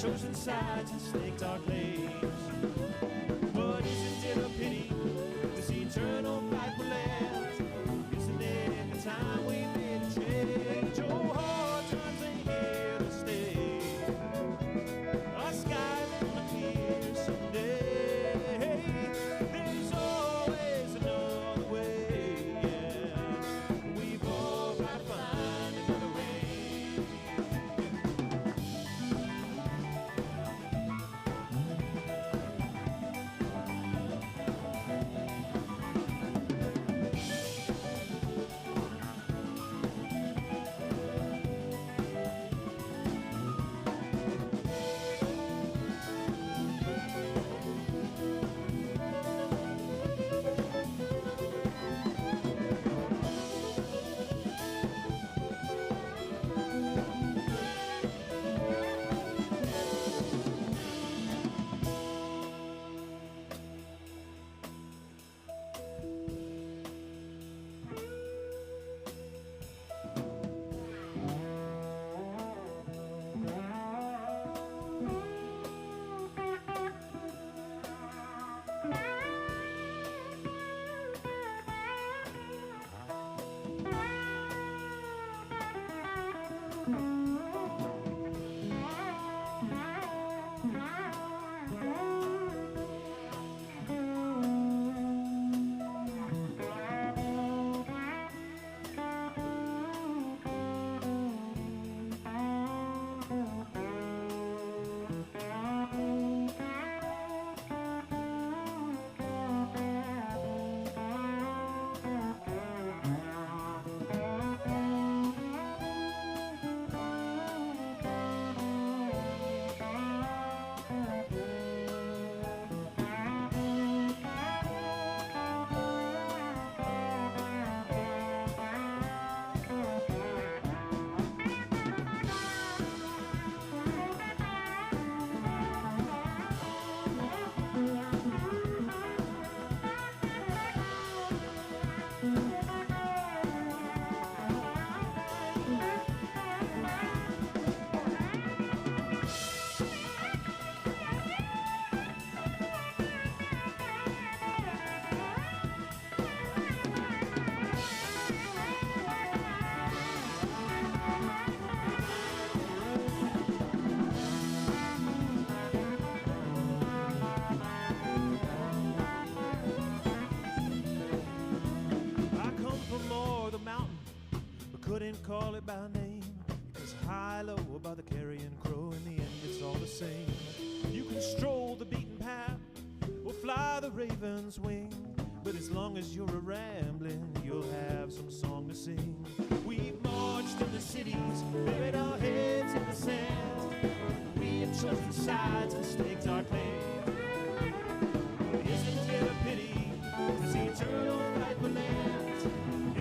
chosen sides and staked our claims. But isn't it a pity this eternal fight will last? Isn't it the time we made a change? Oh, hard times ain't here to stay. Our sky's gonna clear someday. There's always another way, yeah. We've all got to find another way. Couldn't call it by name, because high, low, above the carrion crow, in the end it's all the same. You can stroll the beaten path or fly the raven's wing, but as long as you're a rambling, you'll have some song to sing. We've marched in the cities, buried our heads in the sand. We have chosen sides and staked our claim. Isn't it a pity this eternal fight will last?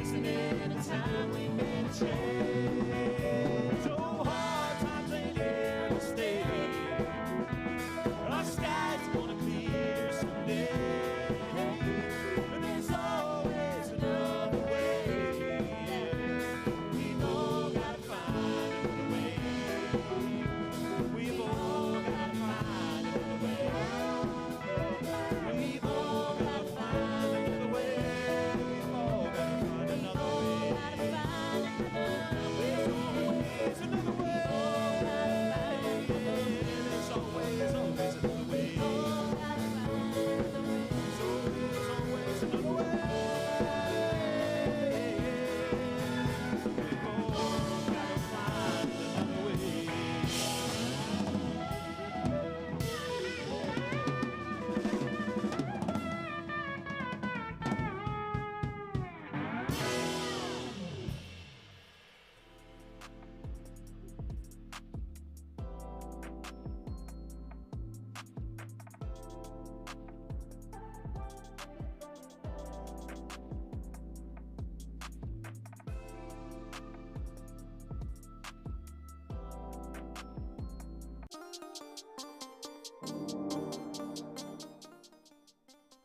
Isn't it a time we made a change? Oh, hard times ain't here to stay. Our sky's gonna clear someday. But there's always another way. We've all gotta find another way. We've all gotta find another way. We've all gotta find another way. We've all gotta find another way. There's always another way. There's always another way. So there's always another way. We've all gotta find another way.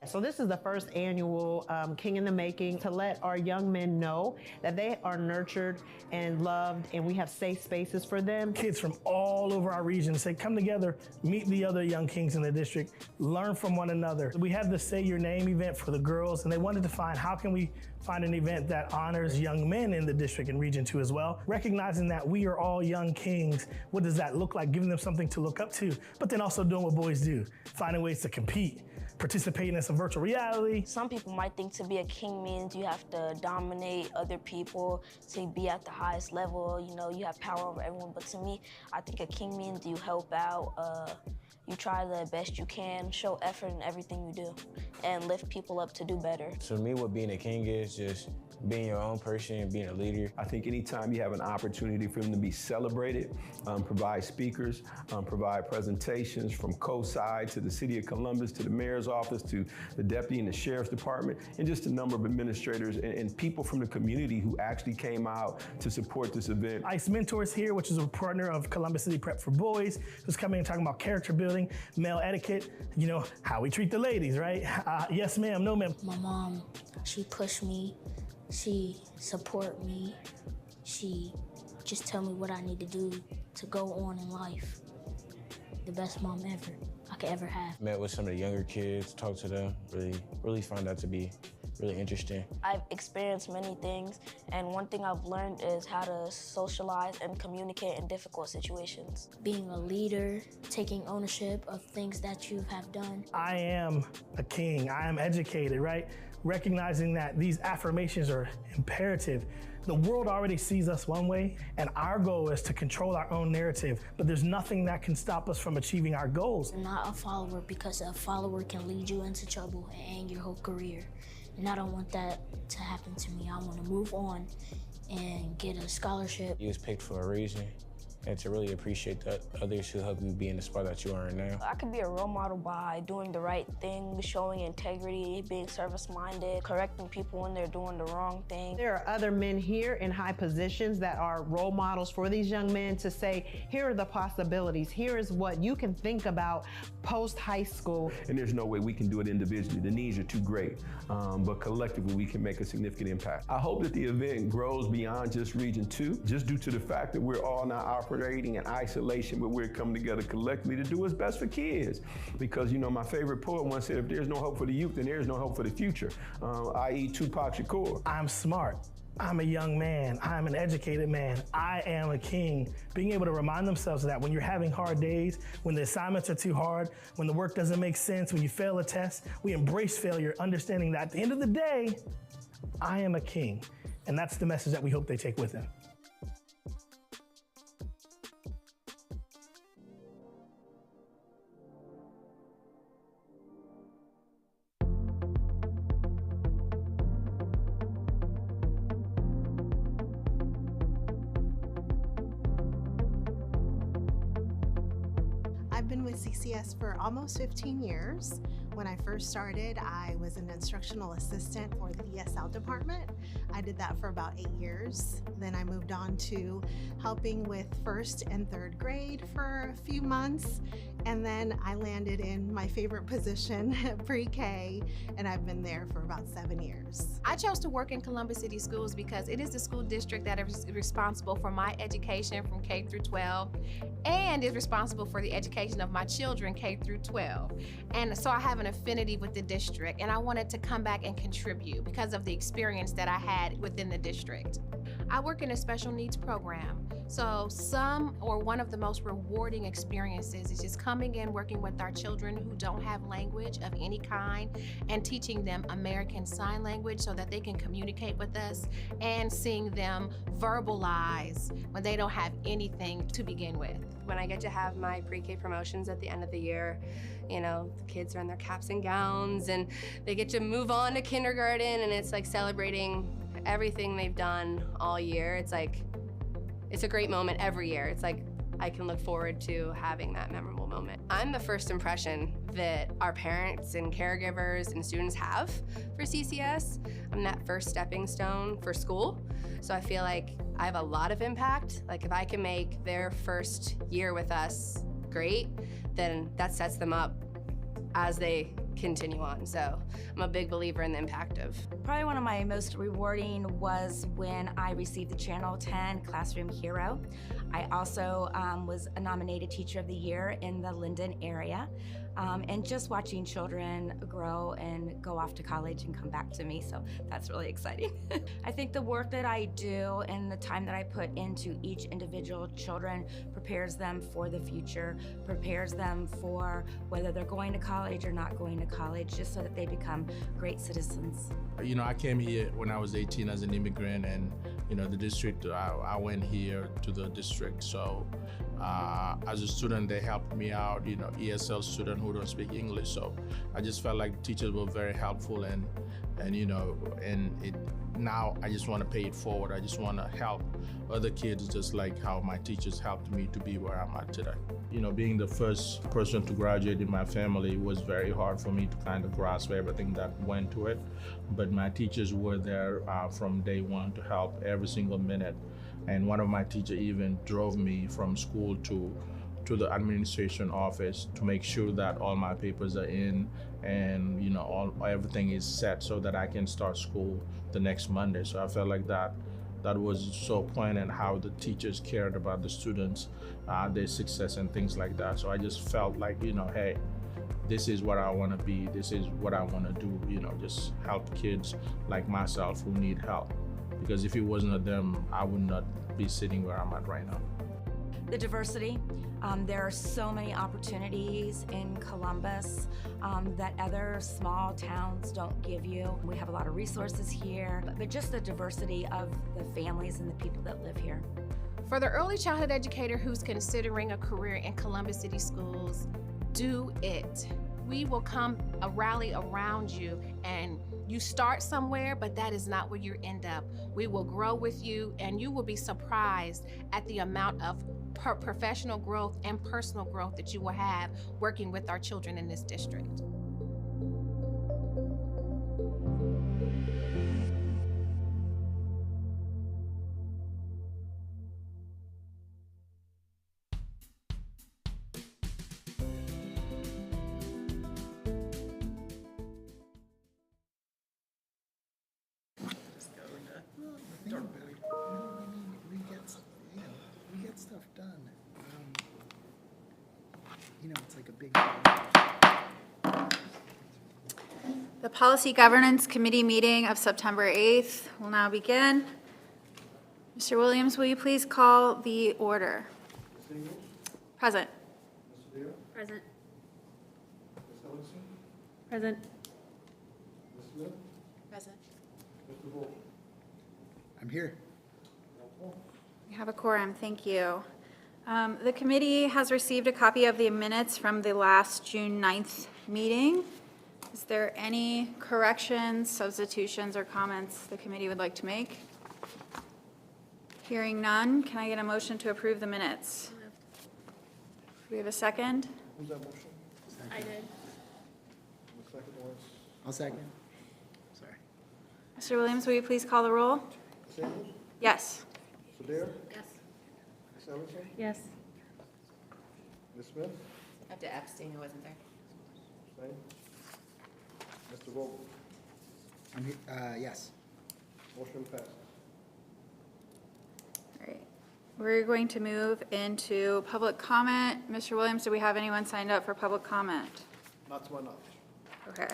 So this is the first annual King in the Making, to let our young men know that they are nurtured and loved, and we have safe spaces for them. Kids from all over our region say, come together, meet the other young kings in the district, learn from one another. We have the Say Your Name event for the girls, and they wanted to find how can we find an event that honors young men in the district and region too as well. Recognizing that we are all young kings, what does that look like? Giving them something to look up to, but then also doing what boys do, finding ways to compete, participating in some virtual reality. Some people might think to be a king means you have to dominate other people, to be at the highest level, you know, you have power over everyone. But to me, I think a king means you help out, you try the best you can, show effort in everything you do, and lift people up to do better. So to me, what being a king is just being your own person and being a leader. I think anytime you have an opportunity for them to be celebrated, provide speakers, provide presentations from COSI to the City of Columbus to the Mayor's Office to the Deputy and the Sheriff's Department, and just a number of administrators and people from the community who actually came out to support this event. ICE Mentors here, which is a partner of Columbus City Prep for Boys, who's coming and talking about character building, male etiquette, you know, how we treat the ladies, right? Yes, ma'am, no, ma'am. My mom, she pushed me. She support me. She just tell me what I need to do to go on in life. The best mom ever I could ever have. Met with some of the younger kids, talked to them, really found that to be really interesting. I've experienced many things, and one thing I've learned is how to socialize and communicate in difficult situations. Being a leader, taking ownership of things that you have done. I am a king, I am educated, right? Recognizing that these affirmations are imperative. The world already sees us one way, and our goal is to control our own narrative, but there's nothing that can stop us from achieving our goals. I'm not a follower, because a follower can lead you into trouble and end your whole career. And I don't want that to happen to me. I want to move on and get a scholarship. You was picked for a reason, and to really appreciate that others who help you be in the spot that you are in now. I could be a role model by doing the right thing, showing integrity, being service-minded, correcting people when they're doing the wrong thing. There are other men here in high positions that are role models for these young men to say, here are the possibilities, here is what you can think about post-high school. And there's no way we can do it individually. The needs are too great, but collectively we can make a significant impact. I hope that the event grows beyond just Region 2, just due to the fact that we're all now operating in isolation, but we're coming together collectively to do what's best for kids. Because, you know, my favorite poet once said, if there's no hope for the youth, then there's no hope for the future, i.e. Tupac Shakur. I'm smart. I'm a young man. I'm an educated man. I am a king. Being able to remind themselves of that when you're having hard days, when the assignments are too hard, when the work doesn't make sense, when you fail a test, we embrace failure, understanding that at the end of the day, I am a king. And that's the message that we hope they take with them. I've been with CCS for almost 15 years. When I first started, I was an instructional assistant for the ESL department. I did that for about 8 years. Then I moved on to helping with 1st and 3rd grade for a few months. And then I landed in my favorite position, pre-K, and I've been there for about 7 years. I chose to work in Columbus City Schools because it is the school district that is responsible for my education from K through 12 and is responsible for the education of my children K through 12. And so I have an affinity with the district, and I wanted to come back and contribute because of the experience that I had within the district. I work in a special needs program. So one of the most rewarding experiences is just coming in, working with our children who don't have language of any kind and teaching them American Sign Language so that they can communicate with us, and seeing them verbalize when they don't have anything to begin with. When I get to have my pre-K promotions at the end of the year, you know, the kids are in their caps and gowns and they get to move on to kindergarten, and it's like celebrating everything they've done all year. It's like, it's a great moment every year. It's like, I can look forward to having that memorable moment. I'm the first impression that our parents and caregivers and students have for CCS. I'm that first stepping stone for school. So I feel like I have a lot of impact. Like if I can make their first year with us great, then that sets them up as they continue on. So I'm a big believer in the impact of. Probably one of my most rewarding was when I received the Channel 10 Classroom Hero. I also was a nominated Teacher of the Year in the Linden area. And just watching children grow and go off to college and come back to me, so that's really exciting. I think the work that I do and the time that I put into each individual children prepares them for the future, prepares them for whether they're going to college or not going to college, just so that they become great citizens. You know, I came here when I was 18 as an immigrant, and you know, the district, I went here to the district. So as a student, they helped me out, you know, ESL student who don't speak English. So I just felt like teachers were very helpful, and you know, now I just want to pay it forward. I just want to help other kids just like how my teachers helped me to be where I'm at today. You know, being the first person to graduate in my family was very hard for me to kind of grasp everything that went to it. But my teachers were there from day one to help every single minute. And one of my teachers even drove me from school to the administration office to make sure that all my papers are in and, you know, everything is set so that I can start school the next Monday. So I felt like that was so poignant, how the teachers cared about the students, their success and things like that. So I just felt like, you know, hey, this is what I want to be. This is what I want to do, you know, just help kids like myself who need help. Because if it wasn't them, I would not be sitting where I'm at right now. The diversity. There are so many opportunities in Columbus that other small towns don't give you. We have a lot of resources here, but just the diversity of the families and the people that live here. For the early childhood educator who's considering a career in Columbus City Schools, do it. We will come a rally around you, and you start somewhere, but that is not where you end up. We will grow with you, and you will be surprised at the amount of professional growth and personal growth that you will have working with our children in this district. We get stuff done. You know, it's like a big. The Policy Governance Committee meeting of September 8th will now begin. Mr. Williams, will you please call the order? Present. Present. Present. Present. I'm here. We have a quorum, thank you. The committee has received a copy of the minutes from the last June 9th meeting. Is there any corrections, substitutions, or comments the committee would like to make? Hearing none, can I get a motion to approve the minutes? Do we have a second? Who's that motion? I did. The second was? I'll second. Sorry. Mr. Williams, will you please call the roll? Sanders? Yes. Mr. Dare? Yes. Ms. Ellison? Yes. Ms. Smith? I have to abstain, I wasn't there. Abstain. Mr. Vogel? I'm here, yes. Motion passed. All right. We're going to move into public comment. Mr. Williams, do we have anyone signed up for public comment? Not to my knowledge. Okay.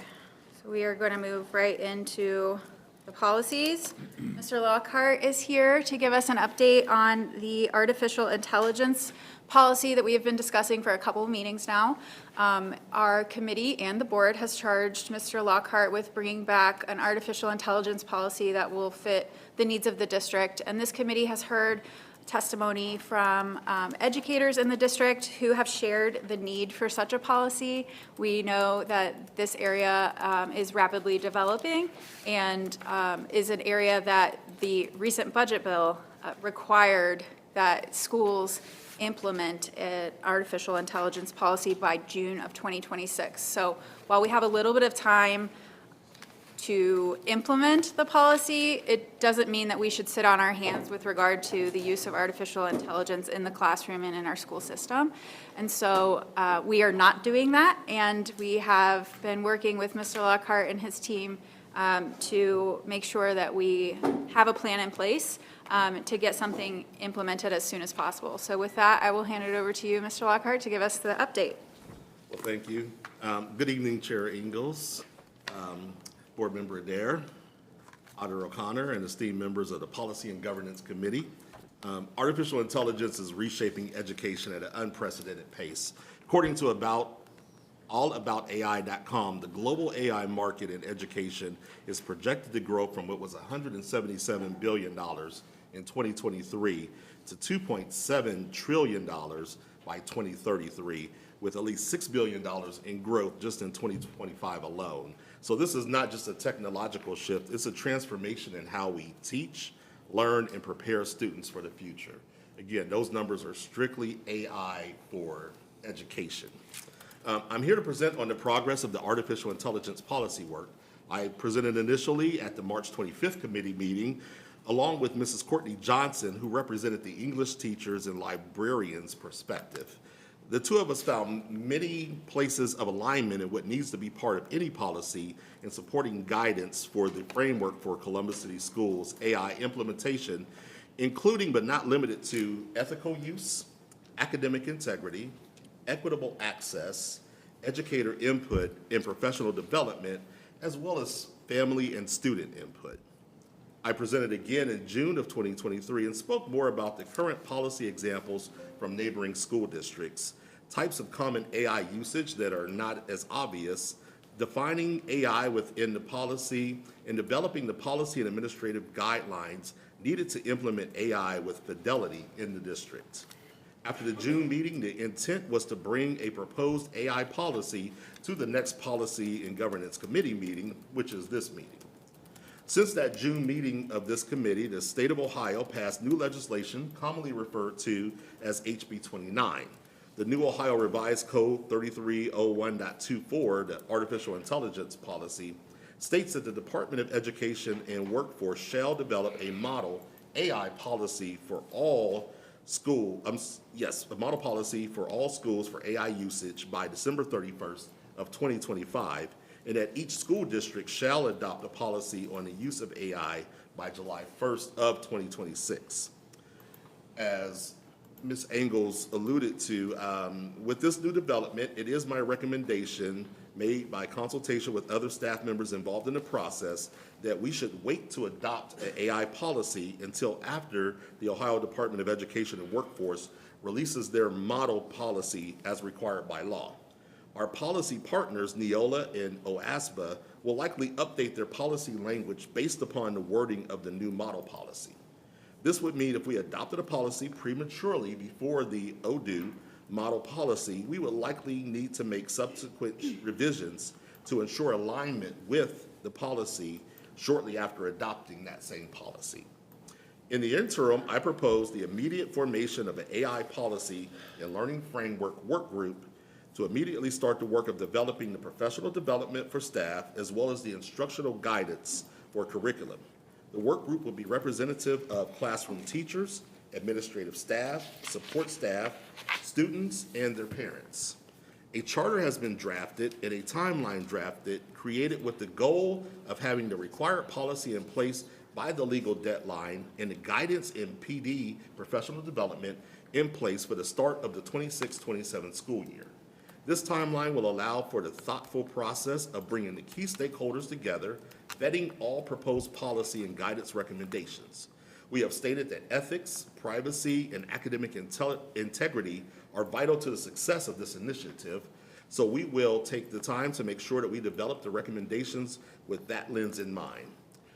So we are going to move right into the policies. Mr. Lockhart is here to give us an update on the artificial intelligence policy that we have been discussing for a couple of meetings now. Our committee and the board has charged Mr. Lockhart with bringing back an artificial intelligence policy that will fit the needs of the district. And this committee has heard testimony from educators in the district who have shared the need for such a policy. We know that this area is rapidly developing and is an area that the recent budget bill required that schools implement an artificial intelligence policy by June of 2026. So while we have a little bit of time to implement the policy. It doesn't mean that we should sit on our hands with regard to the use of artificial intelligence in the classroom and in our school system. And so we are not doing that, and we have been working with Mr. Lockhart and his team to make sure that we have a plan in place to get something implemented as soon as possible. So with that, I will hand it over to you, Mr. Lockhart, to give us the update. Well, thank you. Good evening, Chair Ingalls, Board Member Adair, Auditor O'Connor, and esteemed members of the Policy and Governance Committee. Artificial intelligence is reshaping education at an unprecedented pace. According to allaboutai.com, the global AI market in education is projected to grow from what was $177 billion in 2023 to $2.7 trillion by 2033, with at least $6 billion in growth just in 2025 alone. So this is not just a technological shift, it's a transformation in how we teach, learn, and prepare students for the future. Again, those numbers are strictly AI for education. I'm here to present on the progress of the artificial intelligence policy work. I presented initially at the March 25th committee meeting, along with Mrs. Courtney Johnson, who represented the English teachers and librarians' perspective. The two of us found many places of alignment in what needs to be part of any policy in supporting guidance for the framework for Columbus City Schools AI implementation, including but not limited to ethical use, academic integrity, equitable access, educator input, and professional development, as well as family and student input. I presented again in June of 2023 and spoke more about the current policy examples from neighboring school districts, types of common AI usage that are not as obvious, defining AI within the policy, and developing the policy and administrative guidelines needed to implement AI with fidelity in the district. After the June meeting, the intent was to bring a proposed AI policy to the next Policy and Governance Committee meeting, which is this meeting. Since that June meeting of this committee, the state of Ohio passed new legislation commonly referred to as HB 29. The new Ohio Revised Code 3301.24, the Artificial Intelligence Policy, states that the Department of Education and Workforce shall develop a model AI policy for all a model policy for all schools for AI usage by December 31st of 2025, and that each school district shall adopt a policy on the use of AI by July 1st of 2026. As Ms. Ingalls alluded to, with this new development, it is my recommendation, made by consultation with other staff members involved in the process, that we should wait to adopt an AI policy until after the Ohio Department of Education and Workforce releases their model policy as required by law. Our policy partners, Neola and OASBA, will likely update their policy language based upon the wording of the new model policy. This would mean if we adopted a policy prematurely before the ODU model policy, we would likely need to make subsequent revisions to ensure alignment with the policy shortly after adopting that same policy. In the interim, I propose the immediate formation of an AI policy and learning framework work group to immediately start the work of developing the professional development for staff as well as the instructional guidance for curriculum. The work group will be representative of classroom teachers, administrative staff, support staff, students, and their parents. A charter has been drafted and a timeline drafted, created with the goal of having the required policy in place by the legal deadline and the guidance in PD, professional development, in place for the start of the 26-27 school year. This timeline will allow for the thoughtful process of bringing the key stakeholders together, vetting all proposed policy and guidance recommendations. We have stated that ethics, privacy, and academic integrity are vital to the success of this initiative, so we will take the time to make sure that we develop the recommendations with that lens in mind.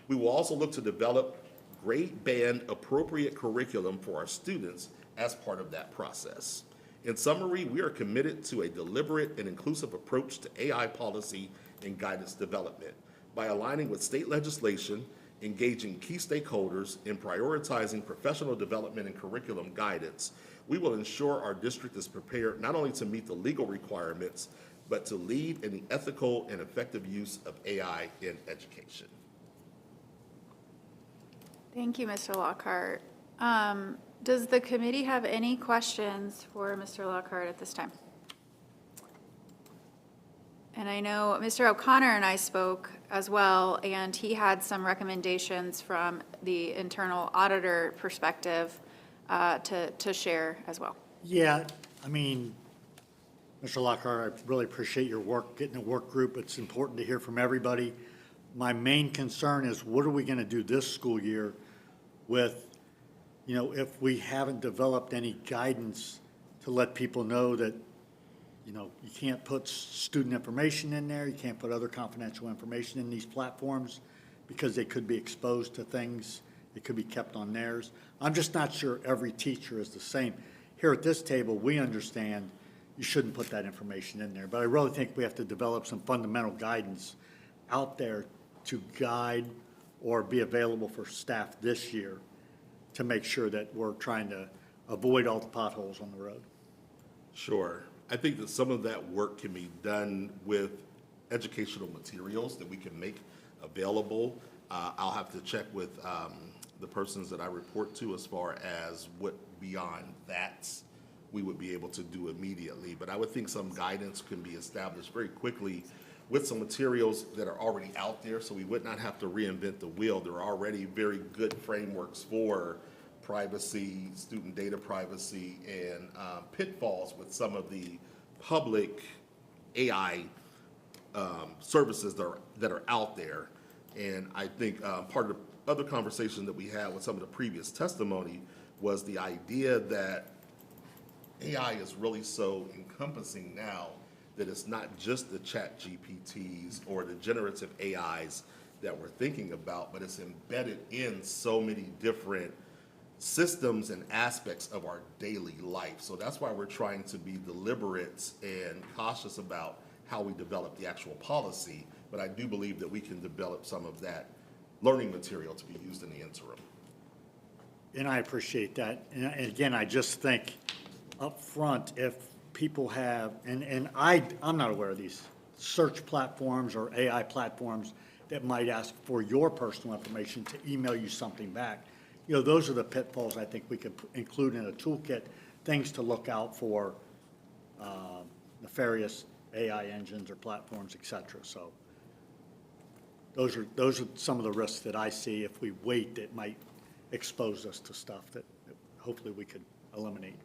We will also look to develop grade band appropriate curriculum for our students as part of that process. In summary, we are committed to a deliberate and inclusive approach to AI policy and guidance development by aligning with state legislation, engaging key stakeholders, and prioritizing professional development and curriculum guidance. We will ensure our district is prepared not only to meet the legal requirements, but to lead in the ethical and effective use of AI in education. Thank you, Mr. Lockhart. Does the committee have any questions for Mr. Lockhart at this time? And I know Mr. O'Connor and I spoke as well, and he had some recommendations from the internal auditor perspective to share as well. Yeah, I mean, Mr. Lockhart, I really appreciate your work, getting a work group. It's important to hear from everybody. My main concern is what are we going to do this school year with, you know, if we haven't developed any guidance to let people know that, you know, you can't put student information in there, you can't put other confidential information in these platforms because they could be exposed to things, it could be kept on theirs. I'm just not sure every teacher is the same. Here at this table, we understand you shouldn't put that information in there, but I really think we have to develop some fundamental guidance out there to guide or be available for staff this year to make sure that we're trying to avoid all the potholes on the road. Sure. I think that some of that work can be done with educational materials that we can make available. I'll have to check with the persons that I report to as far as what beyond that we would be able to do immediately. But I would think some guidance can be established very quickly with some materials that are already out there, so we would not have to reinvent the wheel. There are already very good frameworks for privacy, student data privacy, and pitfalls with some of the public AI services that are out there. And I think part of the other conversation that we had with some of the previous testimony was the idea that AI is really so encompassing now that it's not just the chat GPTs or the generative AIs that we're thinking about, but it's embedded in so many different systems and aspects of our daily life. So that's why we're trying to be deliberate and cautious about how we develop the actual policy. But I do believe that we can develop some of that learning material to be used in the interim. And I appreciate that. And again, I just think up front, if people have, and I'm not aware of these search platforms or AI platforms that might ask for your personal information to email you something back. You know, those are the pitfalls I think we could include in a toolkit, things to look out for, nefarious AI engines or platforms, et cetera. So those are some of the risks that I see. If we wait, it might expose us to stuff that hopefully we could eliminate.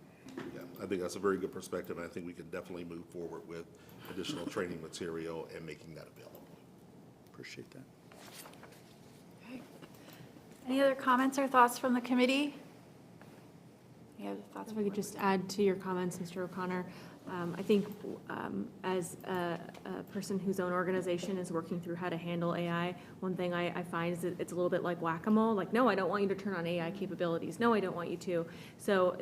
Yeah, I think that's a very good perspective, and I think we can definitely move forward with additional training material and making that available. Appreciate that. Okay. Any other comments or thoughts from the committee? Any other thoughts? If I could just add to your comments, Mr. O'Connor. I think as a person whose own organization is working through how to handle AI, one thing I find is that it's a little bit like whack-a-mole. Like, no, I don't want you to turn on AI capabilities. No, I don't want you to. So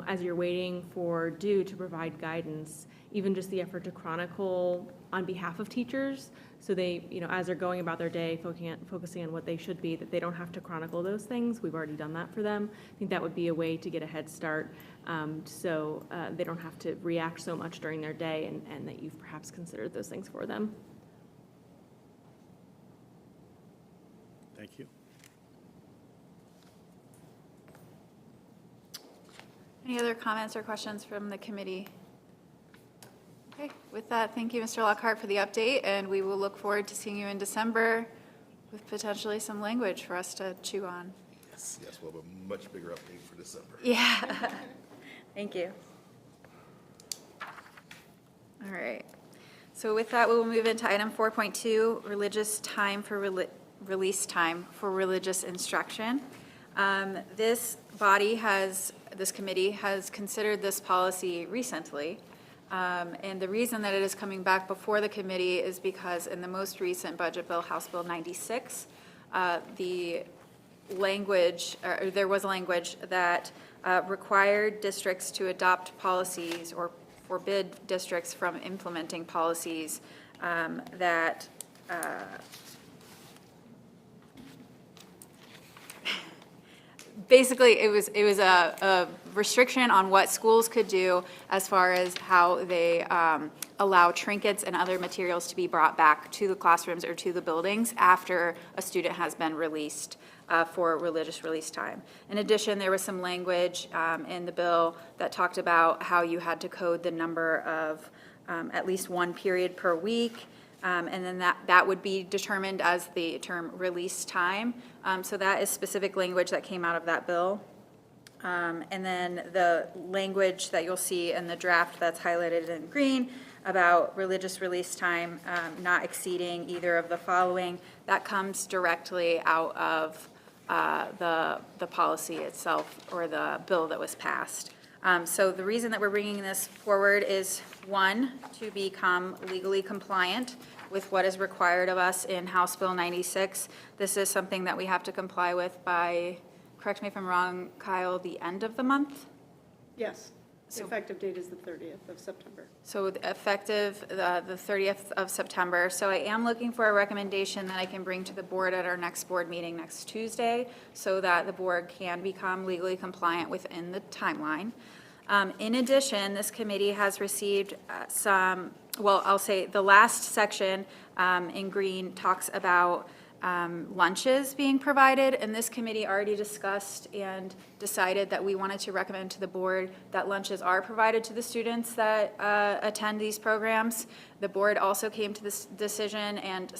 as you're waiting for DO to provide guidance, even just the effort to chronicle on behalf of teachers, so they, you know, as they're going about their day, focusing on what they should be, that they don't have to chronicle those things. We've already done that for them. I think that would be a way to get a head start, so they don't have to react so much during their day, and that you've perhaps considered those things for them. Thank you. Any other comments or questions from the committee? Okay, with that, thank you, Mr. Lockhart, for the update, and we will look forward to seeing you in December with potentially some language for us to chew on. Yes, we'll have a much bigger update for December. Yeah. Thank you. All right. So with that, we will move into item 4.2, religious time for release time for religious instruction. This committee has considered this policy recently. And the reason that it is coming back before the committee is because in the most recent budget bill, House Bill 96, there was language that required districts to adopt policies or forbid districts from implementing policies that basically, it was a restriction on what schools could do as far as how they allow trinkets and other materials to be brought back to the classrooms or to the buildings after a student has been released for religious release time. In addition, there was some language in the bill that talked about how you had to code the number of at least one period per week, and then that would be determined as the term release time. So that is specific language that came out of that bill. And then the language that you'll see in the draft that's highlighted in green about religious release time not exceeding either of the following, that comes directly out of the policy itself or the bill that was passed. So the reason that we're bringing this forward is, one, to become legally compliant with what is required of us in House Bill 96. This is something that we have to comply with by, correct me if I'm wrong, Kyle, the end of the month? Yes. The effective date is the 30th of September. So effective the 30th of September. So I am looking for a recommendation that I can bring to the board at our next board meeting next Tuesday so that the board can become legally compliant within the timeline. In addition, this committee has received I'll say the last section in green talks about lunches being provided, and this committee already discussed and decided that we wanted to recommend to the board that lunches are provided to the students that attend these programs. The board also came to this decision and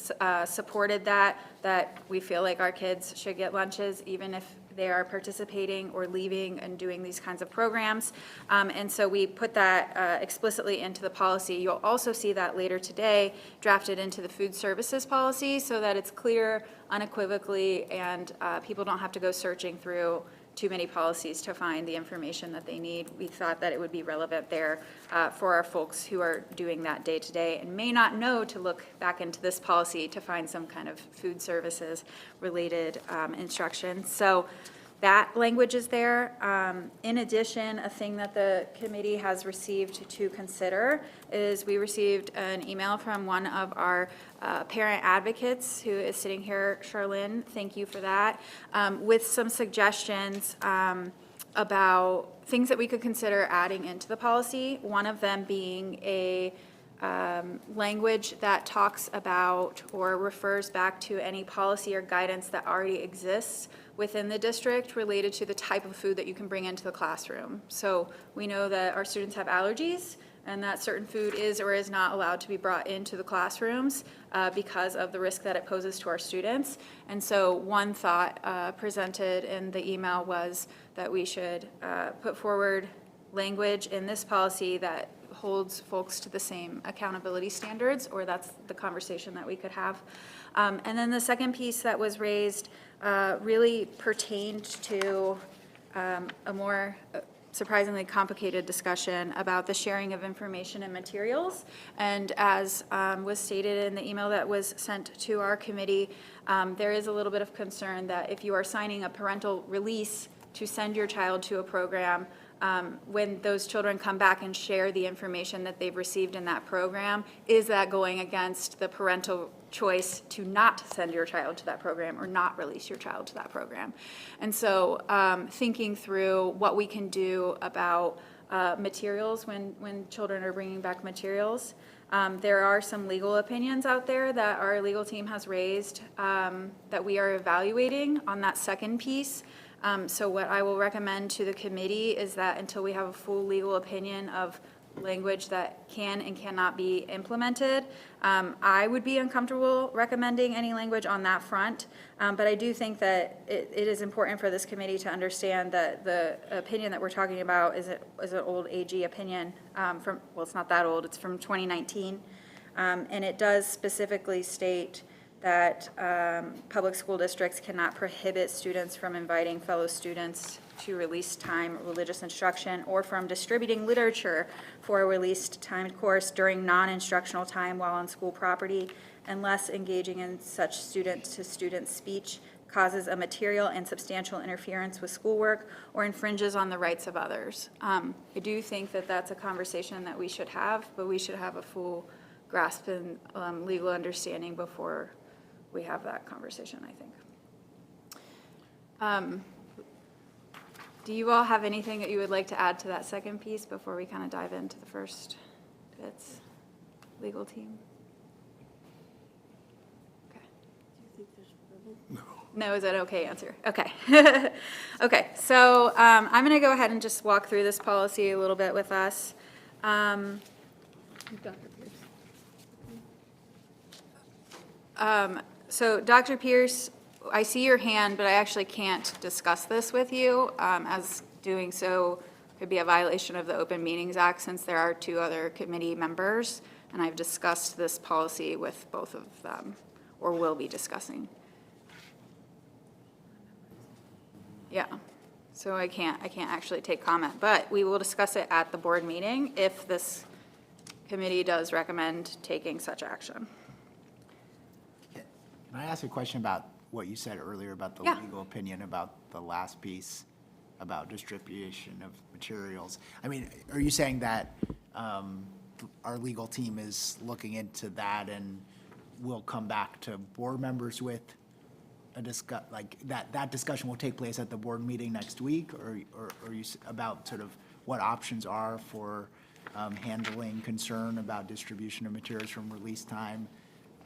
supported that we feel like our kids should get lunches even if they are participating or leaving and doing these kinds of programs. And so we put that explicitly into the policy. You'll also see that later today drafted into the food services policy so that it's clear unequivocally and people don't have to go searching through too many policies to find the information that they need. We thought that it would be relevant there for our folks who are doing that day to day and may not know to look back into this policy to find some kind of food services related instruction. So that language is there. In addition, a thing that the committee has received to consider is we received an email from one of our parent advocates who is sitting here, Charlene, thank you for that, with some suggestions about things that we could consider adding into the policy, one of them being a language that talks about or refers back to any policy or guidance that already exists within the district related to the type of food that you can bring into the classroom. So we know that our students have allergies and that certain food is or is not allowed to be brought into the classrooms because of the risk that it poses to our students. And so one thought presented in the email was that we should put forward language in this policy that holds folks to the same accountability standards, or that's the conversation that we could have. And then the second piece that was raised really pertained to a more surprisingly complicated discussion about the sharing of information and materials. And as was stated in the email that was sent to our committee, there is a little bit of concern that if you are signing a parental release to send your child to a program, when those children come back and share the information that they've received in that program, is that going against the parental choice to not send your child to that program or not release your child to that program? And so thinking through what we can do about materials when children are bringing back materials. There are some legal opinions out there that our legal team has raised that we are evaluating on that second piece. So what I will recommend to the committee is that until we have a full legal opinion of language that can and cannot be implemented, I would be uncomfortable recommending any language on that front. But I do think that it is important for this committee to understand that the opinion that we're talking about is an old AG opinion from, well, it's not that old, it's from 2019. And it does specifically state that public school districts cannot prohibit students from inviting fellow students to release time religious instruction or from distributing literature for a released timed course during non-instructional time while on school property, unless engaging in such student-to-student speech causes a material and substantial interference with schoolwork or infringes on the rights of others. I do think that that's a conversation that we should have, but we should have a full grasp and legal understanding before we have that conversation, I think. Do you all have anything that you would like to add to that second piece before we kind of dive into the first bits? Legal team? No, is that okay answer? Okay. Okay, so I'm going to go ahead and just walk through this policy a little bit with us. Dr. Pierce. So Dr. Pierce, I see your hand, but I actually can't discuss this with you, as doing so could be a violation of the Open Meetings Act since there are two other committee members, and I've discussed this policy with both of them, or will be discussing. Yeah, so I can't actually take comment, but we will discuss it at the board meeting if this committee does recommend taking such action. Can I ask a question about what you said earlier about the Yeah. legal opinion about the last piece about distribution of materials? I mean, are you saying that our legal team is looking into that and will come back to board members with a that discussion will take place at the board meeting next week, or are you about sort of what options are for handling concern about distribution of materials from release time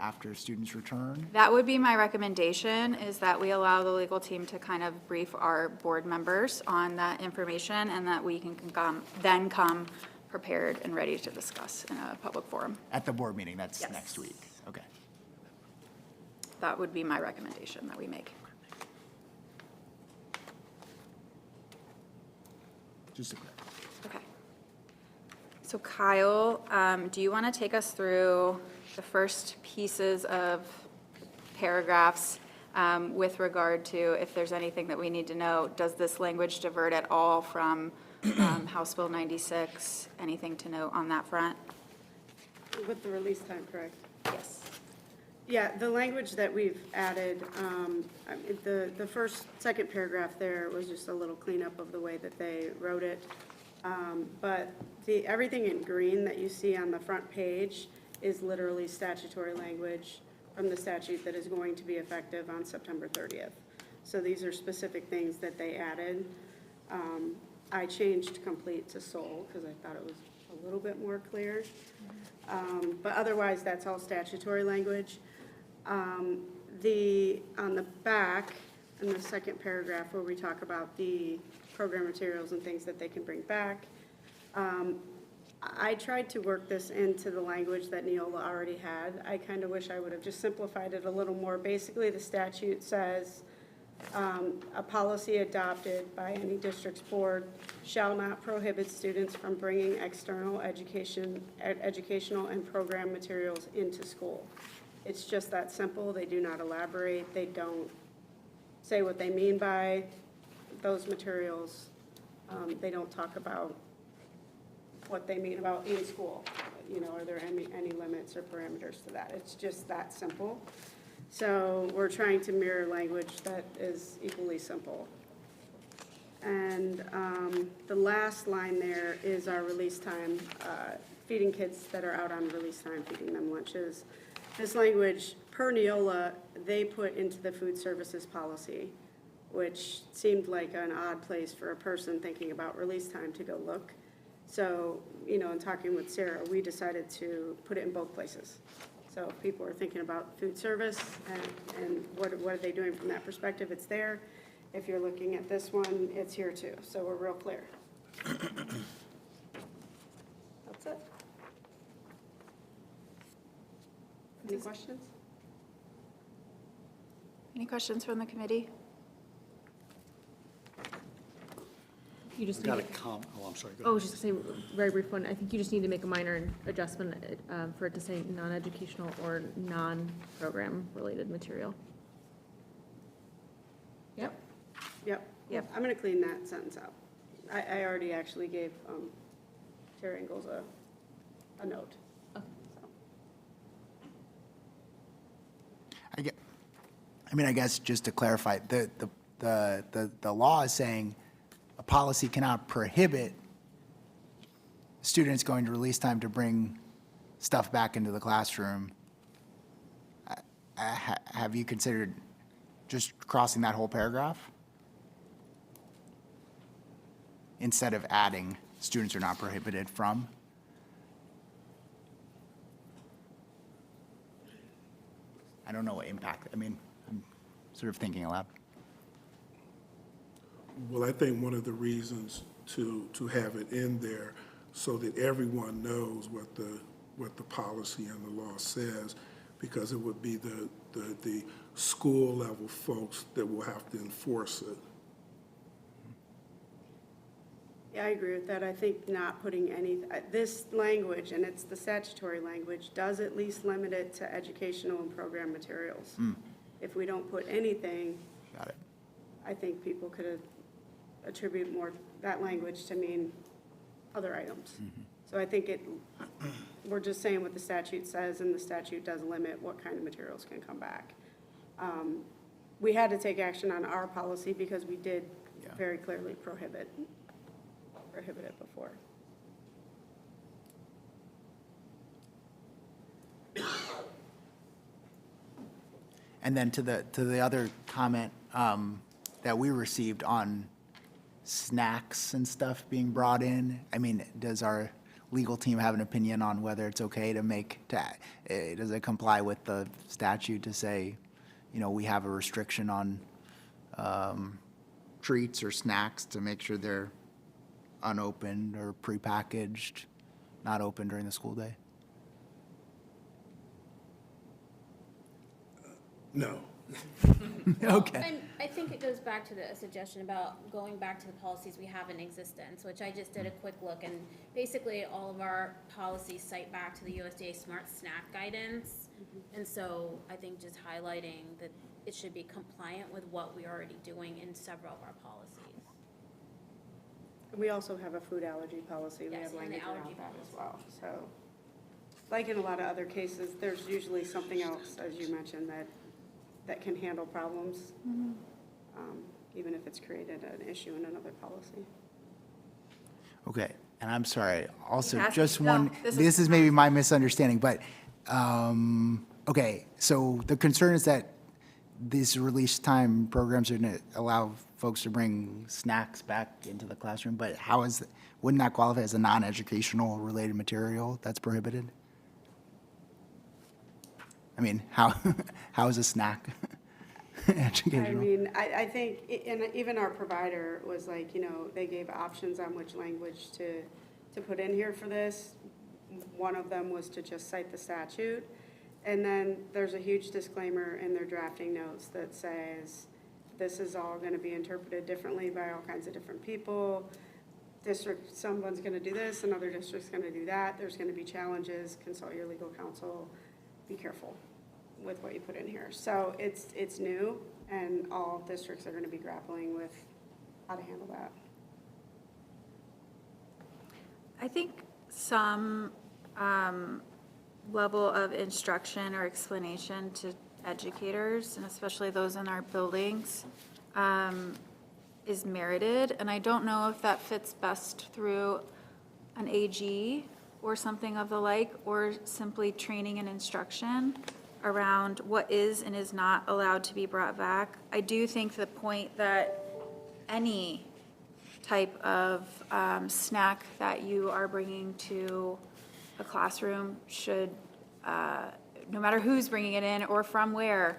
after students return? That would be my recommendation, is that we allow the legal team to kind of brief our board members on that information and that we can then come prepared and ready to discuss in a public forum. At the board meeting, that's Yes. next week, okay. That would be my recommendation that we make. Just a quick. Okay. So Kyle, do you want to take us through the first pieces of paragraphs with regard to if there's anything that we need to know? Does this language divert at all from House Bill 96? Anything to note on that front? With the release time, correct? Yes. Yeah, the language that we've added, the second paragraph there was just a little cleanup of the way that they wrote it. But everything in green that you see on the front page is literally statutory language from the statute that is going to be effective on September 30th. So these are specific things that they added. I changed complete to sole because I thought it was a little bit more clear. But otherwise, that's all statutory language. On the back, in the second paragraph where we talk about the program materials and things that they can bring back, I tried to work this into the language that Neola already had. I kind of wish I would have just simplified it a little more. Basically, the statute says a policy adopted by any district's board shall not prohibit students from bringing external educational and program materials into school. It's just that simple. They do not elaborate. They don't say what they mean by those materials. They don't talk about what they mean about in school. You know, are there any limits or parameters to that? It's just that simple. So we're trying to mirror language that is equally simple. And the last line there is our release time, feeding kids that are out on release time, feeding them lunches. This language, per Neola, they put into the food services policy, which seemed like an odd place for a person thinking about release time to go look. So, you know, in talking with Sarah, we decided to put it in both places. So if people are thinking about food service and what are they doing from that perspective, it's there. If you're looking at this one, it's here too. So we're real clear. That's it. Any questions? Any questions from the committee? You just Got a need- comment. Oh, I'm sorry. Go Oh, I was ahead. just gonna say, very brief one. I think you just need to make a minor adjustment for it to say non-educational or non-program related material. Yep. Yep. I'm going to clean that sentence out. I already actually gave Chair Ingalls a note. I guess just to clarify, the law is saying a policy cannot prohibit students going to release time to bring stuff back into the classroom. Have you considered just crossing that whole paragraph? instead of adding students are not prohibited from? I don't know what impact, I mean, I'm sort of thinking aloud. Well, I think one of the reasons to have it in there so that everyone knows what the policy and the law says, because it would be the school level folks that will have to enforce it. Yeah, I agree with that. I think not putting any, this language, and it's the statutory language, does at least limit it to educational and program materials. If we don't put anything, Got it. I think people could attribute more, that language to mean other items. So I think we're just saying what the statute says, and the statute does limit what kind of materials can come back. We had to take action on our policy because we did very clearly prohibit it before. And then to the other comment that we received on snacks and stuff being brought in, I mean, does our legal team have an opinion on whether it's okay to does it comply with the statute to say, you know, we have a restriction on treats or snacks to make sure they're unopened or prepackaged, not open during the school day? No. Okay. I think it goes back to the suggestion about going back to the policies we have in existence, which I just did a quick look, and basically all of our policies cite back to the USDA Smart Snack Guidance. And so I think just highlighting that it should be compliant with what we're already doing in several of our policies. We also have a food allergy policy. We Yes, have and the language allergy around that as well. So, like in a lot of other cases, there's usually something else, as you mentioned, that can handle problems, even if it's created an issue in another policy. Okay, and I'm sorry, also, Yes, just no, one, this is maybe my misunderstanding, but, okay, so the concern is that these release time programs are gonna allow folks to bring snacks back into the classroom, but wouldn't that qualify as a non-educational related material that's prohibited? I mean, how is a snack educational? I mean, I think, and even our provider was like, you know, they gave options on which language to put in here for this. One of them was to just cite the statute. And then there's a huge disclaimer in their drafting notes that says, this is all going to be interpreted differently by all kinds of different people. Someone's going to do this, another district's going to do that. There's going to be challenges. Consult your legal counsel. Be careful with what you put in here. So it's new, and all districts are going to be grappling with how to handle that. I think some level of instruction or explanation to educators, and especially those in our buildings, is merited. And I don't know if that fits best through an AG or something of the like, or simply training and instruction around what is and is not allowed to be brought back. I do think the point that any type of snack that you are bringing to a classroom should, no matter who's bringing it in or from where,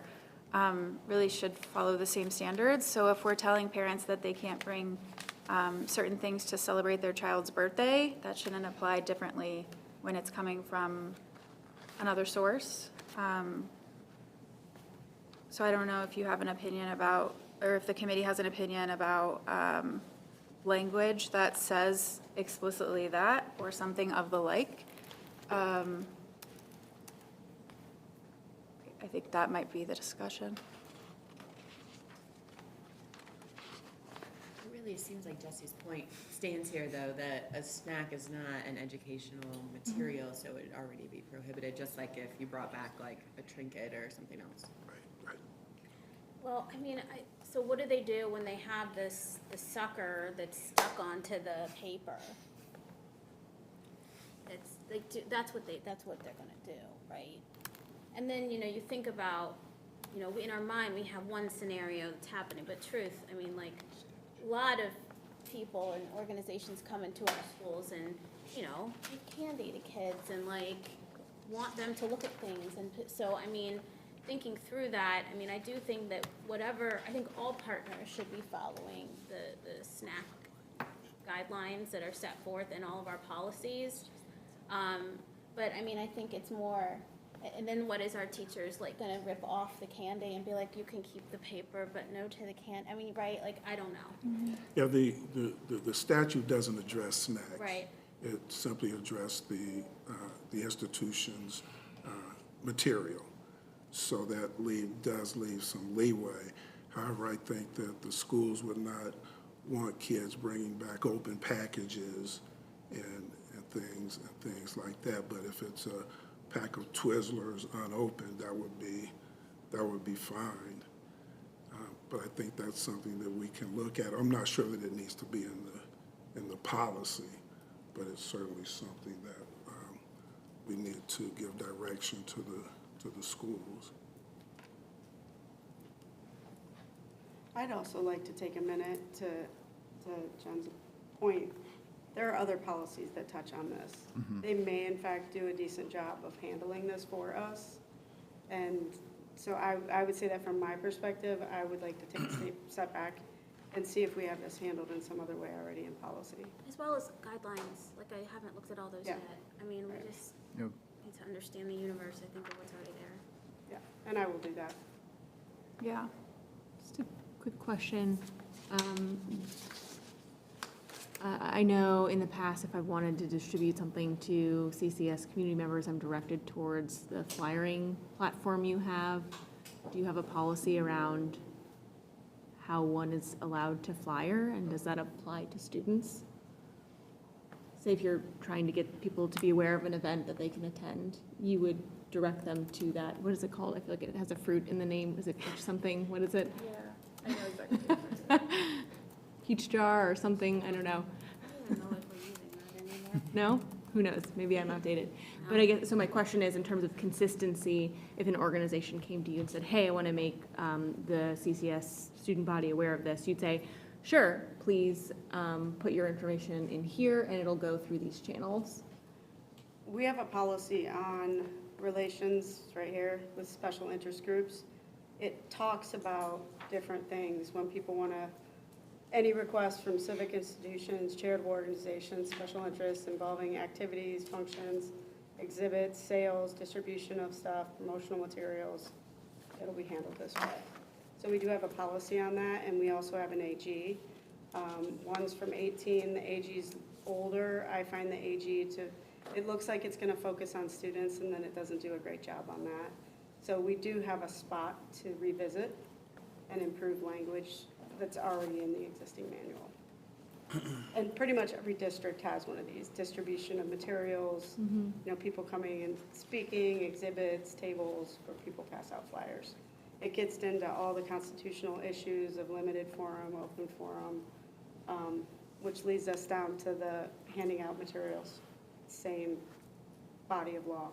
really should follow the same standards. So if we're telling parents that they can't bring certain things to celebrate their child's birthday, that shouldn't apply differently when it's coming from another source. So I don't know if you have an opinion about, or if the committee has an opinion about language that says explicitly that, or something of the like. I think that might be the discussion. Really, it seems like Jesse's point stands here, though, that a snack is not an educational material, so it would already be prohibited, just like if you brought back like a trinket or something else. Well, I mean, so what do they do when they have the sucker that's stuck onto the paper? It's like, that's what they're gonna do, right? And then, you know, you think about, you know, in our mind, we have one scenario that's happening, but truth, I mean, like, a lot of people and organizations come into our schools and, you know, give candy to kids and like want them to look at things. And so, I mean, thinking through that, I mean, I do think that I think all partners should be following the snack guidelines that are set forth in all of our policies. But I mean, I think it's more, and then what is our teachers like gonna rip off the candy and be like, you can keep the paper, but no to the I mean, right, like, I don't know. Yeah, the statute doesn't address snacks. Right. It simply addressed the institution's material. So that does leave some leeway. However, I think that the schools would not want kids bringing back open packages and things like that. But if it's a pack of Twizzlers unopened, that would be fine. But I think that's something that we can look at. I'm not sure that it needs to be in the policy, but it's certainly something that we need to give direction to the schools. I'd also like to take a minute to Jen's point. There are other policies that touch on this. They may in fact do a decent job of handling this for us. And so I would say that from my perspective, I would like to take a step back and see if we have this handled in some other way already in policy. As well as guidelines, like I haven't looked at all those yet. I mean, we just need to understand the universe, I think, of what's already there. Yeah, and I will do that. Yeah. Just a quick question. I know in the past, if I've wanted to distribute something to CCS community members, I'm directed towards the flyering platform you have. Do you have a policy around how one is allowed to flyer, and does that apply to students? Say if you're trying to get people to be aware of an event that they can attend, you would direct them to that. What is it called? I feel like it has a fruit in the name. Is it peach something? What is it? Yeah, I know exactly. Peach jar or something, I don't know. I don't know if we're using that anymore. No? Who knows? Maybe I'm outdated. But I guess, so my question is, in terms of consistency, if an organization came to you and said, hey, I want to make the CCS student body aware of this, you'd say, sure, please put your information in here and it'll go through these channels. We have a policy on relations right here with special interest groups. It talks about different things when people want to, any requests from civic institutions, charitable organizations, special interests involving activities, functions, exhibits, sales, distribution of stuff, promotional materials, it'll be handled this way. So we do have a policy on that, and we also have an AG. One's from 18, the AG's older. I find the AG it looks like it's gonna focus on students, and then it doesn't do a great job on that. So we do have a spot to revisit and improve language that's already in the existing manual. And pretty much every district has one of these, distribution of materials, you know, people coming and speaking, exhibits, tables, where people pass out flyers. It gets into all the constitutional issues of limited forum, open forum, which leads us down to the handing out materials, same body of law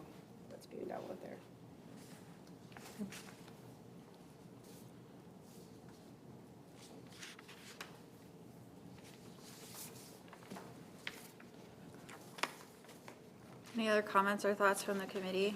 that's being dealt with there. Any other comments or thoughts from the committee?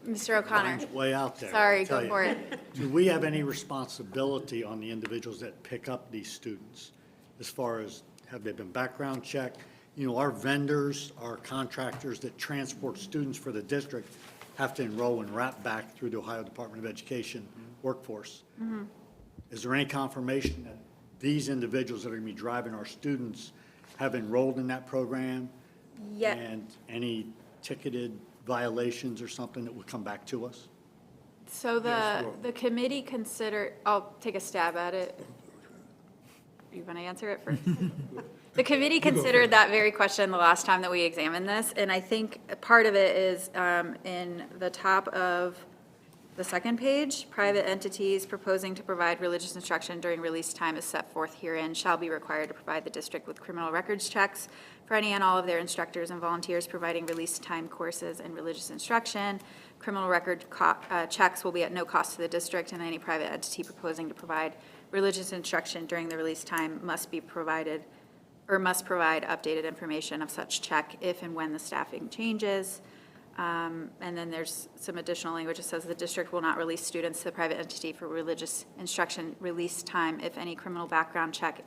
Mr. O'Connor. Mine's way out there. Sorry, I'll tell go you. for it. Do we have any responsibility on the individuals that pick up these students? As far as, have they been background checked? You know, our vendors, our contractors that transport students for the district have to enroll and wrap back through the Ohio Department of Education workforce. Is there any confirmation that these individuals that are going to be driving our students have enrolled in that program? Yeah. And any ticketed violations or something that would come back to us? So the committee considered, I'll take a stab at it. You want to answer it first? The committee considered that very question the last time that we examined this, and I think part of it is in the top of the second page, private entities proposing to provide religious instruction during release time as set forth herein shall be required to provide the district with criminal records checks for any and all of their instructors and volunteers providing release time courses in religious instruction. Criminal record checks will be at no cost to the district, and any private entity proposing to provide religious instruction during the release time must provide updated information of such check if and when the staffing changes. And then there's some additional language that says the district will not release students to the private entity for religious instruction release time if any criminal background check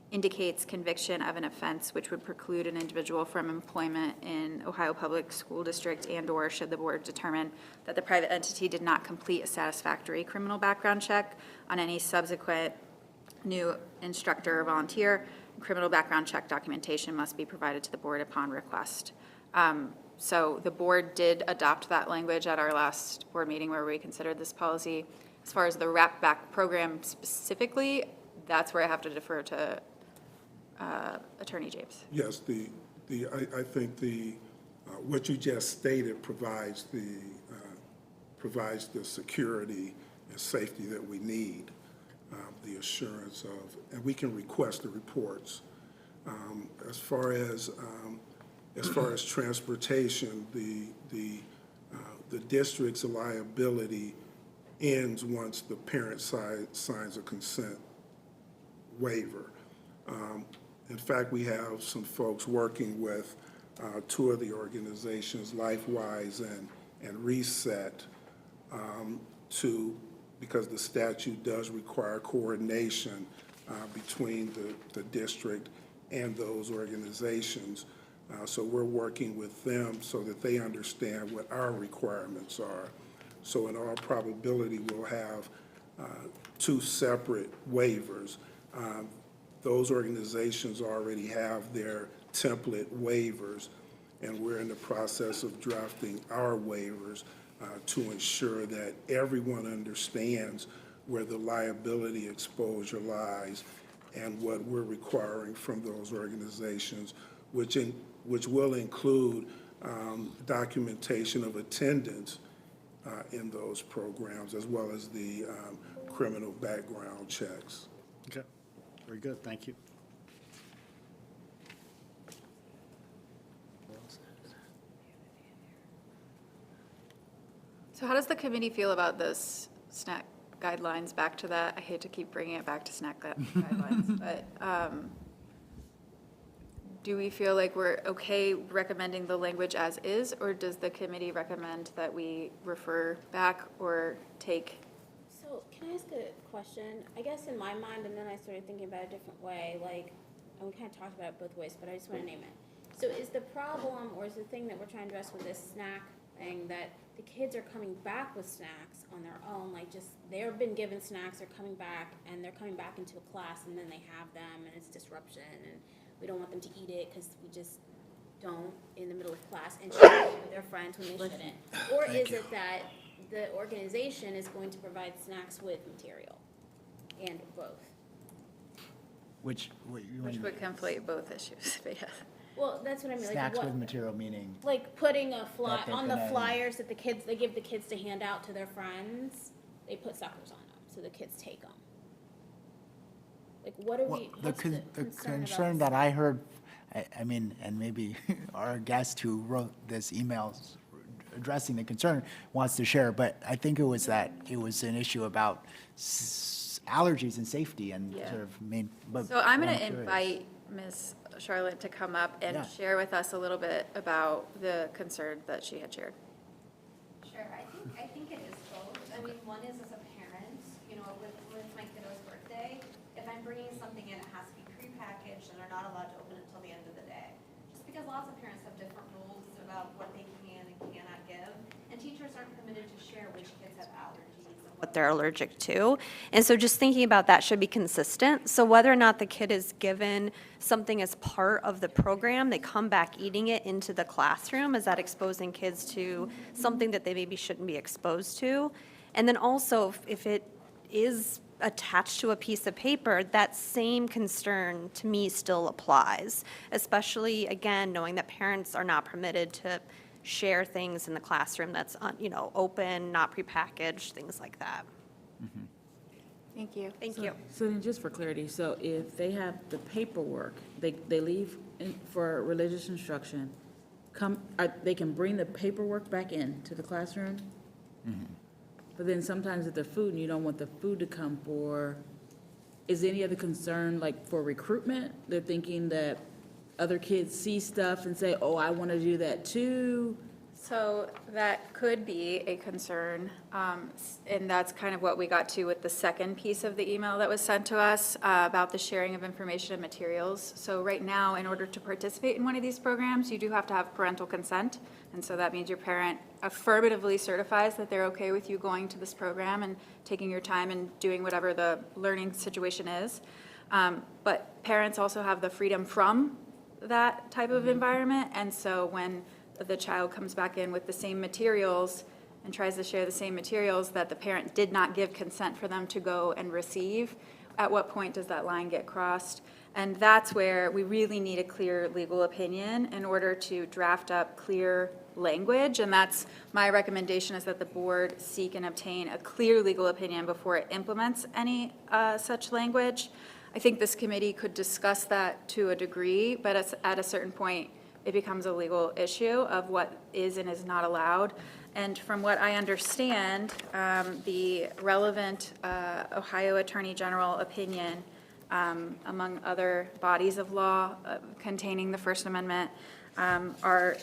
indicates conviction of an offense which would preclude an individual from employment in Ohio Public School District and/or should the board determine that the private entity did not complete a satisfactory criminal background check on any subsequent new instructor or volunteer. Criminal background check documentation must be provided to the board upon request. So the board did adopt that language at our last board meeting where we considered this policy. As far as the wrap back program specifically, that's where I have to defer to Attorney James. Yes, I think what you just stated provides the security and safety that we need, the assurance of, and we can request the reports. As far as transportation, the district's liability ends once the parent side signs a consent waiver. In fact, we have some folks working with two of the organizations, LifeWise and Reset, because the statute does require coordination between the district and those organizations. So we're working with them so that they understand what our requirements are. So in all probability, we'll have two separate waivers. Those organizations already have their template waivers, and we're in the process of drafting our waivers to ensure that everyone understands where the liability exposure lies and what we're requiring from those organizations, which will include documentation of attendance in those programs, as well as the criminal background checks. Okay, very good, thank you. So how does the committee feel about this SNAC guidelines? Back to that, I hate to keep bringing it back to SNAC guidelines, but do we feel like we're okay recommending the language as is, or does the committee recommend that we refer back or take? So can I ask a question? I guess in my mind, and then I started thinking about it a different way, like, and we kind of talked about it both ways, but I just want to name it. So is the problem, or is the thing that we're trying to address with this snack thing, that the kids are coming back with snacks on their own, like just, they've been given snacks, they're coming back, and they're coming back into a class, and then they have them, and it's disruption, and we don't want them to eat it because we just don't in the middle of class and share it with their friends when they shouldn't? Or is it that the organization is going to provide snacks with material, and both? Which would conflate both issues, but yeah. Well, that's what I mean. Snacks like with material meaning. Like putting a That they're on the gonna- flyers that they give the kids to hand out to their friends. They put suckers on them, so the kids take them. Like, what are we? The What's concern concern about that I heard, I mean, and maybe our guest who wrote this email addressing the concern wants to share, but I think it was that it was an issue about allergies and safety and Yeah. sort of main. But So I'm going I'm to curious. invite Ms. Charlotte to come up and Yeah. share with us a little bit about the concern that she had shared. Sure, I think it is both. I mean, one is as a parent, you know, with my kiddo's birthday, if I'm bringing something in, it has to be prepackaged and they're not allowed to open it until the end of the day. Just because lots of parents have different rules about what they can and cannot give, and teachers aren't permitted to share which kids have allergies and what they're allergic to. And so just thinking about that should be consistent. So whether or not the kid is given something as part of the program, they come back eating it into the classroom, is that exposing kids to something that they maybe shouldn't be exposed to? And then also, if it is attached to a piece of paper, that same concern to me still applies, especially, again, knowing that parents are not permitted to share things in the classroom that's, open, not prepackaged, things like that. Thank you. Thank you. So then just for clarity, so if they have the paperwork, they leave for religious instruction, they can bring the paperwork back into the classroom? But then sometimes with the food, and you don't want the food to come for, is any other concern like for recruitment? They're thinking that other kids see stuff and say, oh, I want to do that too? So that could be a concern, and that's kind of what we got to with the second piece of the email that was sent to us about the sharing of information and materials. So right now, in order to participate in one of these programs, you do have to have parental consent, and so that means your parent affirmatively certifies that they're okay with you going to this program and taking your time and doing whatever the learning situation is. But parents also have the freedom from that type of environment, and so when the child comes back in with the same materials and tries to share the same materials that the parent did not give consent for them to go and receive, at what point does that line get crossed? And that's where we really need a clear legal opinion in order to draft up clear language. And that's my recommendation, is that the board seek and obtain a clear legal opinion before it implements any such language. I think this committee could discuss that to a degree, but at a certain point, it becomes a legal issue of what is and is not allowed. And from what I understand, the relevant Ohio Attorney General opinion, among other bodies of law containing the First Amendment,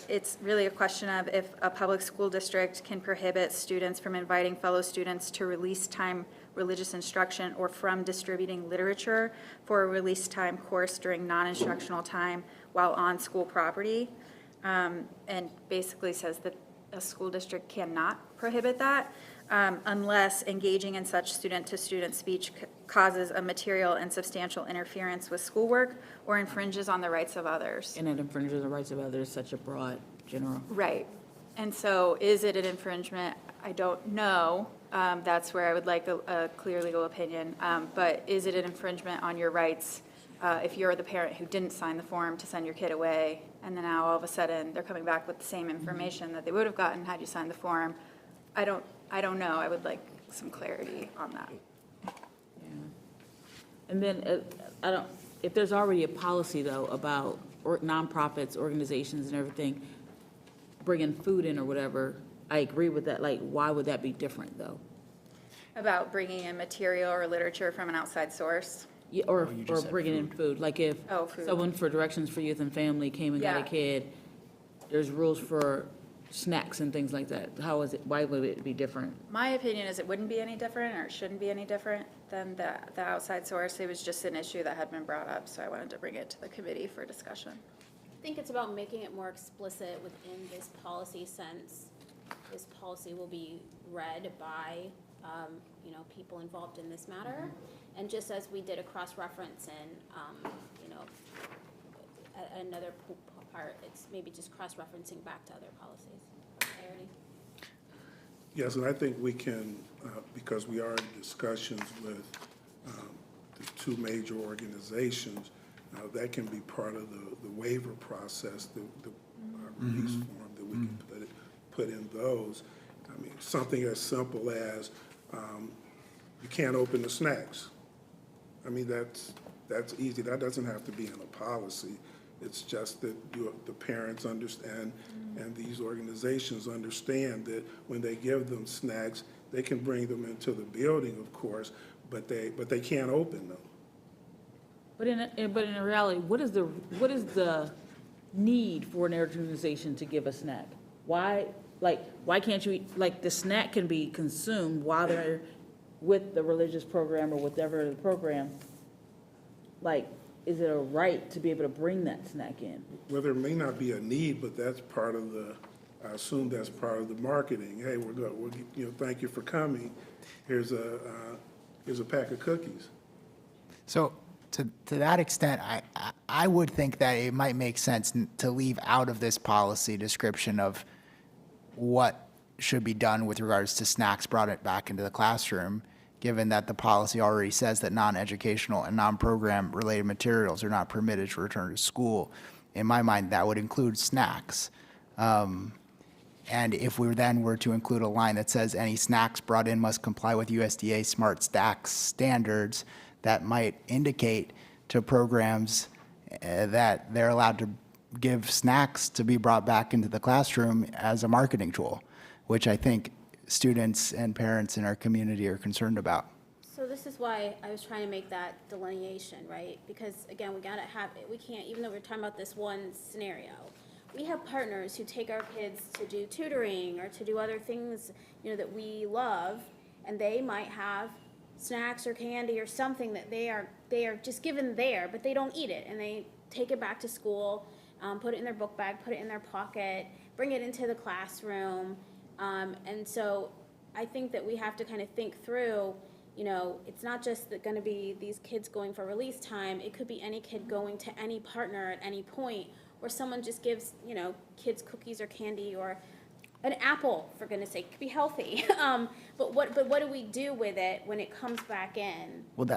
it's really a question of if a public school district can prohibit students from inviting fellow students to release time religious instruction or from distributing literature for a release time course during non-instructional time while on school property, and basically says that a school district cannot prohibit that unless engaging in such student-to-student speech causes a material and substantial interference with schoolwork or infringes on the rights of others. And it infringes on the rights of others, such a broad general. Right. And so is it an infringement? I don't know. That's where I would like a clear legal opinion. But is it an infringement on your rights if you're the parent who didn't sign the form to send your kid away, and then now all of a sudden they're coming back with the same information that they would have gotten had you signed the form? I don't know. I would like some clarity on that. And then if there's already a policy though about nonprofits, organizations and everything, bringing food in or whatever, I agree with that. Like, why would that be different though? About bringing in material or literature from an outside source? Yeah, or bringing in food. Like if food. someone for Directions for Youth and Family came and got a kid, there's rules for snacks and things like that. Why would it be different? My opinion is it wouldn't be any different, or it shouldn't be any different than the outside source. It was just an issue that had been brought up, so I wanted to bring it to the committee for discussion. I think it's about making it more explicit within this policy, since this policy will be read by, people involved in this matter. And just as we did a cross-reference in, another part, it's maybe just cross-referencing back to other policies. Clarity. Yes, and I think we can, because we are in discussions with the two major organizations, that can be part of the waiver process, the release form that we can put in those. I mean, something as simple as you can't open the snacks. I mean, that's easy. That doesn't have to be in a policy. It's just that the parents understand and these organizations understand that when they give them snacks, they can bring them into the building, of course, but they can't open them. But in reality, what is the need for an organization to give a snack? Why can't you eat, like the snack can be consumed while they're with the religious program or whatever the program? Like, is it a right to be able to bring that snack in? Well, there may not be a need, but that's part of I assume that's part of the marketing. Hey, thank you for coming. Here's a pack of cookies. So to that extent, I would think that it might make sense to leave out of this policy description of what should be done with regards to snacks brought back into the classroom, given that the policy already says that non-educational and non-program related materials are not permitted to return to school. In my mind, that would include snacks. And if we then were to include a line that says any snacks brought in must comply with USDA Smart Stacks standards, that might indicate to programs that they're allowed to give snacks to be brought back into the classroom as a marketing tool, which I think students and parents in our community are concerned about. So this is why I was trying to make that delineation, right? Because again, we gotta have it, we can't, even though we're talking about this one scenario, we have partners who take our kids to do tutoring or to do other things, you know, that we love, and they might have snacks or candy or something that they are just given there, but they don't eat it, and they take it back to school, put it in their book bag, put it in their pocket, bring it into the classroom, and so I think that we have to kind of think through, you know, it's not just going to be these kids going for release time. It could be any kid going to any partner at any point, or someone just gives, you know, kids cookies or candy or an apple, for goodness sake. It could be healthy. But what do we do with it when it comes back in? Well,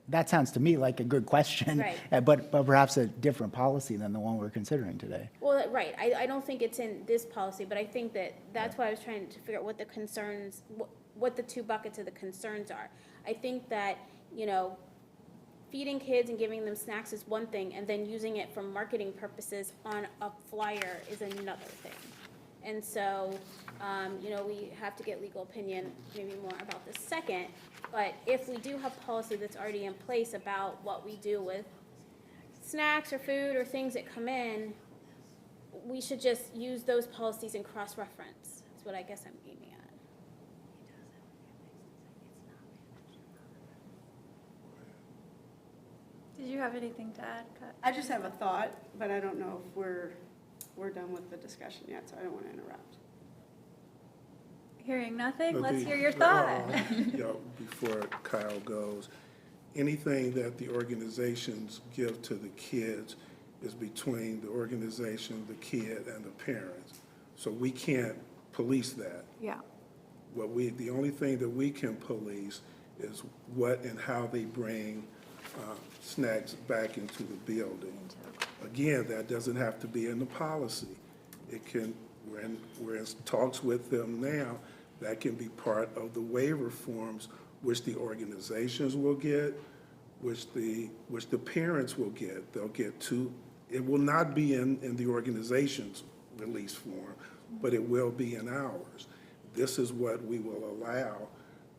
that sounds to me like a good question, Right. but perhaps a different policy than the one we're considering today. Well, right. I don't think it's in this policy, but I think that's why I was trying to figure out what the concerns, what the two buckets of the concerns are. I think that, you know, feeding kids and giving them snacks is one thing, and then using it for marketing purposes on a flyer is another thing. And so, you know, we have to get legal opinion maybe more about the second. But if we do have policy that's already in place about what we do with snacks or food or things that come in, we should just use those policies and cross-reference. That's what I guess I'm aiming at. Did you have anything to add, Pat? I just have a thought, but I don't know if we're done with the discussion yet, so I don't want to interrupt. Hearing nothing, But let's the- hear your thought. Before Kyle goes, anything that the organizations give to the kids is between the organization, the kid, and the parents. So we can't police that. Yeah. The only thing that we can police is what and how they bring snacks back into the building. Again, that doesn't have to be in the policy. It can, we're in talks with them now, that can be part of the waiver forms, which the organizations will get, which the parents will get. They'll get two. It will not be in the organization's release form, but it will be in ours. This is what we will allow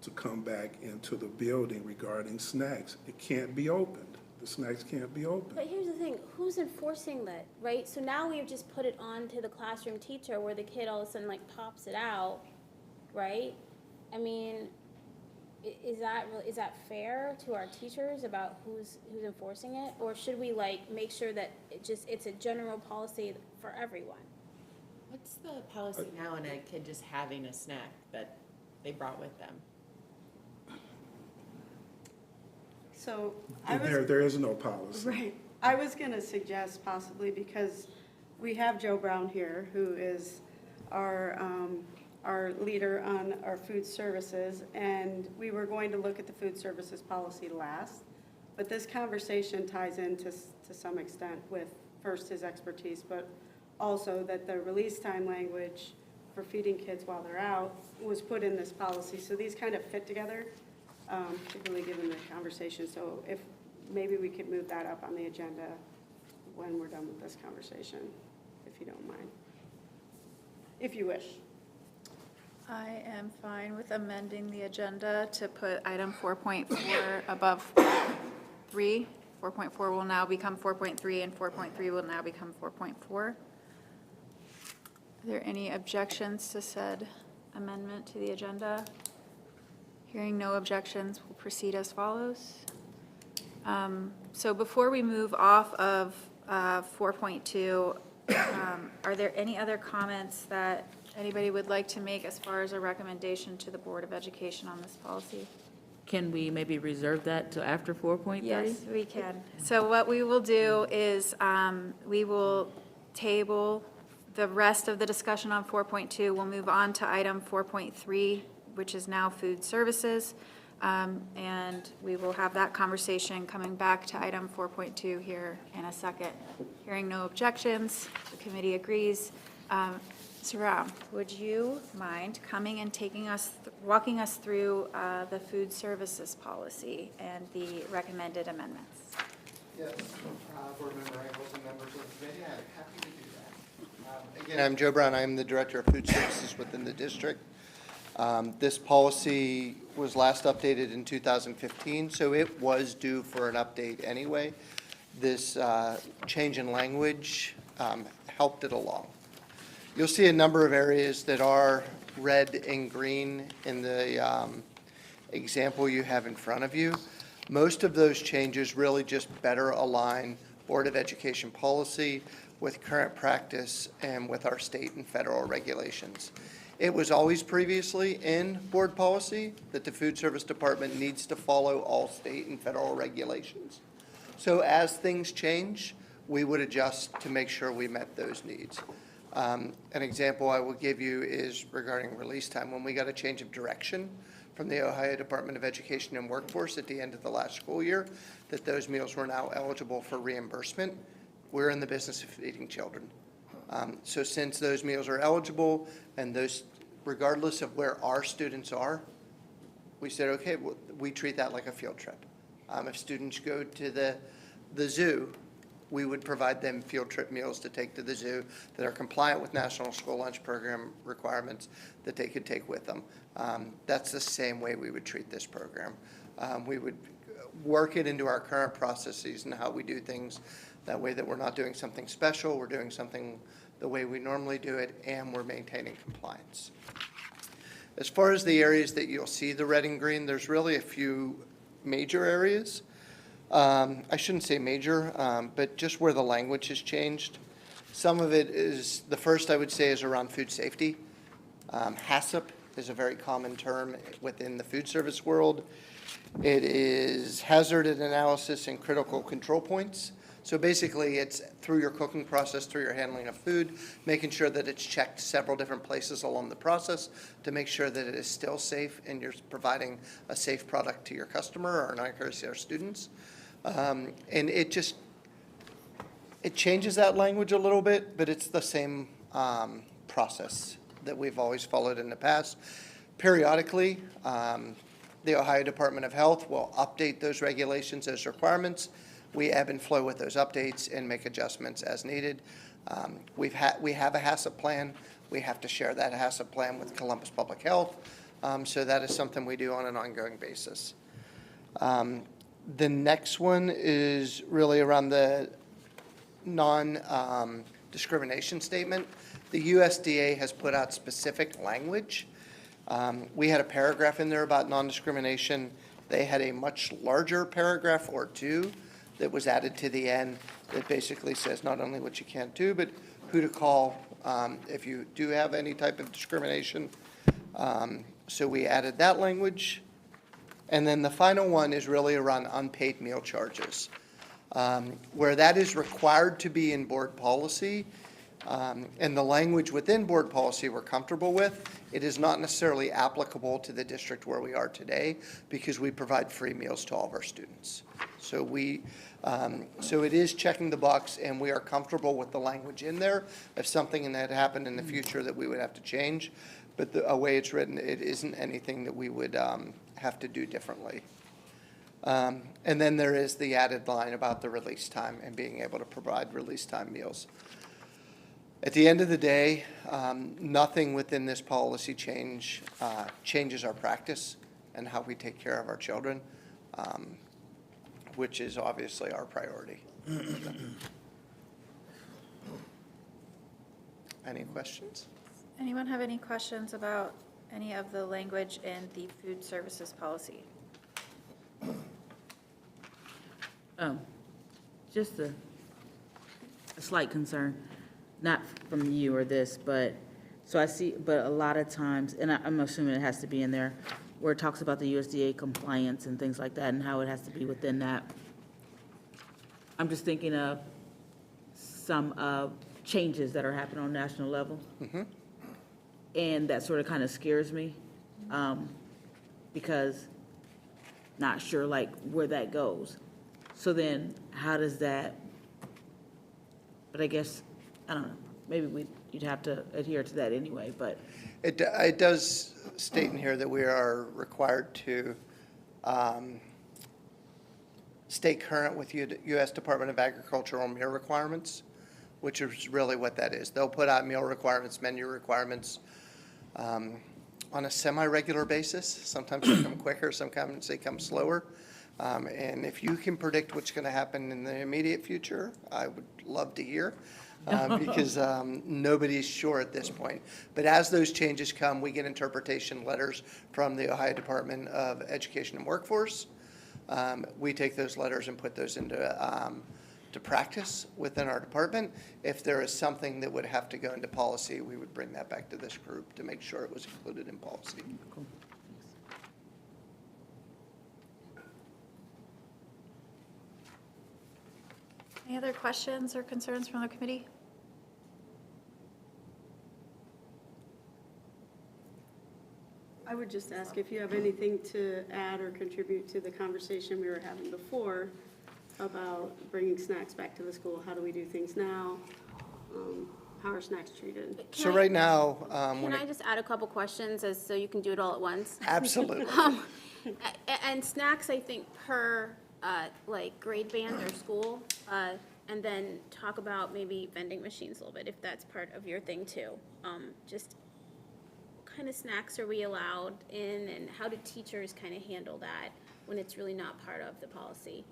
to come back into the building regarding snacks. It can't be opened. The snacks can't be opened. But here's the thing, who's enforcing that, right? So now we've just put it on to the classroom teacher where the kid all of a sudden like pops it out, right? I mean, is that fair to our teachers about who's enforcing it? Or should we like make sure that it's a general policy for everyone? What's the policy now on a kid just having a snack that they brought with them? So There is no policy. Right. I was going to suggest possibly, because we have Joe Brown here, who is our leader on our food services, and we were going to look at the food services policy last, but this conversation ties into to some extent with first his expertise, but also that the release time language for feeding kids while they're out was put in this policy. So these kind of fit together, particularly given the conversation. So if maybe we could move that up on the agenda when we're done with this conversation, if you don't mind. If you wish. I am fine with amending the agenda to put item 4.4 above 3. 4.4 will now become 4.3, and 4.3 will now become 4.4. Are there any objections to said amendment to the agenda? Hearing no objections, we'll proceed as follows. So before we move off of 4.2, are there any other comments that anybody would like to make as far as a recommendation to the Board of Education on this policy? Can we maybe reserve that till after 4.3? Yes, we can. So what we will do is we will table the rest of the discussion on 4.2. We'll move on to item 4.3, which is now food services. And we will have that conversation coming back to item 4.2 here in a second. Hearing no objections, the committee agrees. Mr. Rao, would you mind coming and walking us through the food services policy and the recommended amendments? Yes, Board Member Echols and members of the committee, I'm happy to do that. Again, I'm Joe Brown. I'm the Director of Food Services within the district. This policy was last updated in 2015, so it was due for an update anyway. This change in language helped it along. You'll see a number of areas that are red and green in the example you have in front of you. Most of those changes really just better align Board of Education policy with current practice and with our state and federal regulations. It was always previously in board policy that the Food Service Department needs to follow all state and federal regulations. So as things change, we would adjust to make sure we met those needs. An example I will give you is regarding release time. When we got a change of direction from the Ohio Department of Education and Workforce at the end of the last school year, that those meals were now eligible for reimbursement, we're in the business of feeding children. So since those meals are eligible, and those, regardless of where our students are, we said, okay, well, we treat that like a field trip. If students go to the zoo, we would provide them field trip meals to take to the zoo that are compliant with National School Lunch Program requirements that they could take with them. That's the same way we would treat this program. We would work it into our current processes and how we do things, that way that we're not doing something special, we're doing something the way we normally do it, and we're maintaining compliance. As far as the areas that you'll see the red and green, there's really a few major areas. I shouldn't say major, but just where the language has changed. Some of it is, the first I would say is around food safety. HACCP is a very common term within the food service world. It is hazard analysis and critical control points. So basically, it's through your cooking process, through your handling of food, making sure that it's checked several different places along the process to make sure that it is still safe and you're providing a safe product to your customer, or in our case, our students. And it changes that language a little bit, but it's the same process that we've always followed in the past. Periodically, the Ohio Department of Health will update those regulations as requirements. We ebb and flow with those updates and make adjustments as needed. We have a HACCP plan. We have to share that HACCP plan with Columbus Public Health. So that is something we do on an ongoing basis. The next one is really around the non-discrimination statement. The USDA has put out specific language. We had a paragraph in there about non-discrimination. They had a much larger paragraph or two that was added to the end that basically says not only what you can't do, but who to call if you do have any type of discrimination. So we added that language. And then the final one is really around unpaid meal charges. Where that is required to be in board policy, and the language within board policy we're comfortable with, it is not necessarily applicable to the district where we are today because we provide free meals to all of our students. So so it is checking the box, and we are comfortable with the language in there. If something that happened in the future that we would have to change, but the way it's written, it isn't anything that we would have to do differently. And then there is the added line about the release time and being able to provide release time meals. At the end of the day, nothing within this policy changes our practice and how we take care of our children, which is obviously our priority. Any questions? Anyone have any questions about any of the language in the food services policy? Just a slight concern, not from you or this, but, so I see, but a lot of times, and I'm assuming it has to be in there, where it talks about the USDA compliance and things like that and how it has to be within that. I'm just thinking of some changes that are happening on national level. Mm-hmm. And that sort of kind of scares me, because not sure like where that goes. So then how does that, but I guess, I don't know, maybe you'd have to adhere to that anyway, but. It does state in here that we are required to stay current with U.S. Department of Agricultural meal requirements, which is really what that is. They'll put out meal requirements, menu requirements on a semi-regular basis. Sometimes they come quicker, sometimes they come slower. And if you can predict what's going to happen in the immediate future, I would love to hear. Because nobody's sure at this point. But as those changes come, we get interpretation letters from the Ohio Department of Education and Workforce. We take those letters and put those into to practice within our department. If there is something that would have to go into policy, we would bring that back to this group to make sure it was included in policy. Cool. Any other questions or concerns from the committee? I would just ask if you have anything to add or contribute to the conversation we were having before about bringing snacks back to the school. How do we do things now? How are snacks treated? So right now, Can I just add a couple questions so you can do it all at once? Absolutely. And snacks, I think, per like grade band or school, and then talk about maybe vending machines a little bit, if that's part of your thing too. Just what kind of snacks are we allowed in, and how do teachers kind of handle that when it's really not part of the policy?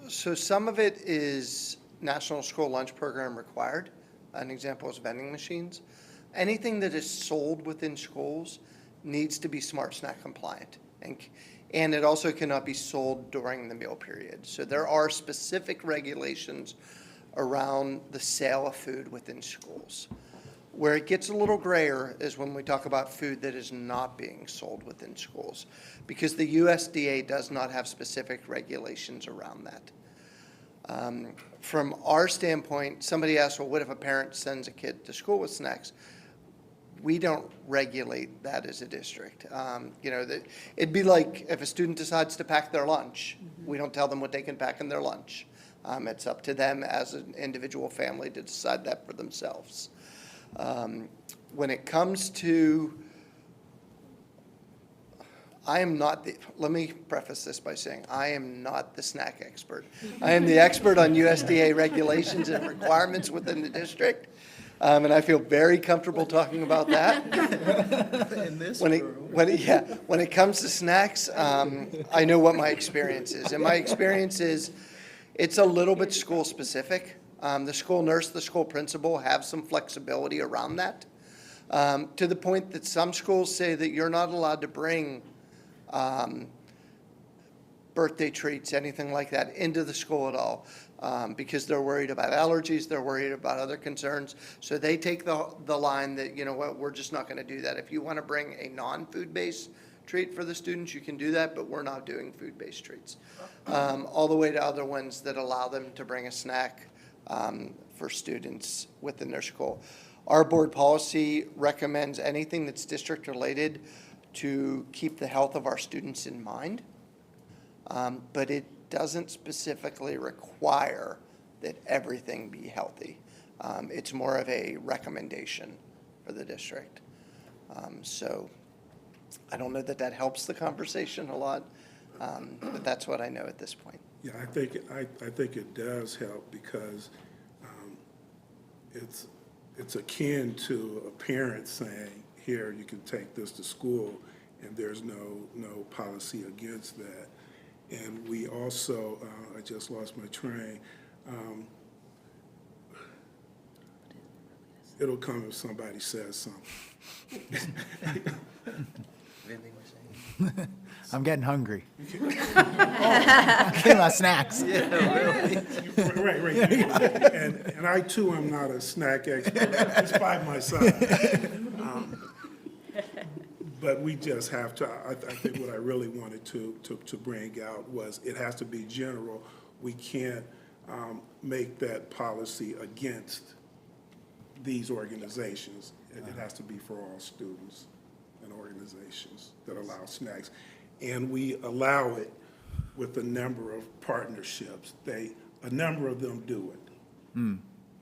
So some of it is National School Lunch Program required. An example is vending machines. Anything that is sold within schools needs to be Smart Snack compliant. And it also cannot be sold during the meal period. So there are specific regulations around the sale of food within schools. Where it gets a little grayer is when we talk about food that is not being sold within schools, because the USDA does not have specific regulations around that. From our standpoint, somebody asked, well, what if a parent sends a kid to school with snacks? We don't regulate that as a district. It'd be like if a student decides to pack their lunch, we don't tell them what they can pack in their lunch. It's up to them as an individual family to decide that for themselves. When it comes to, let me preface this by saying, I am not the snack expert. I am the expert on USDA regulations and requirements within the district. And I feel very comfortable talking about that. When it comes to snacks, I know what my experience is. And my experience is, it's a little bit school specific. The school nurse, the school principal have some flexibility around that, to the point that some schools say that you're not allowed to bring birthday treats, anything like that, into the school at all, because they're worried about allergies, they're worried about other concerns. So they take the line that, you know what, we're just not going to do that. If you want to bring a non-food-based treat for the students, you can do that, but we're not doing food-based treats. All the way to other ones that allow them to bring a snack for students within their school. Our board policy recommends anything that's district related to keep the health of our students in mind, but it doesn't specifically require that everything be healthy. It's more of a recommendation for the district. So I don't know that that helps the conversation a lot, but that's what I know at this point. Yeah, I think it does help because it's akin to a parent saying, here, you can take this to school, and there's no policy against that. And we also, I just lost my train. It'll come if somebody says something. I'm getting hungry. Get my snacks. Right. And I too am not a snack expert, despite my size. But we just have to, I think what I really wanted to bring out was it has to be general. We can't make that policy against these organizations. It has to be for all students and organizations that allow snacks. And we allow it with a number of partnerships. A number of them do it.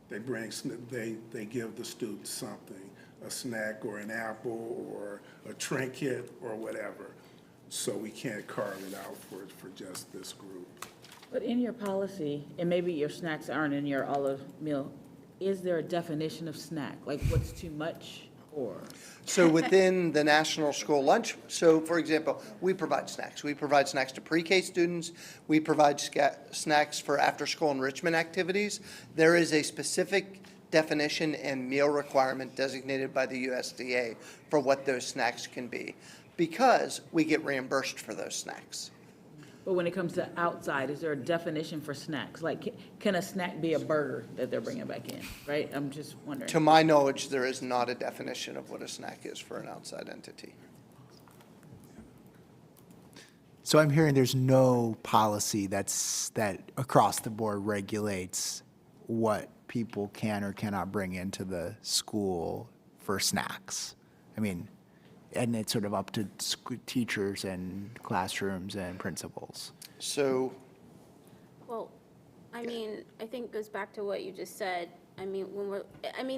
they they give the students something, a snack or an apple or a trinket or whatever. So we can't carve it out for just this group. But in your policy, and maybe your snacks aren't in your olive meal, is there a definition of snack? Like what's too much or? So within the National School Lunch, so for example, we provide snacks. We provide snacks to pre-K students. We provide snacks for after-school enrichment activities. There is a specific definition and meal requirement designated by the USDA for what those snacks can be, because we get reimbursed for those snacks. But when it comes to outside, is there a definition for snacks? Like, can a snack be a burger that they're bringing back in, right? I'm just wondering. To my knowledge, there is not a definition of what a snack is for an outside entity. So I'm hearing there's no policy that across the board regulates what people can or cannot bring into the school for snacks. I mean, and it's sort of up to teachers and classrooms and principals. So, Well, I mean, I think it goes back to what you just said. I mean,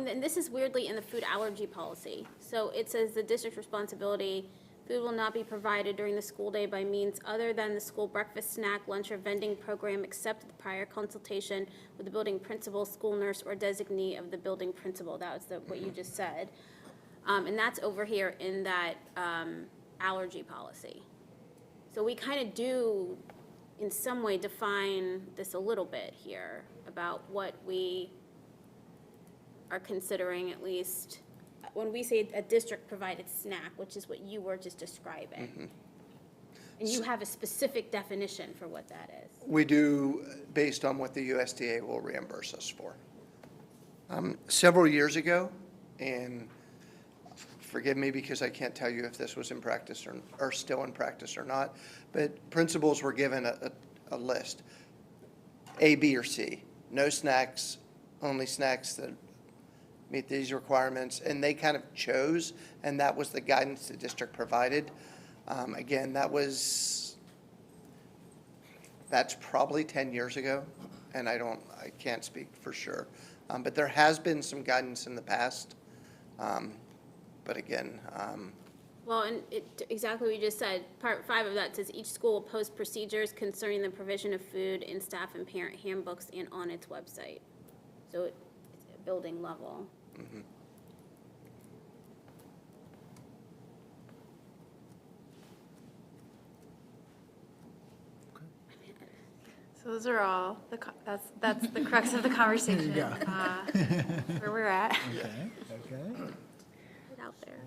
and this is weirdly in the food allergy policy. So it says the district's responsibility, food will not be provided during the school day by means other than the school breakfast, snack, lunch, or vending program, except the prior consultation with the building principal, school nurse, or designee of the building principal. That was what you just said. And that's over here in that allergy policy. So we kind of do, in some way, define this a little bit here about what we are considering, at least, when we say a district-provided snack, which is what you were just describing. Mm-hmm. And you have a specific definition for what that is. we do based on what the USDA will reimburse us for. Several years ago, and forgive me because I can't tell you if this was in practice or still in practice or not, but principals were given a list, A, B, or C. No snacks, only snacks that meet these requirements, and they kind of chose, and that was the guidance the district provided. Again, that's probably 10 years ago, and I can't speak for sure. But there has been some guidance in the past. But again, Well, and exactly what you just said, part 5 of that says each school will post procedures concerning the provision of food in staff and parent handbooks and on its website. So it's a building level. mhm. So those are all, that's the crux of the conversation. There you go. Where we're at. Okay. Put it out there.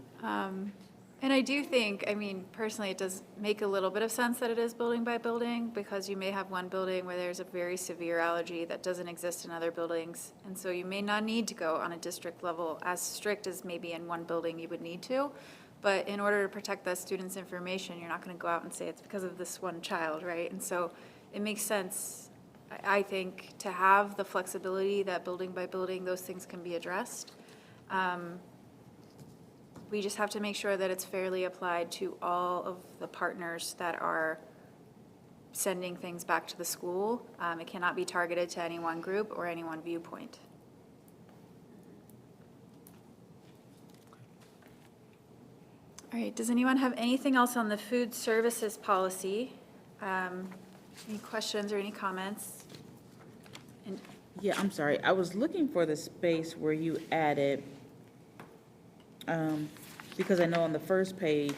And I do think, I mean, personally, it does make a little bit of sense that it is building by building, because you may have one building where there's a very severe allergy that doesn't exist in other buildings. And so you may not need to go on a district level as strict as maybe in one building you would need to. But in order to protect that student's information, you're not going to go out and say it's because of this one child, right? And so it makes sense, I think, to have the flexibility that building by building, those things can be addressed. We just have to make sure that it's fairly applied to all of the partners that are sending things back to the school. It cannot be targeted to any one group or any one viewpoint. All right, does anyone have anything else on the food services policy? Any questions or any comments? Yeah, I'm sorry. I was looking for the space where you added, because I know on the first page,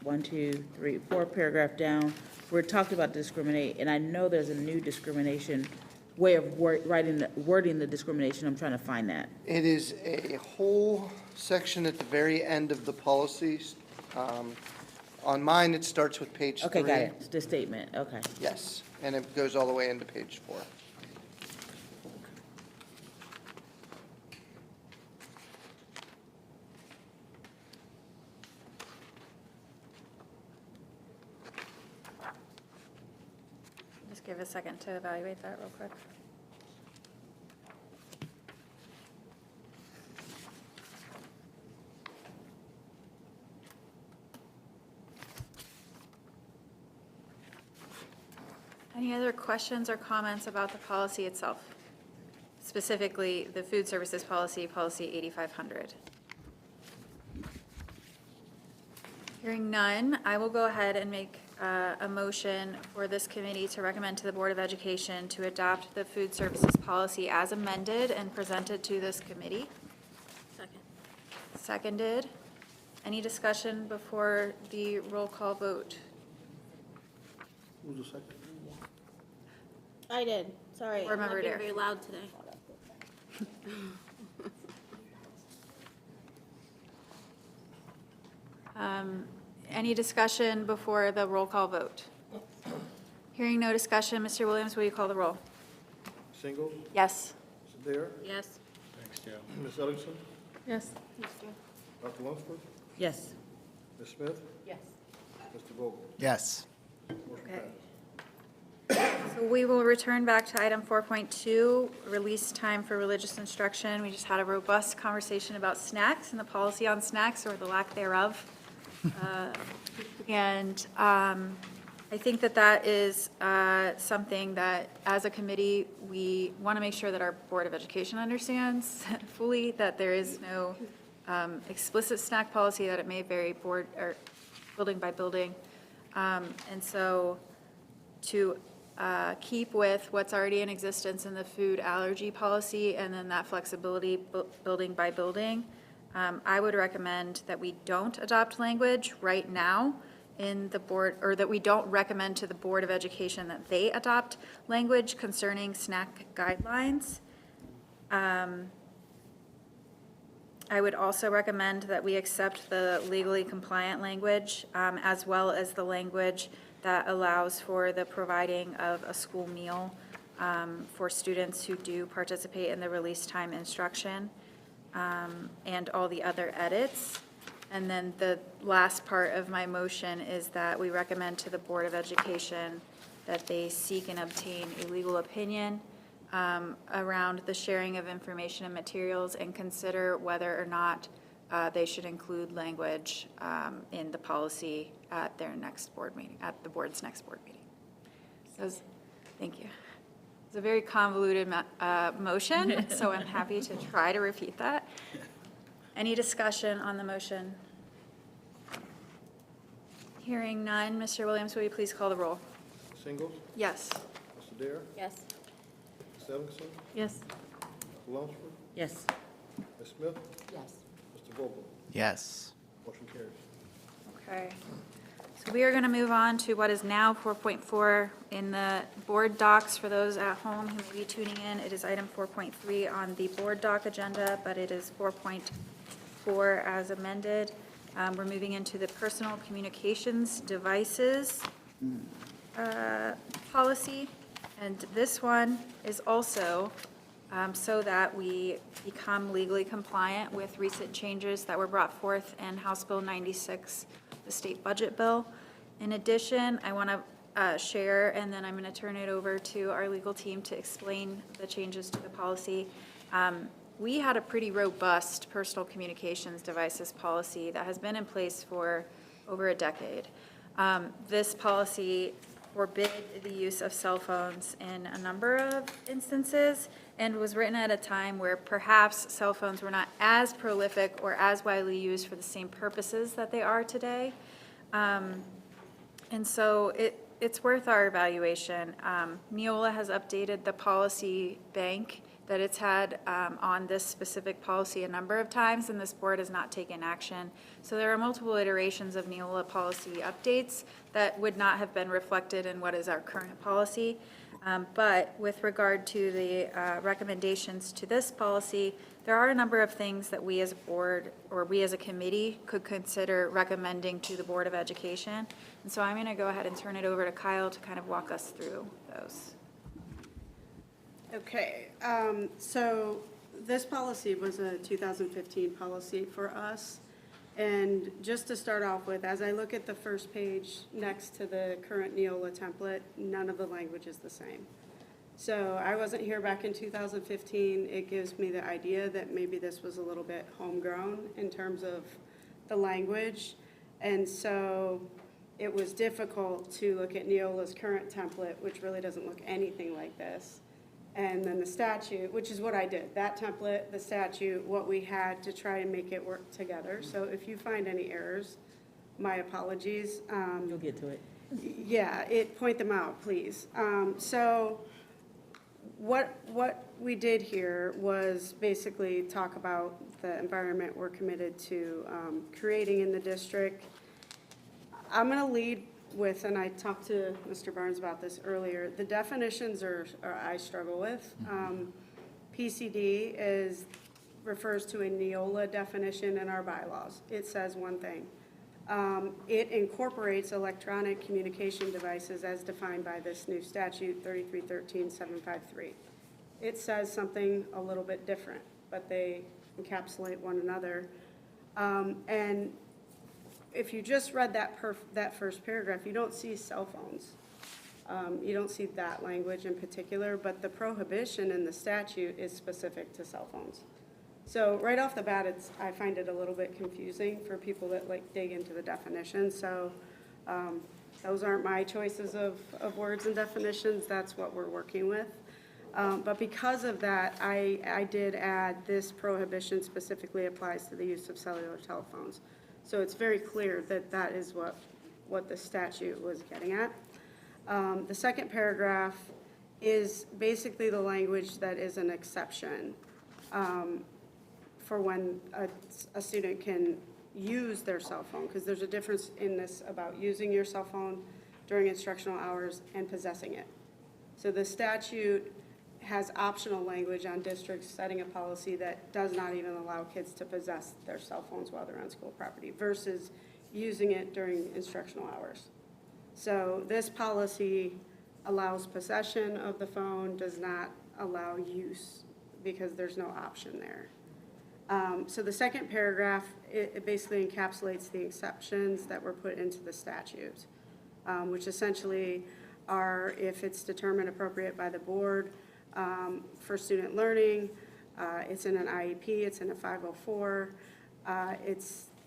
1, 2, 3, 4 paragraph down, where it talked about discriminate, and I know there's a new discrimination way of wording the discrimination. I'm trying to find that. It is a whole section at the very end of the policies. On mine, it starts with page 3. Okay, got it. It's the statement, okay. Yes, and it goes all the way into page 4. Just give a second to evaluate that real quick. Any other questions or comments about the policy itself? specifically the food services policy, policy 8500. Hearing none, I will go ahead and make a motion for this committee to recommend to the Board of Education to adopt the food services policy as amended and presented to this committee. Second. Seconded. Any discussion before the roll call vote? Who's the second? I did, sorry. Board I'm not Member being Dare. very loud today. Any discussion before the roll call vote? Hearing no discussion, Mr. Williams, will you call the roll? Single? Yes. Mr. Dare? Yes. Thanks, Joe. Ms. Ellingson? Yes. Dr. Lunsford? Yes. Ms. Smith? Yes. Mr. Vogel? Yes. Motion Okay. passed. So we will return back to item 4.2, release time for religious instruction. We just had a robust conversation about snacks and the policy on snacks, or the lack thereof. And I think that that is something that, as a committee, we want to make sure that our Board of Education understands fully, that there is no explicit snack policy, that it may vary board, or building by building. And so to keep with what's already in existence in the food allergy policy, and then that flexibility building by building, I would recommend that we don't adopt language right now in the board, or that we don't recommend to the Board of Education that they adopt language concerning snack guidelines. I would also recommend that we accept the legally compliant language, as well as the language that allows for the providing of a school meal for students who do participate in the release time instruction, and all the other edits. And then the last part of my motion is that we recommend to the Board of Education that they seek and obtain a legal opinion around the sharing of information and materials, and consider whether or not they should include language in the policy at their next board meeting, at the board's next board meeting. So, thank you. It's a very convoluted motion, so I'm happy to try to repeat that. Any discussion on the motion? Hearing none, Mr. Williams, will you please call the roll? Singles? Yes. Mr. Dare? Yes. Ms. Ellingson? Yes. Dr. Lunsford? Yes. Ms. Smith? Yes. Mr. Vogel? Yes. Motion carries. Okay. So we are going to move on to what is now 4.4 in the board docs. For those at home who may be tuning in, it is item 4.3 on the board doc agenda, but it is 4.4 as amended. We're moving into the personal communications devices policy. And this one is also so that we become legally compliant with recent changes that were brought forth in House Bill 96, the state budget bill. In addition, I want to share, and then I'm going to turn it over to our legal team to explain the changes to the policy. We had a pretty robust personal communications devices policy that has been in place for over a decade. This policy forbid the use of cell phones in a number of instances, and was written at a time where perhaps cell phones were not as prolific or as widely used for the same purposes that they are today. And so it's worth our evaluation. Neola has updated the policy bank that it's had on this specific policy a number of times, and this board has not taken action. So there are multiple iterations of Neola policy updates that would not have been reflected in what is our current policy. But with regard to the recommendations to this policy, there are a number of things that we as a board, or we as a committee, could consider recommending to the Board of Education. And so I'm going to go ahead and turn it over to Kyle to kind of walk us through those. Okay, so this policy was a 2015 policy for us. And just to start off with, as I look at the first page next to the current Neola template, none of the language is the same. So I wasn't here back in 2015. It gives me the idea that maybe this was a little bit homegrown in terms of the language. And so it was difficult to look at Neola's current template, which really doesn't look anything like this, and then the statute, which is what I did, that template, the statute, what we had to try and make it work together. So if you find any errors, my apologies. You'll get to it. Yeah, point them out, please. So what we did here was basically talk about the environment we're committed to creating in the district. I'm going to lead with, and I talked to Mr. Barnes about this earlier, the definitions are I struggle with. PCD refers to a Neola definition in our bylaws. It says one thing. It incorporates electronic communication devices as defined by this new statute, 3313-753. It says something a little bit different, but they encapsulate one another. And if you just read that first paragraph, you don't see cell phones. You don't see that language in particular, but the prohibition in the statute is specific to cell phones. So right off the bat, I find it a little bit confusing for people that like dig into the definition. So those aren't my choices of words and definitions. That's what we're working with. But because of that, I did add this prohibition specifically applies to the use of cellular telephones. So it's very clear that that is what the statute was getting at. The second paragraph is basically the language that is an exception for when a student can use their cell phone, because there's a difference in this about using your cell phone during instructional hours and possessing it. So the statute has optional language on districts setting a policy that does not even allow kids to possess their cell phones while they're on school property versus using it during instructional hours. So this policy allows possession of the phone, does not allow use because there's no option there. So the second paragraph, it basically encapsulates the exceptions that were put into the statute, which essentially are if it's determined appropriate by the board for student learning, it's in an IEP, it's in a 504,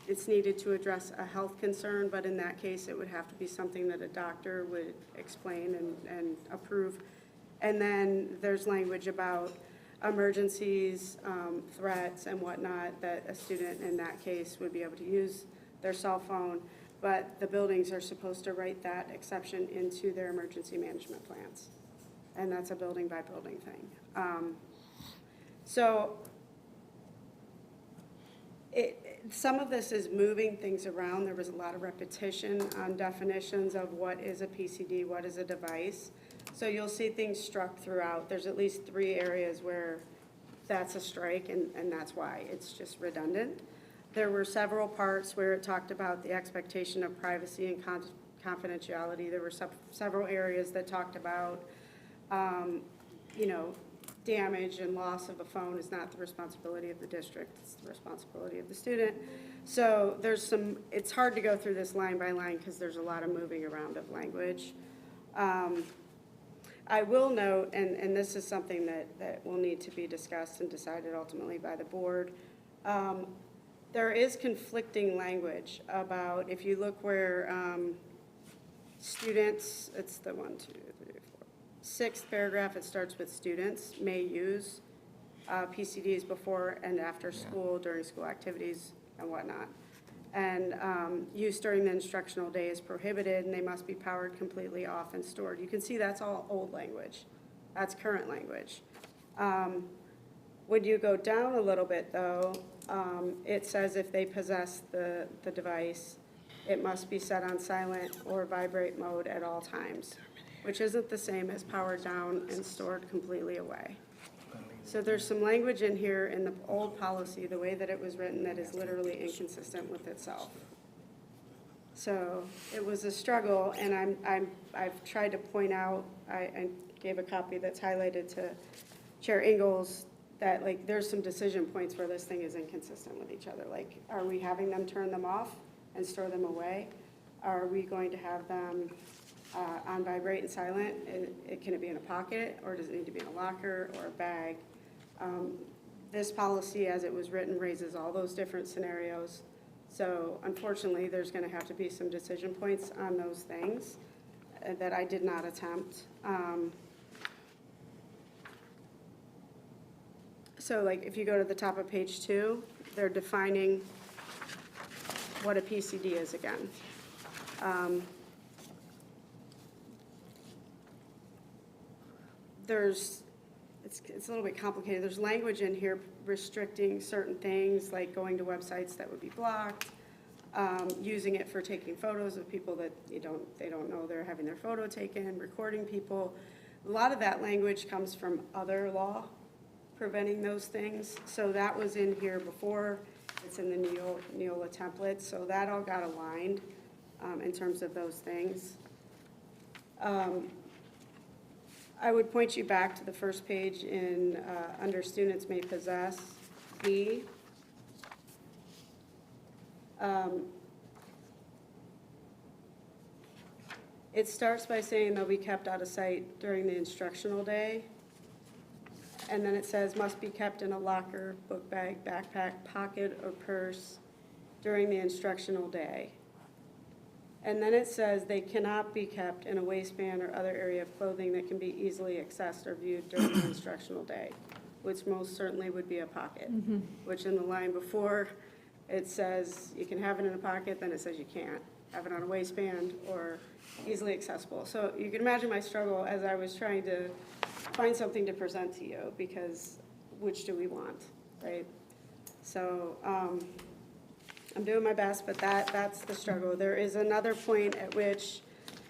it's needed to address a health concern, but in that case, it would have to be something that a doctor would explain and approve. And then there's language about emergencies, threats and whatnot, that a student in that case would be able to use their cell phone, but the buildings are supposed to write that exception into their emergency management plans. And that's a building by building thing. So some of this is moving things around. There was a lot of repetition on definitions of what is a PCD, what is a device. So you'll see things struck throughout. There's at least 3 areas where that's a strike, and that's why. It's just redundant. There were several parts where it talked about the expectation of privacy and confidentiality. There were several areas that talked about, damage and loss of a phone is not the responsibility of the district, it's the responsibility of the student. So it's hard to go through this line by line because there's a lot of moving around of language. I will note, and this is something that will need to be discussed and decided ultimately by the board, there is conflicting language about, if you look where students, it's the 6th paragraph, it starts with students may use PCDs before and after school, during school activities and whatnot. And use during the instructional day is prohibited, and they must be powered completely off and stored. You can see that's all old language. That's current language. When you go down a little bit, though, it says if they possess the device, it must be set on silent or vibrate mode at all times, which isn't the same as powered down and stored completely away. So there's some language in here in the old policy, the way that it was written, that is literally inconsistent with itself. So it was a struggle, and I've tried to point out, I gave a copy that's highlighted to Chair Ingalls, that there's some decision points where this thing is inconsistent with each other. Are we having them turn them off and store them away? Are we going to have them on vibrate and silent? Can it be in a pocket, or does it need to be in a locker or a bag? This policy, as it was written, raises all those different scenarios. So unfortunately, there's going to have to be some decision points on those things that I did not attempt. So like, if you go to the top of page 2, they're defining what a PCD is again. It's a little bit complicated. There's language in here restricting certain things, like going to websites that would be blocked, using it for taking photos of people that they don't know they're having their photo taken, recording people. A lot of that language comes from other law preventing those things. So that was in here before. It's in the Neola template. So that all got aligned in terms of those things. I would point you back to the first page in under students may possess, B. It starts by saying they'll be kept out of sight during the instructional day. And then it says must be kept in a locker, book bag, backpack, pocket, or purse during the instructional day. And then it says they cannot be kept in a waistband or other area of clothing that can be easily accessed or viewed during the instructional day, which most certainly would be a pocket, which in the line before, it says you can have it in a pocket, then it says you can't have it on a waistband or easily accessible. So you can imagine my struggle as I was trying to find something to present to you, because which do we want, right? So, I'm doing my best, but that's the struggle. There is another point at which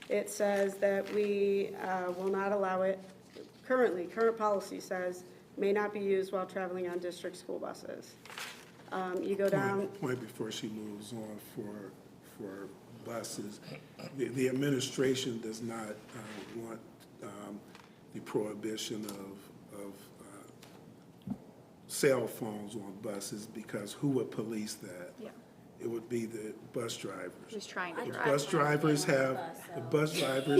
it says that we will not allow it, current policy says, may not be used while traveling on district school buses. You go down. Point before she moves on for buses. The administration does not want the prohibition of cell phones on buses, because who would police that? Yeah. It would be the bus drivers. Who's trying to The drive? bus drivers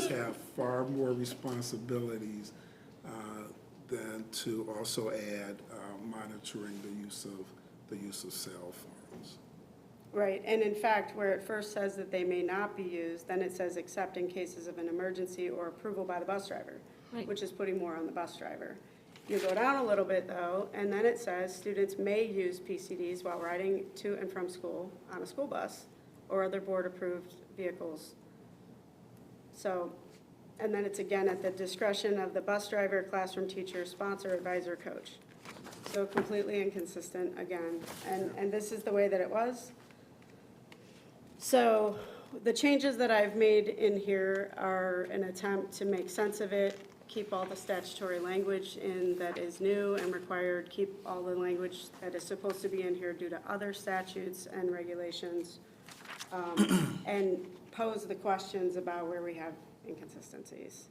have far more responsibilities than to also add monitoring the use of cell phones. Right, and in fact, where it first says that they may not be used, then it says except in cases of an emergency or approval by the bus driver, which is putting more on the bus driver. You go down a little bit though, and then it says students may use PCDs while riding to and from school on a school bus or other board-approved vehicles. So, and then it's again at the discretion of the bus driver, classroom teacher, sponsor, advisor, coach. So completely inconsistent again, and this is the way that it was. So the changes that I've made in here are an attempt to make sense of it, keep all the statutory language in that is new and required, keep all the language that is supposed to be in here due to other statutes and regulations, and pose the questions about where we have inconsistencies.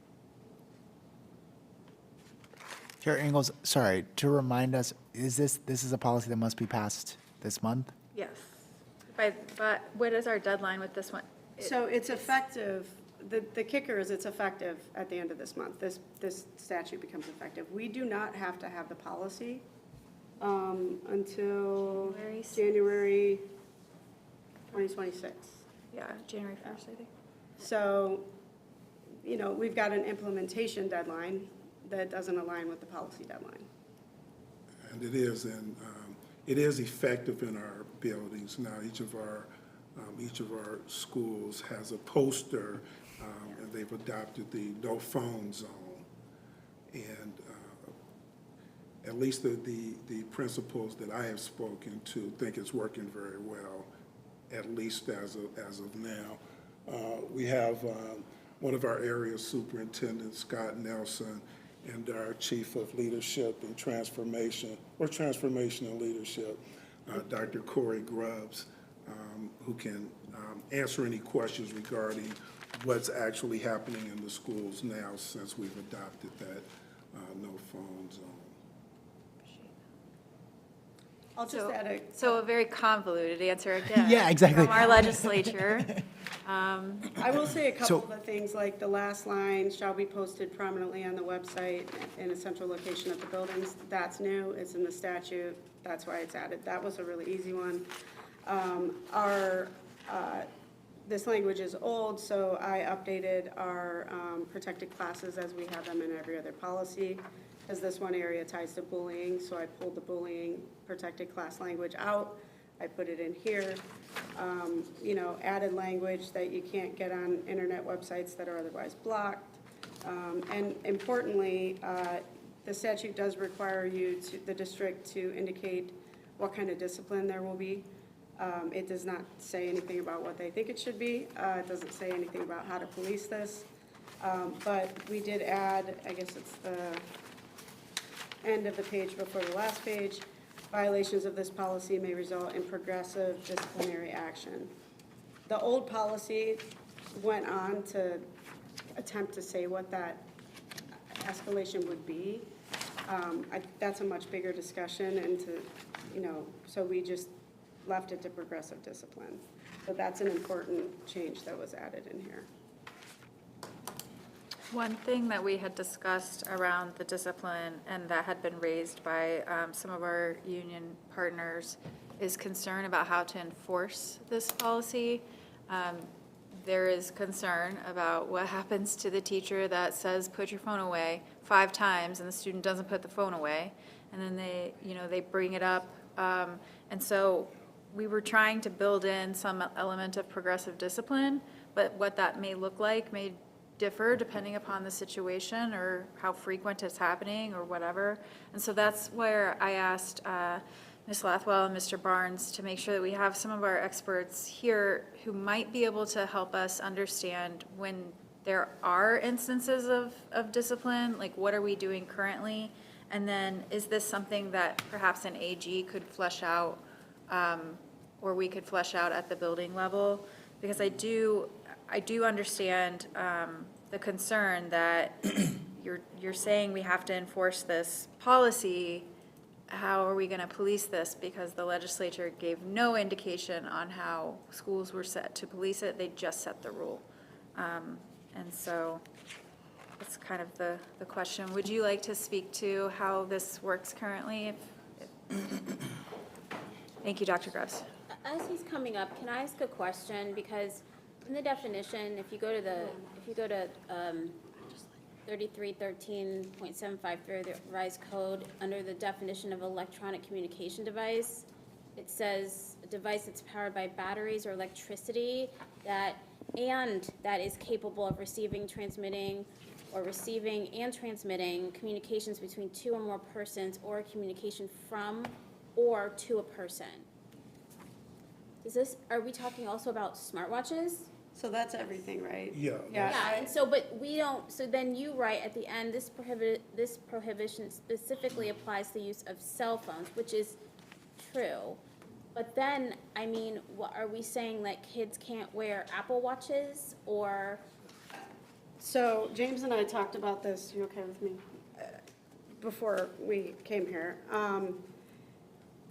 Chair Ingalls, sorry, to remind us, this is a policy that must be passed this month? Yes. But what is our deadline with this one? So it's effective, the kicker is it's effective at the end of this month. This statute becomes effective. We do not have to have the policy until January 2026. Yeah, January 1st, I think. So, you know, we've got an implementation deadline that doesn't align with the policy deadline. And it is effective in our buildings. Now, each of our schools has a poster, and they've adopted the no phone zone. And at least the principals that I have spoken to think it's working very well, at least as of now. We have one of our area superintendents, Scott Nelson, and our chief of leadership and transformation and leadership, Dr. Corey Grubbs, who can answer any questions regarding what's actually happening in the schools now since we've adopted that no phone zone. I'll just add So a very convoluted answer again. Yeah, exactly. From our legislature. I will say a couple of the things, like the last line, shall be posted prominently on the website in a central location of the buildings. That's new, it's in the statute, that's why it's added. That was a really easy one. This language is old, so I updated our protected classes as we have them in every other policy. because this one area ties to bullying, so I pulled the bullying protected class language out. I put it in here. You know, added language that you can't get on internet websites that are otherwise blocked. And importantly, the statute does require the district to indicate what kind of discipline there will be. It does not say anything about what they think it should be. It doesn't say anything about how to police this. But we did add, I guess it's the end of the page before the last page, violations of this policy may result in progressive disciplinary action. The old policy went on to attempt to say what that escalation would be. That's a much bigger discussion, and so we just left it to progressive discipline. So that's an important change that was added in here. One thing that we had discussed around the discipline and that had been raised by some of our union partners is concern about how to enforce this policy. There is concern about what happens to the teacher that says, put your phone away 5 times and the student doesn't put the phone away. And then they bring it up. And so we were trying to build in some element of progressive discipline, but what that may look like may differ depending upon the situation or how frequent it's happening or whatever. And so that's where I asked Ms. Lathwell and Mr. Barnes to make sure that we have some of our experts here who might be able to help us understand when there are instances of discipline, like what are we doing currently? And then is this something that perhaps an AG could flesh out or we could flesh out at the building level? Because I do understand the concern that you're saying we have to enforce this policy. How are we going to police this? Because the legislature gave no indication on how schools were set to police it. They just set the rule. And so that's kind of the question. Would you like to speak to how this works currently? Thank you, Dr. Grubbs. As he's coming up, can I ask a question? Because in the definition, if you go to 3313.75 for the revised code, under the definition of electronic communication device, it says a device that's powered by batteries or electricity that is capable of receiving, transmitting, or receiving and transmitting communications between 2 or more persons, or communication from or to a person. Are we talking also about smartwatches? So that's everything, right? Yeah. Yeah, and so, but we don't, so then you write at the end, this prohibition specifically applies to the use of cell phones, which is true. But then, I mean, what, are we saying that kids can't wear Apple Watches or? So James and I talked about this, you okay with me? Before we came here.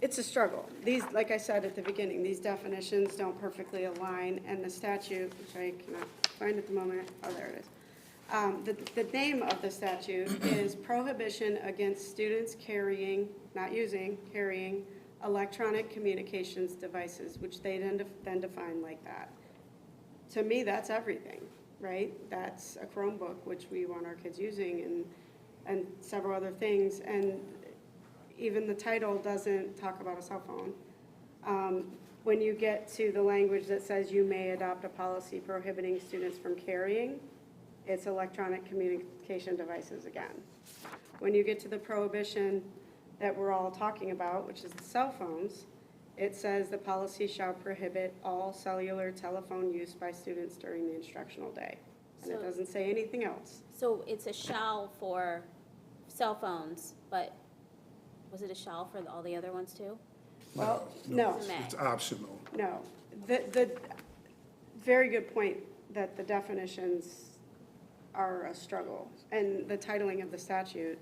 It's a struggle. These, like I said at the beginning, these definitions don't perfectly align, and the statute, which I cannot find at the moment, oh, there it is. The name of the statute is Prohibition Against Students Carrying, not using, carrying electronic communications devices, which they then define like that. To me, that's everything, right? That's a Chromebook, which we want our kids using, and several other things, and even the title doesn't talk about a cell phone. When you get to the language that says you may adopt a policy prohibiting students from carrying, it's electronic communication devices again. When you get to the prohibition that we're all talking about, which is the cell phones, it says the policy shall prohibit all cellular telephone use by students during the instructional day. And it doesn't say anything else. So it's a shall for cell phones, but was it a shall for all the other ones too? Well, no. It's optional. No. The very good point that the definitions are a struggle. And the titling of the statute,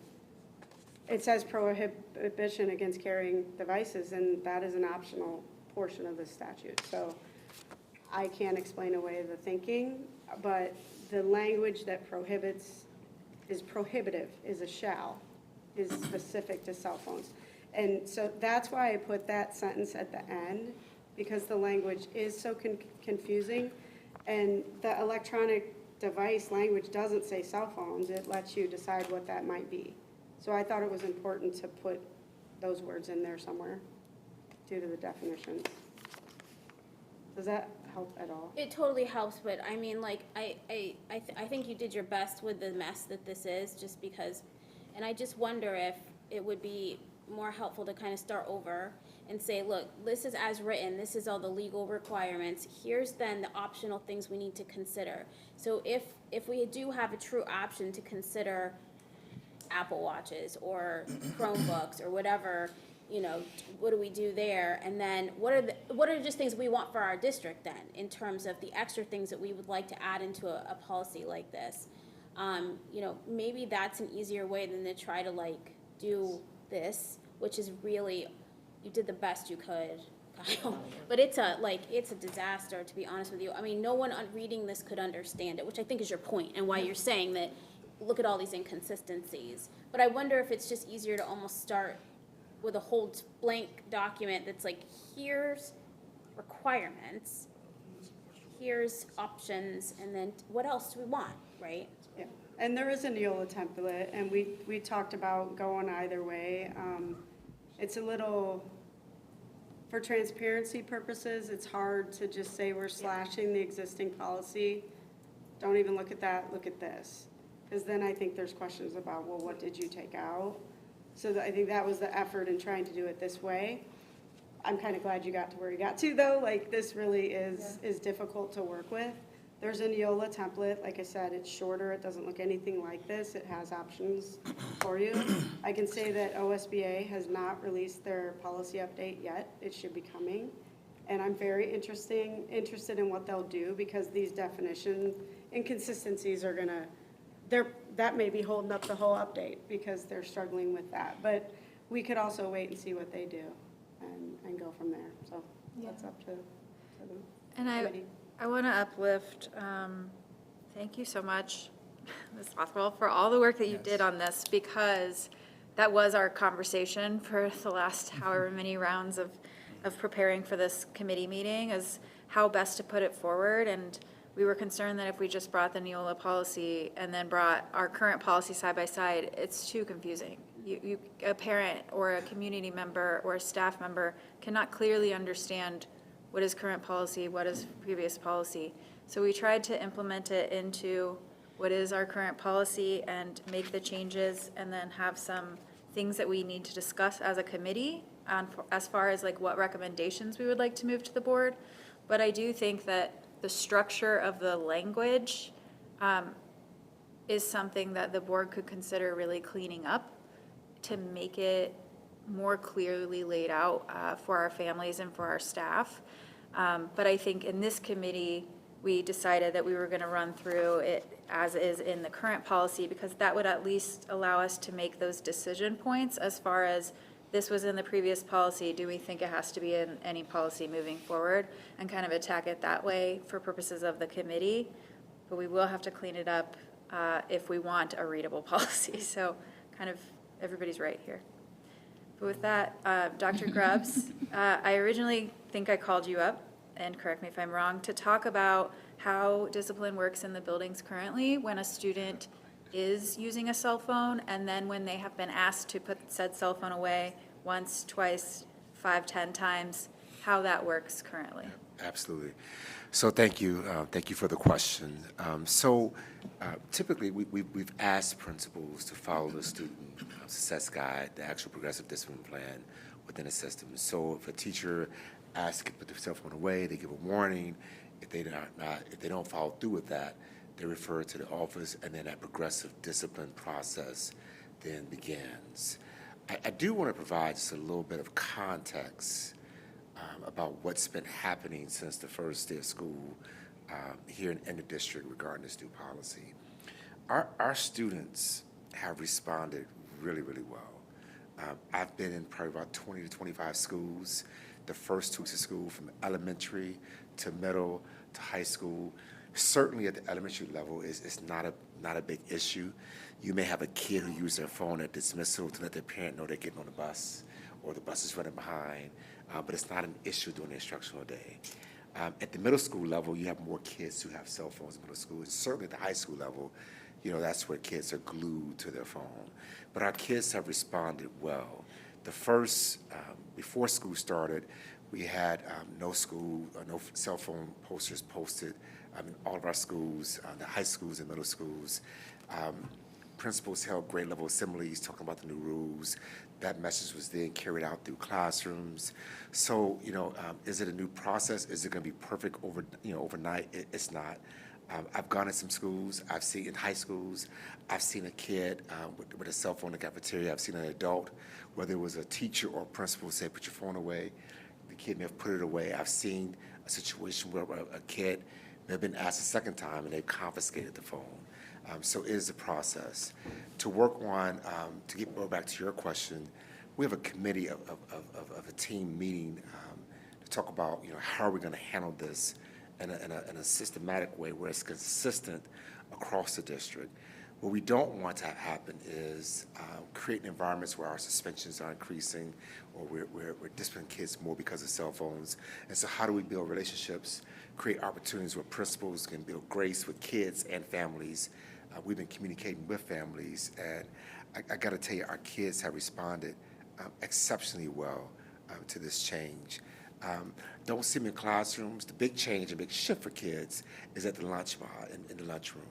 it says prohibition against carrying devices, and that is an optional portion of the statute. So I can't explain away the thinking, but the language that prohibits is prohibitive, is a shall, is specific to cell phones. And so that's why I put that sentence at the end, because the language is so confusing. And the electronic device language doesn't say cell phones. It lets you decide what that might be. So I thought it was important to put those words in there somewhere due to the definitions. Does that help at all? It totally helps, but I mean, like, I think you did your best with the mess that this is, just because, and I just wonder if it would be more helpful to kind of start over and say, look, this is as written, this is all the legal requirements, here's then the optional things we need to consider. So if we do have a true option to consider Apple Watches or Chromebooks or whatever, you know, what do we do there? And then what are just things we want for our district then, in terms of the extra things that we would like to add into a policy like this? You know, maybe that's an easier way than to try to like do this, which is really, you did the best you could, Kyle. But it's a disaster, to be honest with you. I mean, no one reading this could understand it, which I think is your point, and why you're saying that, look at all these inconsistencies. But I wonder if it's just easier to almost start with a whole blank document that's like, here's requirements, here's options, and then what else do we want, right? Yeah, and there is a Neola template, and we talked about going either way. It's a little, for transparency purposes, it's hard to just say we're slashing the existing policy. Don't even look at that, look at this. Because then I think there's questions about, well, what did you take out? So I think that was the effort in trying to do it this way. I'm kind of glad you got to where you got to, though. Like, this really is difficult to work with. There's a Neola template. Like I said, it's shorter. It doesn't look anything like this. It has options for you. I can say that OSBA has not released their policy update yet. It should be coming. And I'm very interested in what they'll do, because these definition inconsistencies are gonna, that may be holding up the whole update because they're struggling with that. But we could also wait and see what they do and go from there. So that's up to the committee. I want to uplift, thank you so much, Ms. Rothwell, for all the work that you did on this, because that was our conversation for the last however many rounds of preparing for this committee meeting, is how best to put it forward. And we were concerned that if we just brought the Neola policy and then brought our current policy side by side, it's too confusing. A parent or a community member or a staff member cannot clearly understand what is current policy, what is previous policy. So we tried to implement it into what is our current policy and make the changes, and then have some things that we need to discuss as a committee as far as like what recommendations we would like to move to the board. But I do think that the structure of the language is something that the board could consider really cleaning up to make it more clearly laid out for our families and for our staff. But I think in this committee, we decided that we were going to run through it as is in the current policy, because that would at least allow us to make those decision points as far as this was in the previous policy, do we think it has to be in any policy moving forward, and kind of attack it that way for purposes of the committee. But we will have to clean it up if we want a readable policy. So kind of everybody's right here. But with that, Dr. Grubbs, I originally think I called you up, and correct me if I'm wrong, to talk about how discipline works in the buildings currently when a student is using a cell phone, and then when they have been asked to put said cell phone away once, twice, 5, 10 times, how that works currently. Absolutely. So thank you for the question. Typically, we've asked principals to follow the student success guide, the actual progressive discipline plan within the system. So if a teacher asks to put their cell phone away, they give a warning. If they don't follow through with that, they refer to the office, and then that progressive discipline process then begins. I do want to provide just a little bit of context about what's been happening since the first day of school here in the district regarding this new policy. Our students have responded really, really well. I've been in probably about 20 to 25 schools, the first 2 weeks of school, from elementary to middle to high school. Certainly at the elementary level, it's not a big issue. You may have a kid who uses their phone at dismissal to let their parent know they're getting on the bus, or the bus is running behind, but it's not an issue during the instructional day. At the middle school level, you have more kids who have cell phones in middle school. And certainly at the high school level, that's where kids are glued to their phone. But our kids have responded well. The first, before school started, we had no cell phone posters posted in all of our schools, the high schools and middle schools. Principals held grade level assemblies talking about the new rules. That message was then carried out through classrooms. So, is it a new process? Is it going to be perfect overnight? It's not. I've gone to some schools. I've seen in high schools. I've seen a kid with a cell phone in the cafeteria. I've seen an adult, whether it was a teacher or a principal, say, "Put your phone away." The kid may have put it away. I've seen a situation where a kid may have been asked a second time and they confiscated the phone. So it is a process. To work on, to go back to your question, we have a committee of a team meeting to talk about, how are we going to handle this in a systematic way where it's consistent across the district. What we don't want to have happen is creating environments where our suspensions are increasing or we're disciplining kids more because of cell phones. And so how do we build relationships, create opportunities where principals can build grace with kids and families. We've been communicating with families, and I got to tell you, our kids have responded exceptionally well to this change. Don't see them in classrooms. The big change, a big shift for kids is at the lunch bar, in the lunchroom.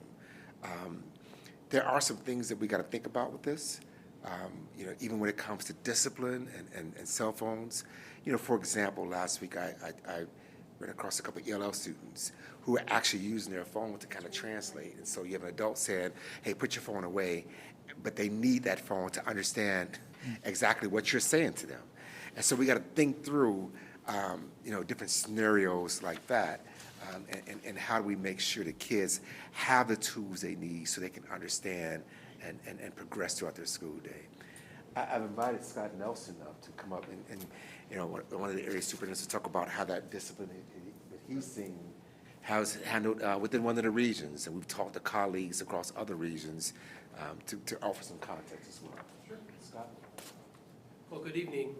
There are some things that we got to think about with this, even when it comes to discipline and cell phones. For example, last week I ran across a couple of ELL students who are actually using their phone to kind of translate. And so you have an adult saying, "Hey, put your phone away," but they need that phone to understand exactly what you're saying to them. And so we got to think through, different scenarios like that. And how do we make sure the kids have the tools they need so they can understand and progress throughout their school day. I've invited Scott Nelson up to come up and one of the area superintendents to talk about how that discipline that he's seen has handled within one of the regions. And we've talked to colleagues across other regions to offer some context as well. Sure, Scott. Well, good evening.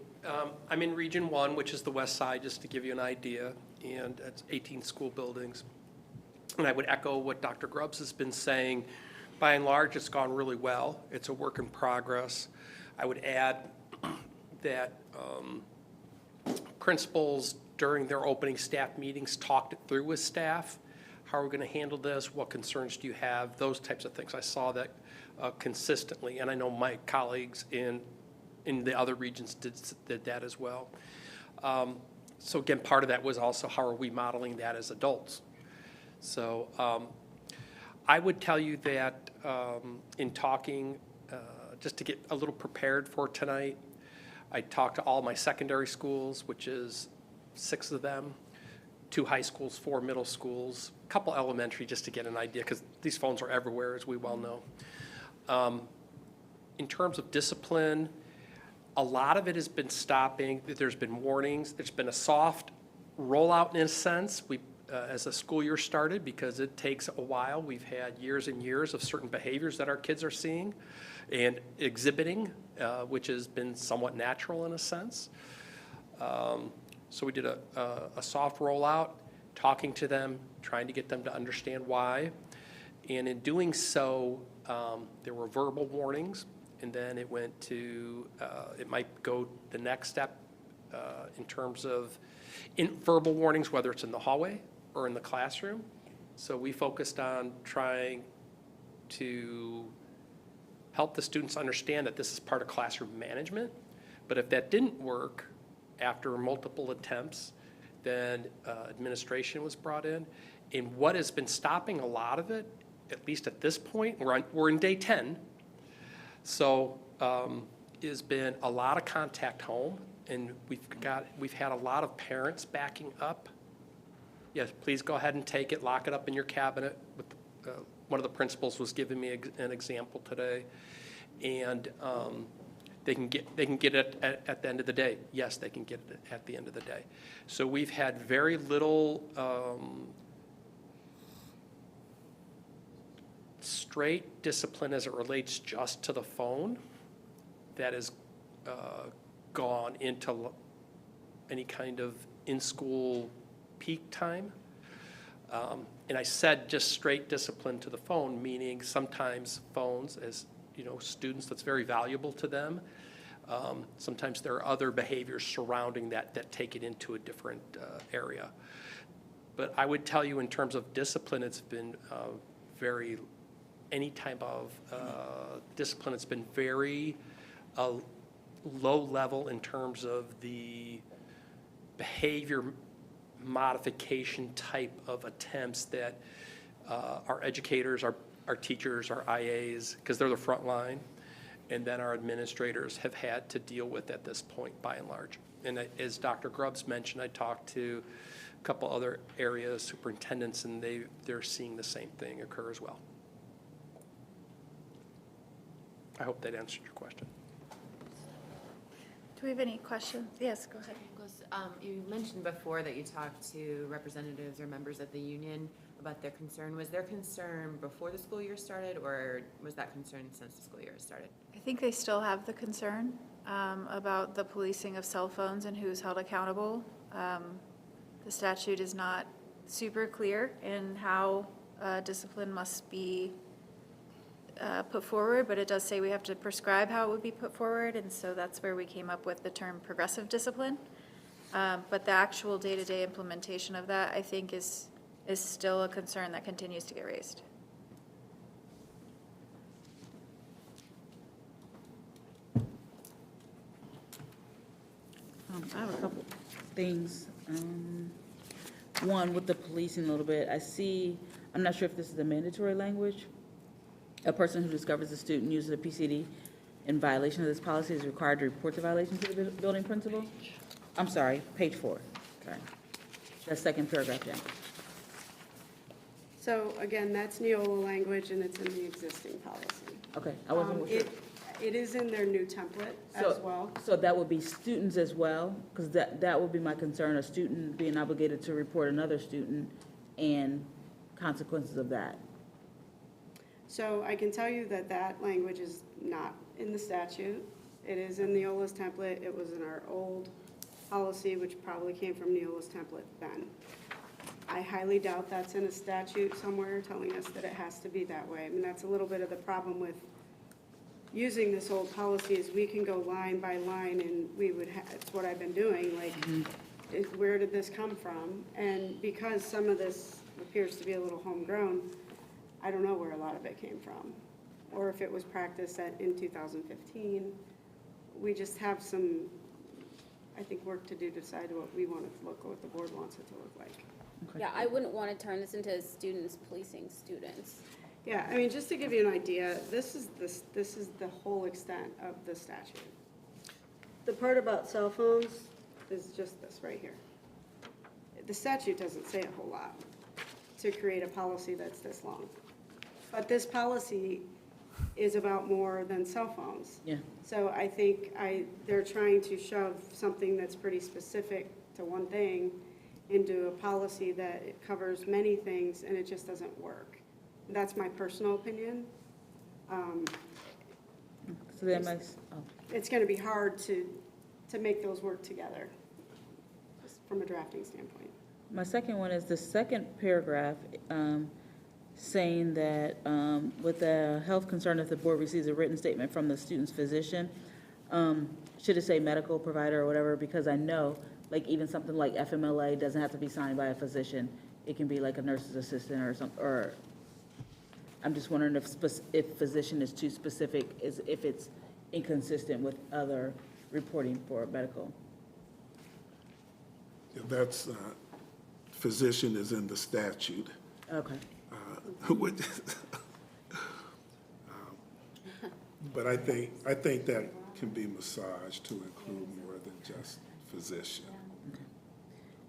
I'm in Region 1, which is the west side, just to give you an idea, and it's 18 school buildings. And I would echo what Dr. Grubbs has been saying. By and large, it's gone really well. It's a work in progress. I would add that principals, during their opening staff meetings, talked it through with staff. How are we going to handle this? What concerns do you have? Those types of things. I saw that consistently, and I know my colleagues in the other regions did that as well. So again, part of that was also how are we modeling that as adults? So I would tell you that in talking, just to get a little prepared for tonight, I talked to all my secondary schools, which is 6 of them, 2 high schools, 4 middle schools, a couple elementary, just to get an idea, because these phones are everywhere, as we well know. In terms of discipline, a lot of it has been stopping. There's been warnings. There's been a soft rollout in a sense. As the school year started, because it takes a while. We've had years and years of certain behaviors that our kids are seeing and exhibiting, which has been somewhat natural in a sense. So we did a soft rollout, talking to them, trying to get them to understand why. And in doing so, there were verbal warnings, and then it went to, it might go the next step in terms of verbal warnings, whether it's in the hallway or in the classroom. So we focused on trying to help the students understand that this is part of classroom management. But if that didn't work after multiple attempts, then administration was brought in. And what has been stopping a lot of it, at least at this point, we're in day 10. So has been a lot of contact home, and we've had a lot of parents backing up. Yes, please go ahead and take it, lock it up in your cabinet. One of the principals was giving me an example today, and they can get it at the end of the day. Yes, they can get it at the end of the day. So we've had very little straight discipline as it relates just to the phone that has gone into any kind of in-school peak time. And I said just straight discipline to the phone, meaning sometimes phones, as you know, students, that's very valuable to them. Sometimes there are other behaviors surrounding that take it into a different area. But I would tell you in terms of discipline, it's been any type of discipline, it's been very low level in terms of the behavior modification type of attempts that our educators, our teachers, our IAs, because they're the front line, and then our administrators have had to deal with at this point by and large. And as Dr. Grubbs mentioned, I talked to a couple other areas, superintendents, and they're seeing the same thing occur as well. I hope that answered your question. Do we have any questions? Yes, go ahead. You mentioned before that you talked to representatives or members of the union about their concern. Was their concern before the school year started, or was that concern since the school year started? I think they still have the concern about the policing of cell phones and who's held accountable. The statute is not super clear in how discipline must be put forward, but it does say we have to prescribe how it would be put forward, and so that's where we came up with the term progressive discipline. But the actual day-to-day implementation of that, I think, is still a concern that continues to get raised. I have a couple things. One, with the policing a little bit, I'm not sure if this is a mandatory language. A person who discovers a student using a PCD in violation of this policy is required to report the violation to the building principal. I'm sorry, page 4. Sorry. That second paragraph down. So again, that's Neola language and it's in the existing policy. Okay, I wasn't sure. It is in their new template as well. So that would be students as well? Because that would be my concern, a student being obligated to report another student and consequences of that. So I can tell you that that language is not in the statute. It is in Neola's template. It was in our old policy, which probably came from Neola's template then. I highly doubt that's in a statute somewhere telling us that it has to be that way. I mean, that's a little bit of the problem with using this old policy is we can go line by line and it's what I've been doing, like, where did this come from? And because some of this appears to be a little homegrown, I don't know where a lot of it came from, or if it was practiced in 2015. We just have some, I think, work to do to decide what we want it to look, what the board wants it to look like. Okay. Yeah, I wouldn't want to turn this into students policing students. Yeah, I mean, just to give you an idea, this is the whole extent of the statute. The part about cell phones is just this right here. The statute doesn't say a whole lot to create a policy that's this long. But this policy is about more than cell phones. Yeah. So I think they're trying to shove something that's pretty specific to one thing into a policy that it covers many things, and it just doesn't work. That's my personal opinion. So that It's going to be hard to make those work together, just from a drafting standpoint. My second one is the second paragraph, saying that with a health concern, if the board receives a written statement from the student's physician, should it say medical provider or whatever? Because I know, like, even something like FMLA doesn't have to be signed by a physician. It can be like a nurse's assistant or something, or I'm just wondering if physician is too specific, if it's inconsistent with other reporting for medical. That's, physician is in the statute. Okay. But I think that can be massaged to include more than just physician.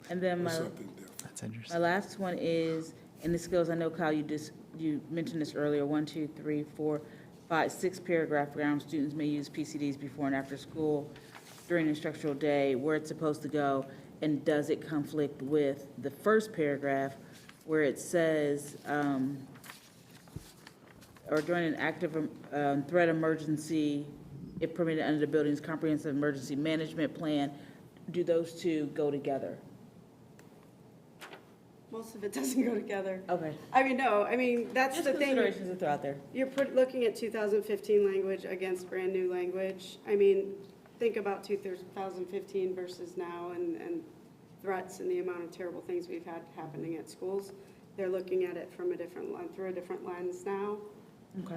And then Or something different. That's interesting. my last one is, and this goes, I know, Kyle, you mentioned this earlier, 1, 2, 3, 4, 5, 6 paragraph ground students may use PCDs before and after school during the instructional day, where it's supposed to go, and does it conflict with the first paragraph where it says, or during an active threat emergency, if permitted under the building's comprehensive emergency management plan, do those two go together? Most of it doesn't go together. Okay. I mean, no, I mean, that's Just the thing. considerations to throw out there. You're looking at 2015 language against brand-new language. I mean, think about 2015 versus now and threats and the amount of terrible things we've had happening at schools. They're looking at it from a different, through a different lens now. Okay.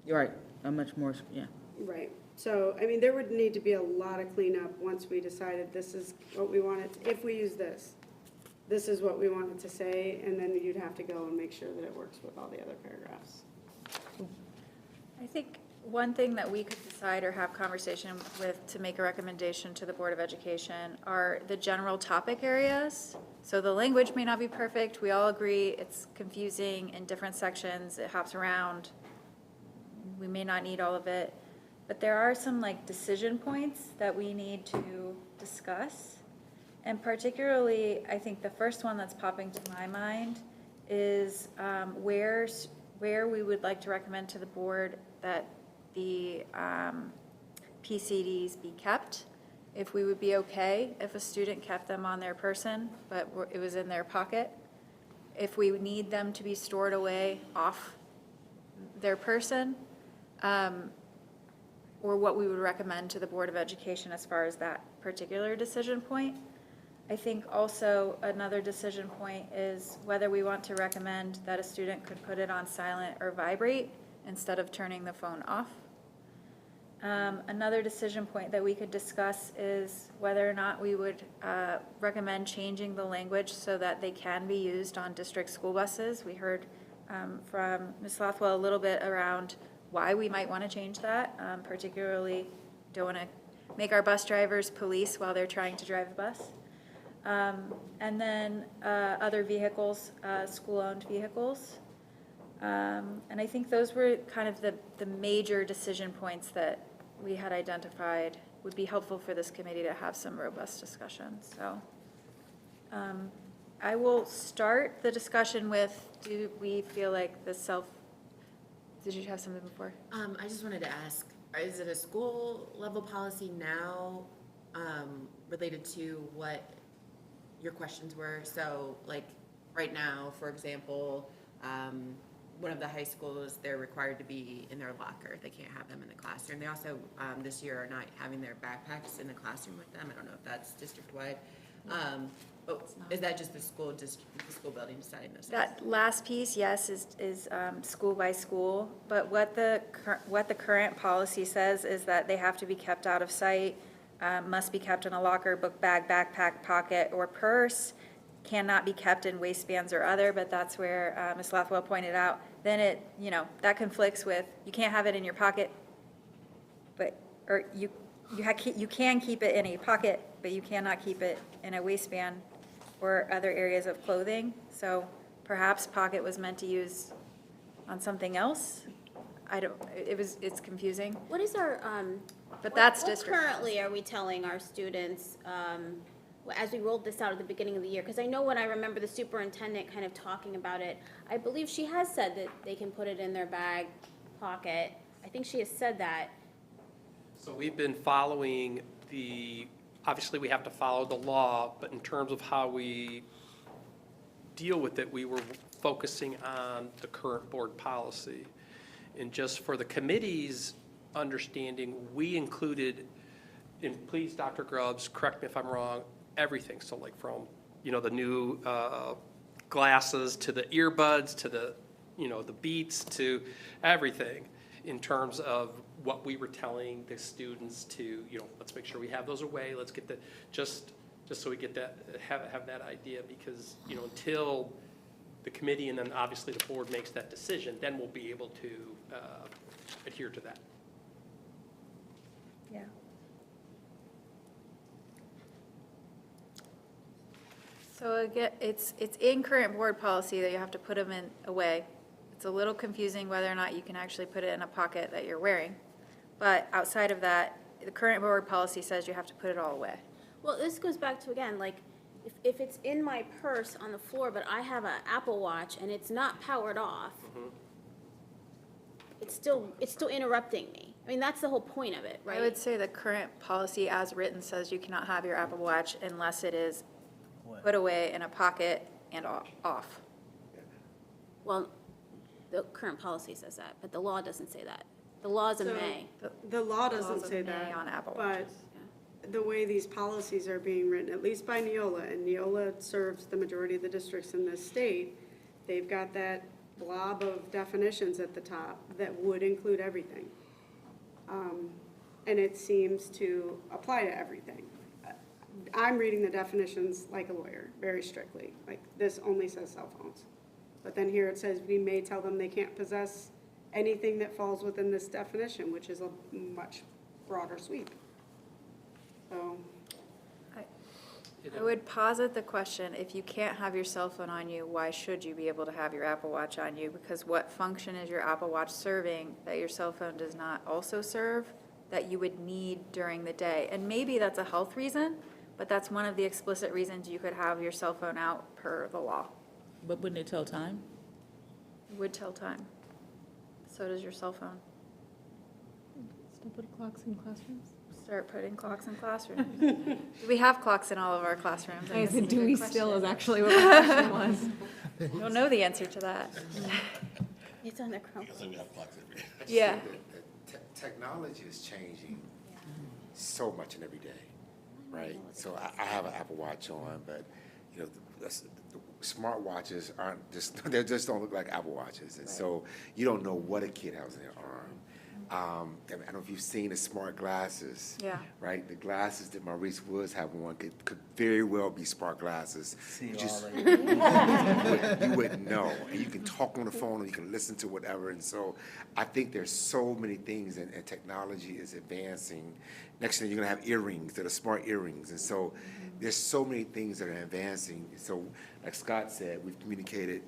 You're right, a much more, yeah. Right. So, I mean, there would need to be a lot of cleanup once we decided this is what we wanted, if we use this. This is what we wanted to say, and then you'd have to go and make sure that it works with all the other paragraphs. I think one thing that we could decide or have conversation with to make a recommendation to the Board of Education are the general topic areas. So the language may not be perfect. We all agree it's confusing in different sections. It hops around. We may not need all of it. But there are some like decision points that we need to discuss. And particularly, I think the first one that's popping to my mind is where we would like to recommend to the board that the PCDs be kept. If we would be okay if a student kept them on their person, but it was in their pocket. If we would need them to be stored away off their person, or what we would recommend to the Board of Education as far as that particular decision point. I think also another decision point is whether we want to recommend that a student could put it on silent or vibrate instead of turning the phone off. Another decision point that we could discuss is whether or not we would recommend changing the language so that they can be used on district school buses. We heard from Ms. Lothwell a little bit around why we might want to change that, particularly don't want to make our bus drivers police while they're trying to drive the bus. And then other vehicles, school-owned vehicles. And I think those were kind of the major decision points that we had identified would be helpful for this committee to have some robust discussions. So I will start the discussion with, do we feel like the did you have something before? I just wanted to ask, is it a school level policy now related to what your questions were? So like right now, for example, one of the high schools, they're required to be in their locker. They can't have them in the classroom. They also, this year, are not having their backpacks in the classroom with them. I don't know if that's district-wide. But is that just the school building deciding those things? That last piece, yes, is school by school. But what the current policy says is that they have to be kept out of sight, must be kept in a locker, book bag, backpack, pocket, or purse, cannot be kept in waistbands or other, but that's where Ms. Lothwell pointed out, then that conflicts with, you can't have it in your pocket, or you can keep it in a pocket, but you cannot keep it in a waistband or other areas of clothing. So perhaps pocket was meant to use on something else. It's confusing. What is our, But that's what district. currently are we telling our students, as we rolled this out at the beginning of the year? Because I know when I remember the superintendent kind of talking about it, I believe she has said that they can put it in their bag, pocket. I think she has said that. So we've been following obviously we have to follow the law, but in terms of how we deal with it, we were focusing on the current board policy. And just for the committee's understanding, we included, and please, Dr. Grubbs, correct me if I'm wrong, everything. So like from, the new glasses to the earbuds to the, the Beats to everything in terms of what we were telling the students to, let's make sure we have those away. Let's get just so we get that, have that idea, because, until the committee and then obviously the board makes that decision, then we'll be able to adhere to that. Yeah. So again, it's in current board policy that you have to put them away. It's a little confusing whether or not you can actually put it in a pocket that you're wearing. But outside of that, the current board policy says you have to put it all away. Well, this goes back to, again, like, if it's in my purse on the floor, but I have an Apple Watch and it's not powered off, it's still interrupting me. I mean, that's the whole point of it, right? I would say the current policy as written says you cannot have your Apple Watch unless it is put away in a pocket and off. Well, the current policy says that, but the law doesn't say that. The law's in So, May. The law Laws doesn't of say May that, on Apple but Watches. the way these policies are being written, at least by Neola, and Neola serves the majority of the districts in this state, they've got that blob of definitions at the top that would include everything. And it seems to apply to everything. I'm reading the definitions like a lawyer, very strictly, like this only says cell phones. But then here it says we may tell them they can't possess anything that falls within this definition, which is a much broader sweep. So, I would posit the question, if you can't have your cell phone on you, why should you be able to have your Apple Watch on you? Because what function is your Apple Watch serving that your cell phone does not also serve, that you would need during the day? And maybe that's a health reason, but that's one of the explicit reasons you could have your cell phone out per the law. But wouldn't it tell time? It would tell time. So does your cell phone. Still put clocks in classrooms? Start putting clocks in classrooms. Do we have clocks in all of our classrooms? I guess said, it's a do good we question. still is actually what my question was. Don't know the answer to that. It's on the Chromebook. Yeah. Technology is changing so much and every day, right? So I have an Apple Watch on, but, you know, the smart watches aren't just, they just don't look like Apple Watches. And so you don't know what a kid has in their arm. I don't know if you've seen the smart glasses. Yeah. Right? The glasses that Maurice Woods have on could very well be smart glasses. You just, you wouldn't know. And you can talk on the phone and you can listen to whatever. And so I think there's so many things and technology is advancing. Next thing you're gonna have earrings that are smart earrings. And so there's so many things that are advancing. So like Scott said, we've communicated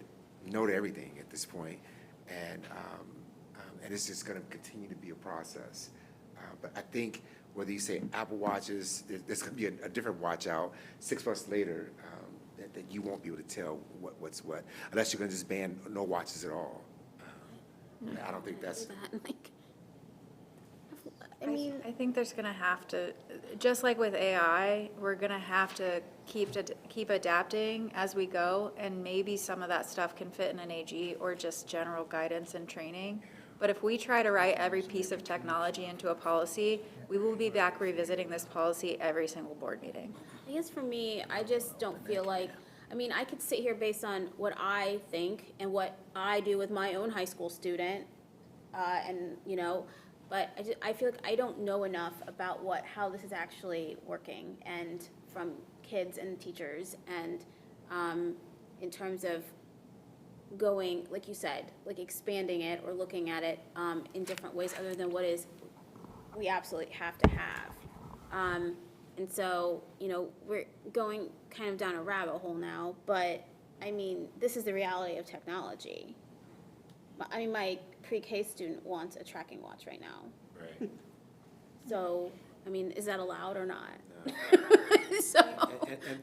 no to everything at this point. And it's just going to continue to be a process. But I think whether you say Apple Watches, there's going to be a different watch out 6 months later that you won't be able to tell what's what, unless you're going to just ban no watches at all. I don't think that's... I think there's gonna have to, just like with AI, we're gonna have to keep adapting as we go, and maybe some of that stuff can fit in an AG or just general guidance and training. But if we try to write every piece of technology into a policy, we will be back revisiting this policy every single board meeting. I guess for me, I just don't feel like, I mean, I could sit here based on what I think and what I do with my own high school student, and, you know, but I feel like I don't know enough about how this is actually working, and from kids and teachers, and in terms of going, like you said, like expanding it or looking at it in different ways other than what is we absolutely have to have. And so, you know, we're going kind of down a rabbit hole now, but I mean, this is the reality of technology. I mean, my pre-K student wants a tracking watch right now. Right. So, I mean, is that allowed or not? No. So.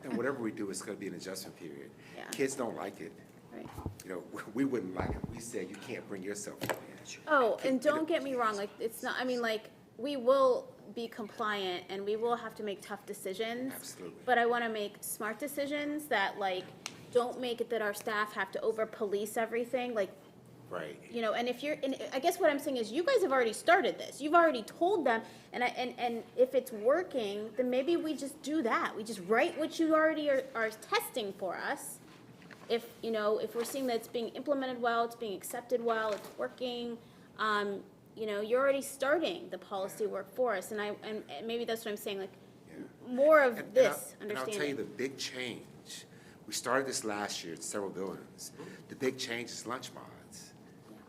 And whatever we do, it's going to be an adjustment period. Yeah. Kids don't like it. Right. You know, we wouldn't like it. We said you can't bring your cell phone in. Oh, and don't get me wrong, like, it's not, I mean, like, we will be compliant and we will have to make tough decisions. Absolutely. But I want to make smart decisions that, like, don't make it that our staff have to over-police everything, like, Right. you know, and I guess what I'm saying is you guys have already started this. You've already told them, and if it's working, then maybe we just do that. We just write what you already are testing for us. If, you know, if we're seeing that it's being implemented well, it's being accepted well, it's working, you know, you're already starting the policy work for us. And maybe that's what I'm saying, like, more of this And understanding. I'll tell you the big change. We started this last year at several buildings. The big change is lunch mods,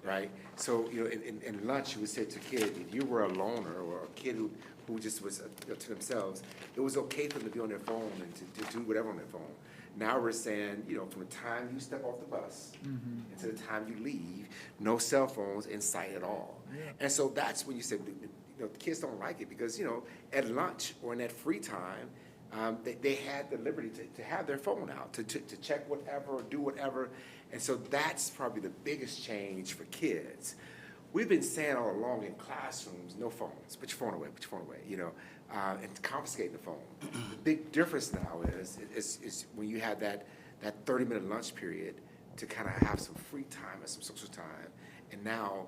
right? So, you know, in lunch, you would say to a kid, if you were a loner or a kid who just was to themselves, it was okay for them to be on their phone and to do whatever on their phone. Now we're saying, you know, from the time you step off the bus until the time you leave, no cell phones in sight at all. And so that's when you said, you know, the kids don't like it because, you know, at lunch or in that free time, they had the liberty to have their phone out, to check whatever or do whatever. And so that's probably the biggest change for kids. We've been saying all along in classrooms, no phones, put your phone away, you know, and confiscating the phone. The big difference now is when you have that that 30-minute lunch period to kind of have some free time and some social time. And now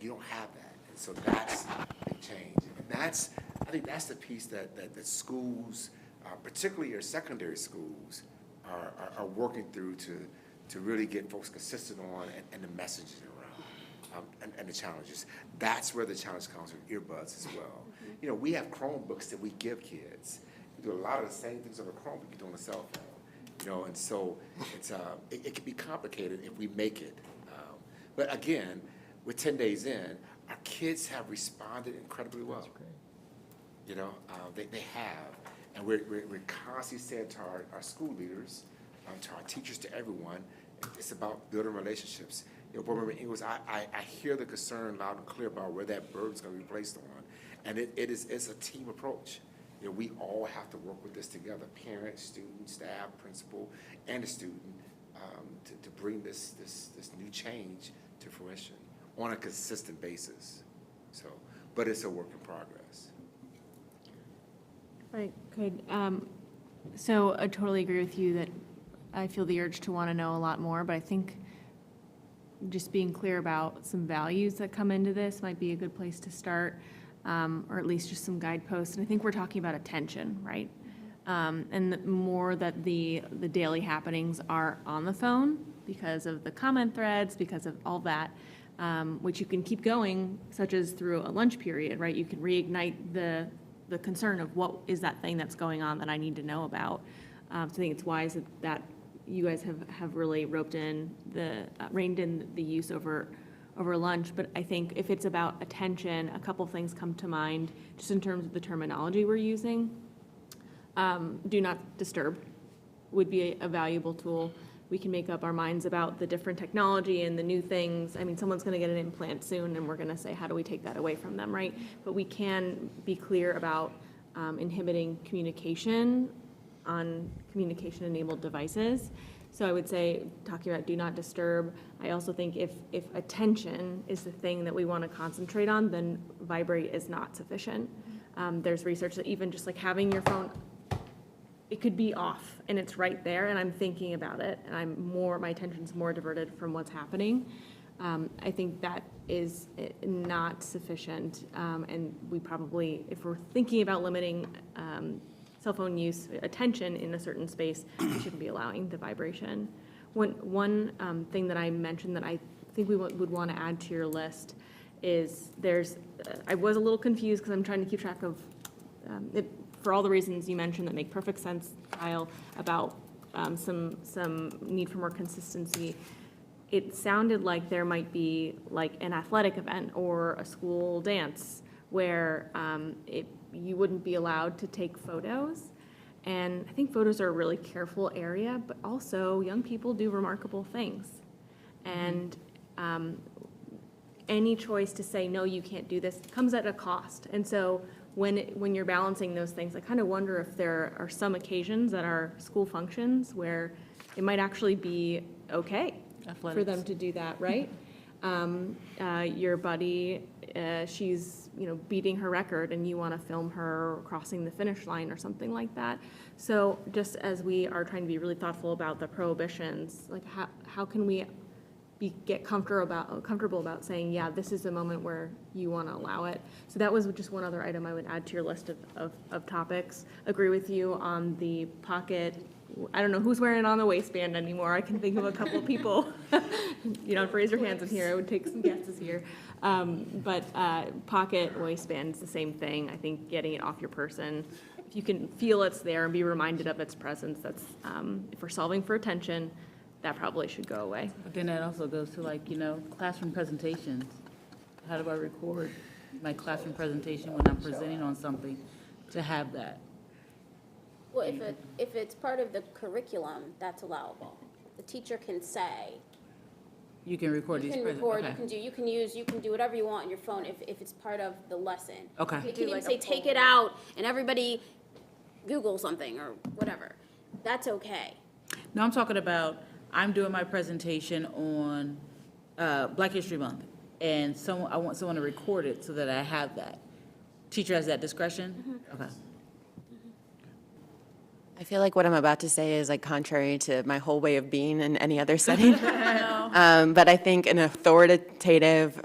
you don't have that. And so that's a big change. And I think that's the piece that schools, particularly your secondary schools, are working through to really get folks consistent on and the messaging around and the challenges. That's where the challenge comes with earbuds as well. You know, we have Chromebooks that we give kids. We do a lot of the same things on a Chromebook you do on a cell phone. You know, and so it can be complicated if we make it. But again, with 10 days in, our kids have responded incredibly well. You know, they have. And we're constantly saying to our school leaders, to our teachers, to everyone, it's about building relationships. You know, Board Member Ingles, I hear the concern loud and clear about where that burden's going to be placed on. And it's a team approach. You know, we all have to work with this together, parents, students, staff, principal, and the student, to bring this new change to fruition on a consistent basis. So, but it's a work in progress. Right, good. So I totally agree with you that I feel the urge to want to know a lot more, but I think just being clear about some values that come into this might be a good place to start, or at least just some guideposts. And I think we're talking about attention, right? And the more that the daily happenings are on the phone because of the comment threads, because of all that, which you can keep going, such as through a lunch period, right? You can reignite the concern of what is that thing that's going on that I need to know about. So I think it's wise that you guys have really reined in the use over lunch. But I think if it's about attention, a couple things come to mind just in terms of the terminology we're using. Do not disturb would be a valuable tool. We can make up our minds about the different technology and the new things. I mean, someone's going to get an implant soon, and we're going to say, how do we take that away from them, right? But we can be clear about inhibiting communication on communication-enabled devices. So I would say, talking about do not disturb, I also think if attention is the thing that we want to concentrate on, then vibrate is not sufficient. There's research that even just like having your phone, it could be off and it's right there and I'm thinking about it and my attention's more diverted from what's happening. I think that is not sufficient. And we probably, if we're thinking about limiting cell phone use, attention in a certain space, we shouldn't be allowing the vibration. One thing that I mentioned that I think we would want to add to your list is I was a little confused because I'm trying to keep track of it for all the reasons you mentioned that make perfect sense, Kyle, about some need for more consistency. It sounded like there might be like an athletic event or a school dance where you wouldn't be allowed to take photos. And I think photos are a really careful area, but also young people do remarkable things. And any choice to say, no, you can't do this, comes at a cost. And so when you're balancing those things, I kind of wonder if there are some occasions that are school functions where it might actually be okay for them to do that, right? Your buddy, she's beating her record and you want to film her crossing the finish line or something like that. So just as we are trying to be really thoughtful about the prohibitions, like how can we get comfortable about saying, yeah, this is the moment where you want to allow it. So that was just one other item I would add to your list of topics. Agree with you on the pocket. I don't know who's wearing it on the waistband anymore. I can think of a couple of people. You don't raise your hands in here. I would take some guesses here. But pocket waistband is the same thing. I think getting it off your person, if you can feel it's there and be reminded of its presence, that's if we're solving for attention, that probably should go away. But then that also goes to classroom presentations. How do I record my classroom presentation when I'm presenting on something to have that? Well, if it's part of the curriculum, that's allowable. The teacher can say. You can record these. You can record, you can do whatever you want on your phone if it's part of the lesson. Okay. You can even say, take it out and everybody Google something or whatever. That's okay. No, I'm talking about, I'm doing my presentation on Black History Month, and I want someone to record it so that I have that. Teacher has that discretion? Okay. I feel like what I'm about to say is like contrary to my whole way of being in any other setting. But I think an authoritative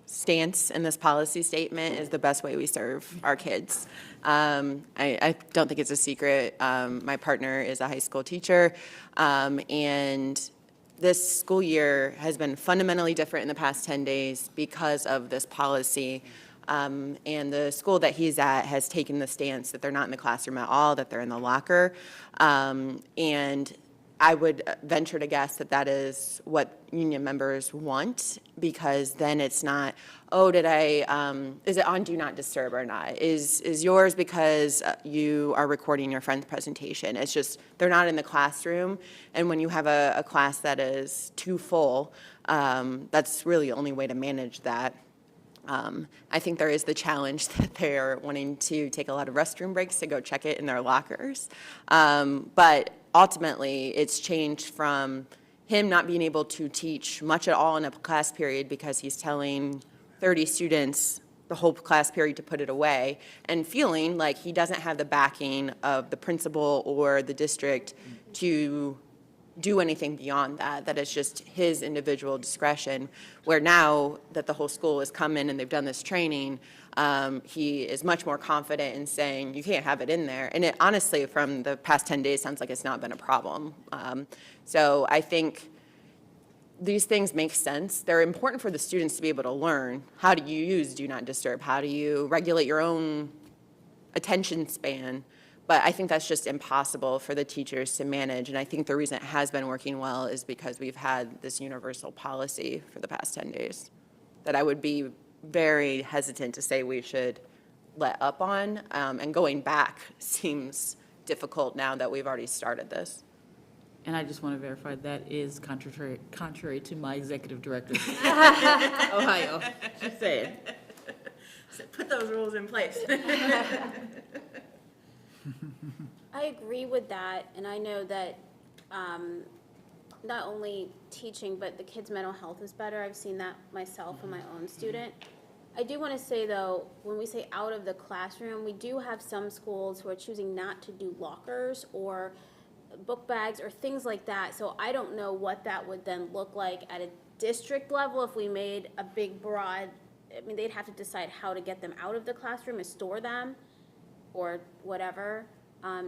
stance in this policy statement is the best way we serve our kids. I don't think it's a secret. My partner is a high school teacher, and this school year has been fundamentally different in the past 10 days because of this policy. And the school that he's at has taken the stance that they're not in the classroom at all, that they're in the locker. And I would venture to guess that that is what union members want, because then it's not, oh, did I, is it on Do Not Disturb or not? Is yours because you are recording your friend's presentation? It's just, they're not in the classroom. And when you have a class that is too full, that's really the only way to manage that. I think there is the challenge that they're wanting to take a lot of restroom breaks to go check it in their lockers. But ultimately, it's changed from him not being able to teach much at all in a class period because he's telling 30 students the whole class period to put it away, and feeling like he doesn't have the backing of the principal or the district to do anything beyond that, that it's just his individual discretion, where now that the whole school has come in and they've done this training, he is much more confident in saying, you can't have it in there. And it honestly, from the past 10 days, sounds like it's not been a problem. So I think these things make sense. They're important for the students to be able to learn. How do you use Do Not Disturb? How do you regulate your own attention span? But I think that's just impossible for the teachers to manage. And I think the reason it has been working well is because we've had this universal policy for the past 10 days that I would be very hesitant to say we should let up on. And going back seems difficult now that we've already started this. And I just want to verify that is contrary to my executive director. Ohio, she said. Put those rules in place. I agree with that, and I know that not only teaching, but the kids' mental health is better. I've seen that myself and my own student. I do want to say, though, when we say out of the classroom, we do have some schools who are choosing not to do lockers or book bags or things like that. So I don't know what that would then look like at a district level if we made a big, broad, I mean, they'd have to decide how to get them out of the classroom and store them or whatever.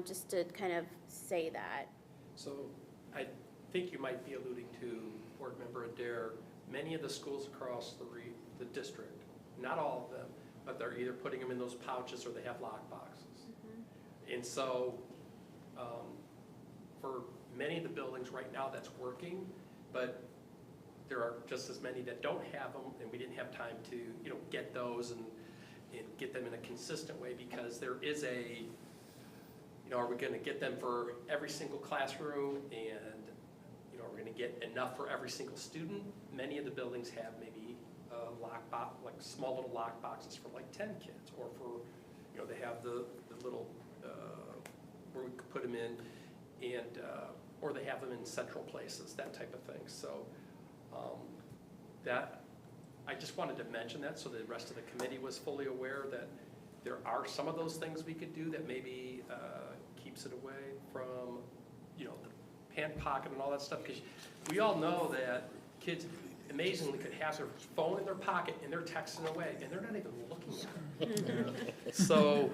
Just to kind of say that. So I think you might be alluding to, Board Member Adair, many of the schools across the district, not all of them, but they're either putting them in those pouches or they have lock boxes. Mm-hmm. And so for many of the buildings right now that's working, but there are just as many that don't have them, and we didn't have time to get those and get them in a consistent way, because there is a are we going to get them for every single classroom, and are we going to get enough for every single student? Many of the buildings have maybe lock box, like small little lock boxes for like 10 kids, or for they have the little where we could put them in, and or they have them in central places, that type of thing. So that I just wanted to mention that so the rest of the committee was fully aware that there are some of those things we could do that maybe keeps it away from, the pant pocket and all that stuff. Because we all know that kids amazingly could have their phone in their pocket and they're texting away and they're not even looking at it. So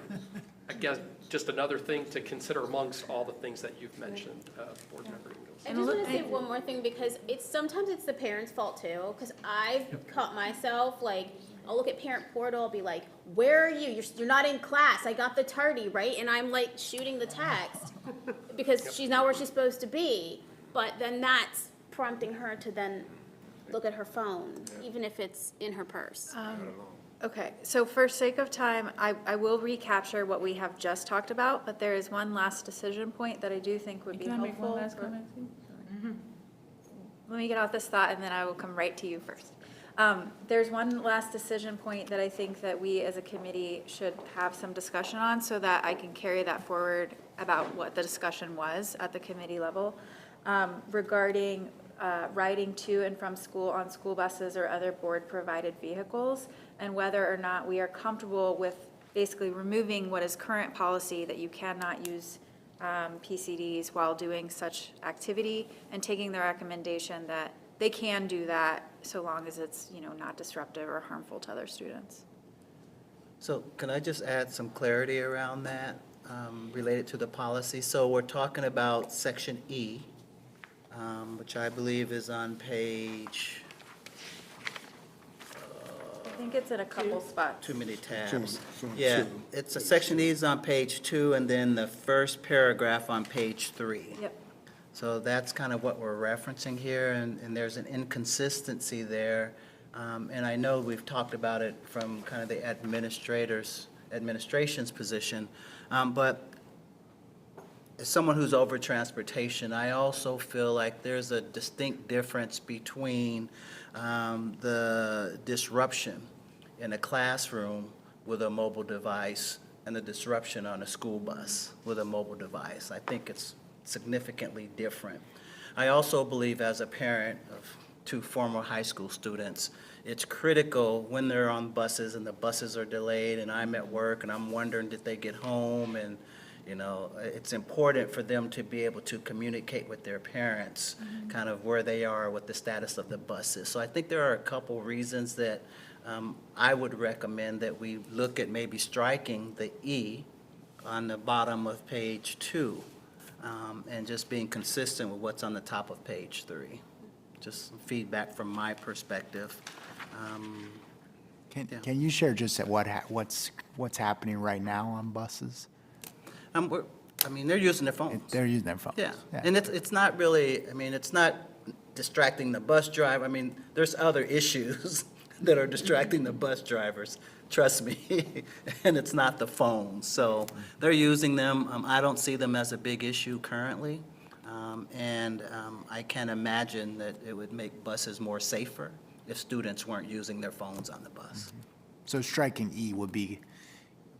I guess just another thing to consider amongst all the things that you've mentioned, Board Member Ingalls. I just want to say one more thing, because sometimes it's the parents' fault too, because I've caught myself, like, I'll look at parent portal, I'll be like, where are you? You're not in class. I got the tardy, right? And I'm like shooting the text because she's not where she's supposed to be. But then that's prompting her to then look at her phone, even if it's in her purse. Okay, so for sake of time, I will recapture what we have just talked about, but there is one last decision point that I do think would be helpful. Can I make one last comment, too? Let me get off this thought, and then I will come right to you first. There's one last decision point that I think that we as a committee should have some discussion on, so that I can carry that forward about what the discussion was at the committee level regarding riding to and from school on school buses or other board-provided vehicles, and whether or not we are comfortable with basically removing what is current policy that you cannot use PCDs while doing such activity, and taking the recommendation that they can do that so long as it's, not disruptive or harmful to other students. So can I just add some clarity around that related to the policy? So we're talking about Section E, which I believe is on page, I think it's in a couple spots. too many tabs. It's on Yeah, two. it's a Section E is on page 2, and then the first paragraph on page 3. Yep. So that's kind of what we're referencing here, and there's an inconsistency there. And I know we've talked about it from kind of the administration's position, but as someone who's over transportation, I also feel like there's a distinct difference between the disruption in a classroom with a mobile device and the disruption on a school bus with a mobile device. I think it's significantly different. I also believe, as a parent of 2 former high school students, it's critical when they're on buses and the buses are delayed and I'm at work and I'm wondering, did they get home? And, it's important for them to be able to communicate with their parents, kind of where they are with the status of the buses. So I think there are a couple reasons that I would recommend that we look at maybe striking the E on the bottom of page 2. And just being consistent with what's on the top of page 3. Just some feedback from my perspective. Can you share just what's happening right now on buses? They're using their phones. They're using their phones. Yeah, and it's not really, it's not distracting the bus driver. There's other issues that are distracting the bus drivers, trust me, and it's not the phone. So they're using them. I don't see them as a big issue currently, and I can imagine that it would make buses more safer if students weren't using their phones on the bus. So striking E would be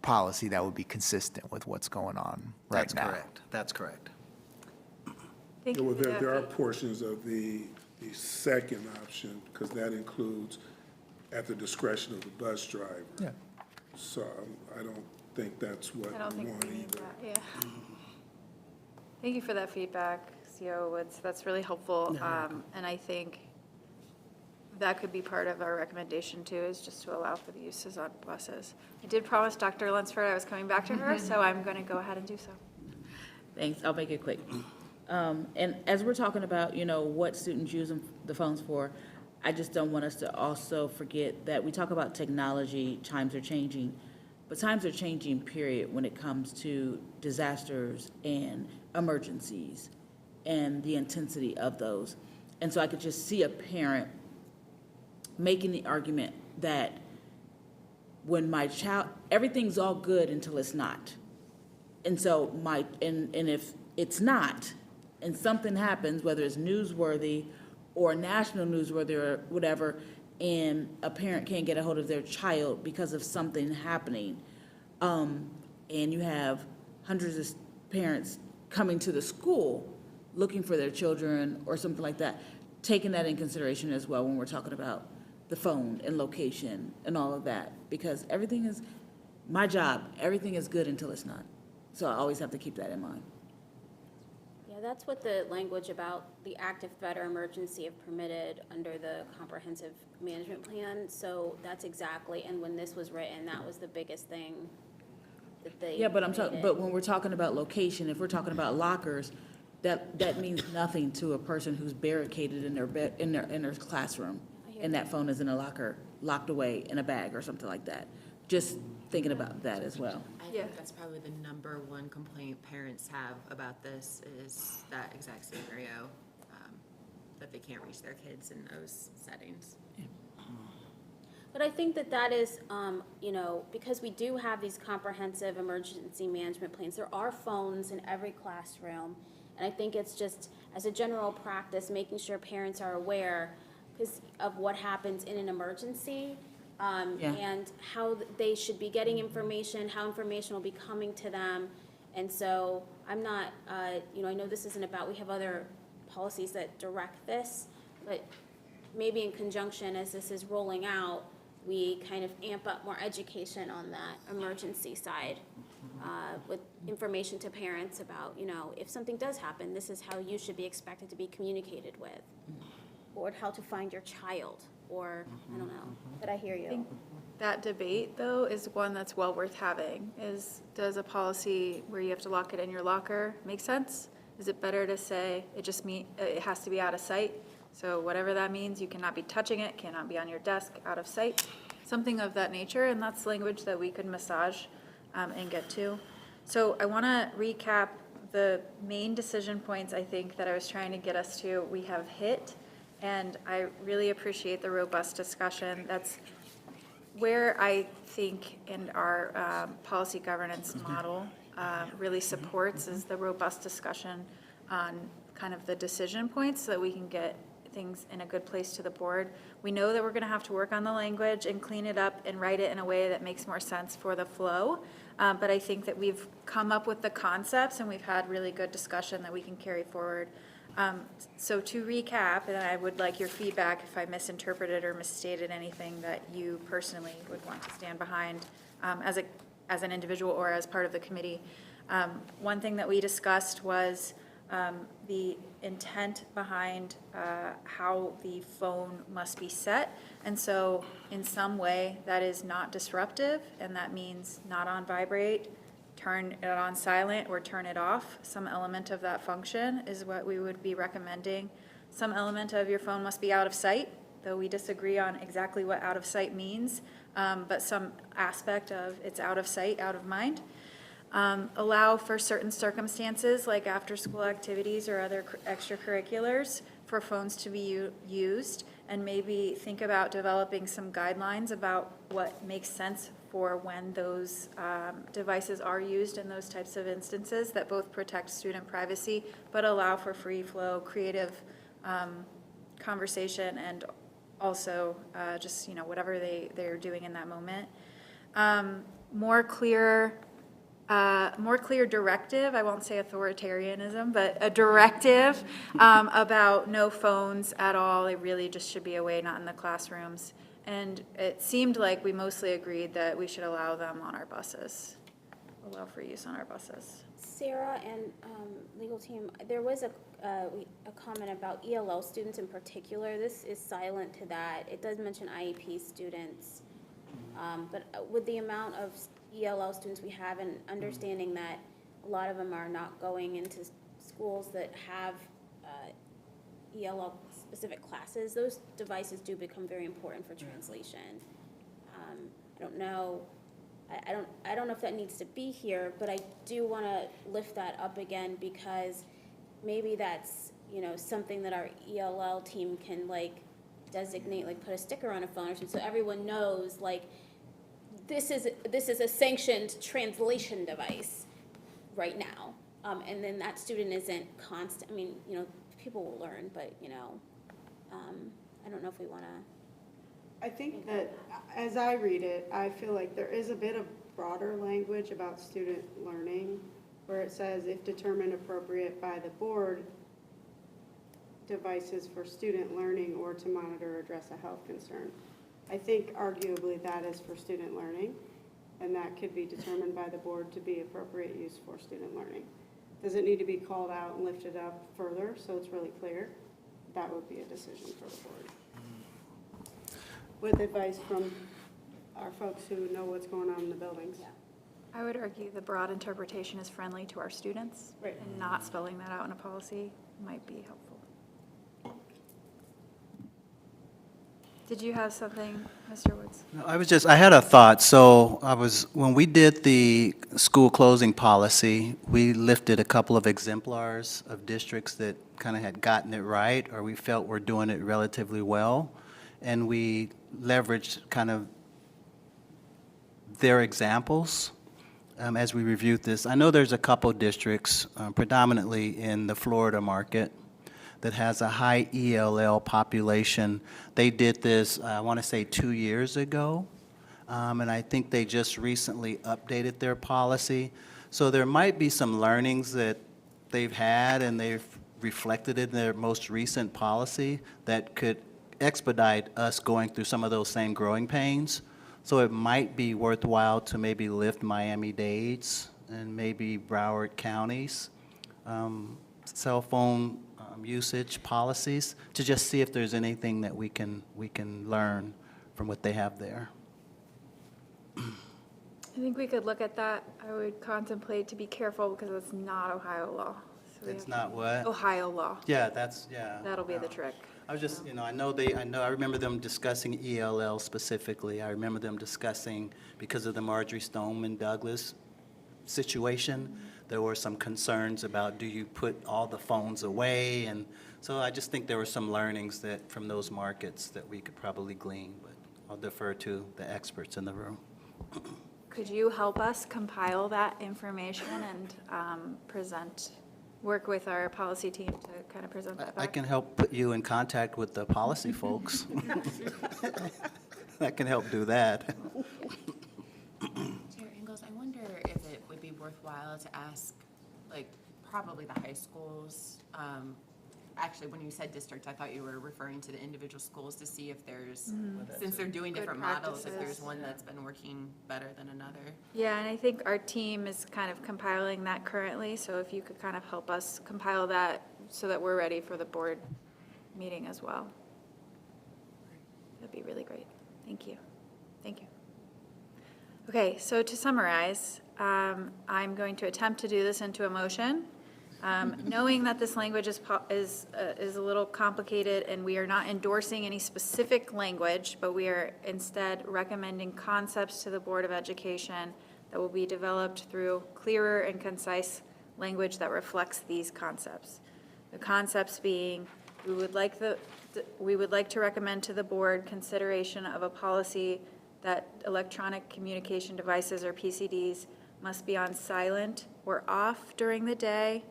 policy that would be consistent with what's going on right now. That's correct. Thank Yeah, well, you for that there are feedback. portions of the second option, because that includes at the discretion of the bus driver. Yeah. So I don't think that's what I don't we think want we need either. that, yeah. Thank you for that feedback, CO. That's really helpful. And I think that could be part of our recommendation too, is just to allow for the uses on buses. I did promise Dr. Lunsford I was coming back to her, so I'm going to go ahead and do so. Thanks, I'll make it quick. And as we're talking about, what students use the phones for, I just don't want us to also forget that we talk about technology, times are changing, but times are changing, period, when it comes to disasters and emergencies and the intensity of those. And so I could just see a parent making the argument that when my child, everything's all good until it's not. And so and if it's not, and something happens, whether it's newsworthy or national newsworthy or whatever, and a parent can't get a hold of their child because of something happening, and you have hundreds of parents coming to the school looking for their children or something like that, taking that in consideration as well when we're talking about the phone and location and all of that, because everything is, my job, everything is good until it's not. So I always have to keep that in mind. Yeah, that's what the language about the active threat or emergency have permitted under the comprehensive management plan. So that's exactly, and when this was written, that was the biggest thing that they. Yeah, but I'm talking, needed. but when we're talking about location, if we're talking about lockers, that means nothing to a person who's barricaded in their bed, in their classroom, and that phone is in a locker, locked away in a bag or something like that. Just thinking about that as well. I think that's probably the number one complaint parents have about this, is that exact scenario, that they can't reach their kids in those settings. But I think that is, because we do have these comprehensive emergency management plans, there are phones in every classroom. And I think it's just, as a general practice, making sure parents are aware of what happens in an emergency, and how they should be getting information, how information will be coming to them. And so I'm not, I know this isn't about, we have other policies that direct this, but maybe in conjunction as this is rolling out, we kind of amp up more education on that emergency side. with information to parents about, you know, if something does happen, this is how you should be expected to be communicated with, or how to find your child, or, I don't know. But I hear you. That debate, though, is one that's well worth having, does a policy where you have to lock it in your locker make sense? Is it better to say it has to be out of sight? So whatever that means, you cannot be touching it, cannot be on your desk, out of sight, something of that nature, and that's language that we could massage and get to. So I want to recap the main decision points, I think, that I was trying to get us to. We have hit, and I really appreciate the robust discussion. That's where I think in our policy governance model really supports is the robust discussion on kind of the decision points so that we can get things in a good place to the board. We know that we're going to have to work on the language and clean it up and write it in a way that makes more sense for the flow. But I think that we've come up with the concepts and we've had really good discussion that we can carry forward. So to recap, and I would like your feedback if I misinterpreted or misstated anything that you personally would want to stand behind as an individual or as part of the committee. One thing that we discussed was the intent behind how the phone must be set. And so in some way that is not disruptive, and that means not on vibrate, turn it on silent, or turn it off. Some element of that function is what we would be recommending. Some element of your phone must be out of sight, though we disagree on exactly what out of sight means, but some aspect of it's out of sight, out of mind. Allow for certain circumstances like after-school activities or other extracurriculars for phones to be used, and maybe think about developing some guidelines about what makes sense for when those devices are used in those types of instances that both protect student privacy but allow for free flow, creative conversation, and also just, you know, whatever they're doing in that moment. More clear directive, I won't say authoritarianism, but a directive about no phones at all. It really just should be away, not in the classrooms. And it seemed like we mostly agreed that we should allow them on our buses, allow for use on our buses. Sarah and legal team, there was a comment about ELL students in particular. This is silent to that. It does mention IEP students. But with the amount of ELL students we have, and understanding that a lot of them are not going into schools that have ELL specific classes, those devices do become very important for translation. I don't know if that needs to be here, but I do want to lift that up again, because maybe that's, you know, something that our ELL team can like designate, like put a sticker on a phone or something, so everyone knows, like, this is a sanctioned translation device right now. And then that student isn't constant. I mean, you know, people will learn, but, you know, I don't know if we want to. I think that, as I read it, I feel like there is a bit of broader language about student learning, where it says, if determined appropriate by the board, devices for student learning or to monitor or address a health concern. I think arguably that is for student learning, and that could be determined by the board to be appropriate use for student learning. Does it need to be called out and lifted up further so it's really clear? That would be a decision for the board. With advice from our folks who know what's going on in the buildings. I would argue the broad interpretation is friendly to our students, right, and not spelling that out in a policy might be helpful. Did you have something, Mr. Woods? No, I had a thought. So when we did the school closing policy, we lifted a couple of exemplars of districts that kind of had gotten it right, or we felt were doing it relatively well. And we leveraged kind of their examples as we reviewed this. I know there's a couple districts, predominantly in the Florida market, that has a high ELL population. They did this, I want to say 2 years ago, and I think they just recently updated their policy. So there might be some learnings that they've had and they've reflected in their most recent policy that could expedite us going through some of those same growing pains. So it might be worthwhile to maybe lift Miami-Dade's and maybe Broward County's cell phone usage policies to just see if there's anything that we can learn from what they have there. I think we could look at that. I would contemplate to be careful because it's not Ohio law. So we It's have- not what? Ohio law. Yeah, that's, yeah. That'll be the trick. I was just, I remember them discussing ELL specifically. I remember them discussing, because of the Marjorie Stoneman Douglas situation, there were some concerns about, do you put all the phones away? And so I just think there were some learnings that, from those markets that we could probably glean, but I'll defer to the experts in the room. Could you help us compile that information and work with our policy team to kind of present that back? I can help put you in contact with the policy folks. I can help do that. Chair Ingles, I wonder if it would be worthwhile to ask, like, probably the high schools. Actually, when you said district, I thought you were referring to the individual schools to see if there's, since they're doing Good different models, if practices. there's one that's been working better than another. Yeah, and I think our team is kind of compiling that currently, so if you could kind of help us compile that so that we're ready for the board meeting as well. That'd be really great. Thank you. Thank you. Okay, so to summarize, I'm going to attempt to do this into a motion. Knowing that this language is a little complicated and we are not endorsing any specific language, but we are instead recommending concepts to the Board of Education that will be developed through clearer and concise language that reflects these concepts. The concepts being, we would like to recommend to the board consideration of a policy that electronic communication devices or PCDs must be on silent or off during the day,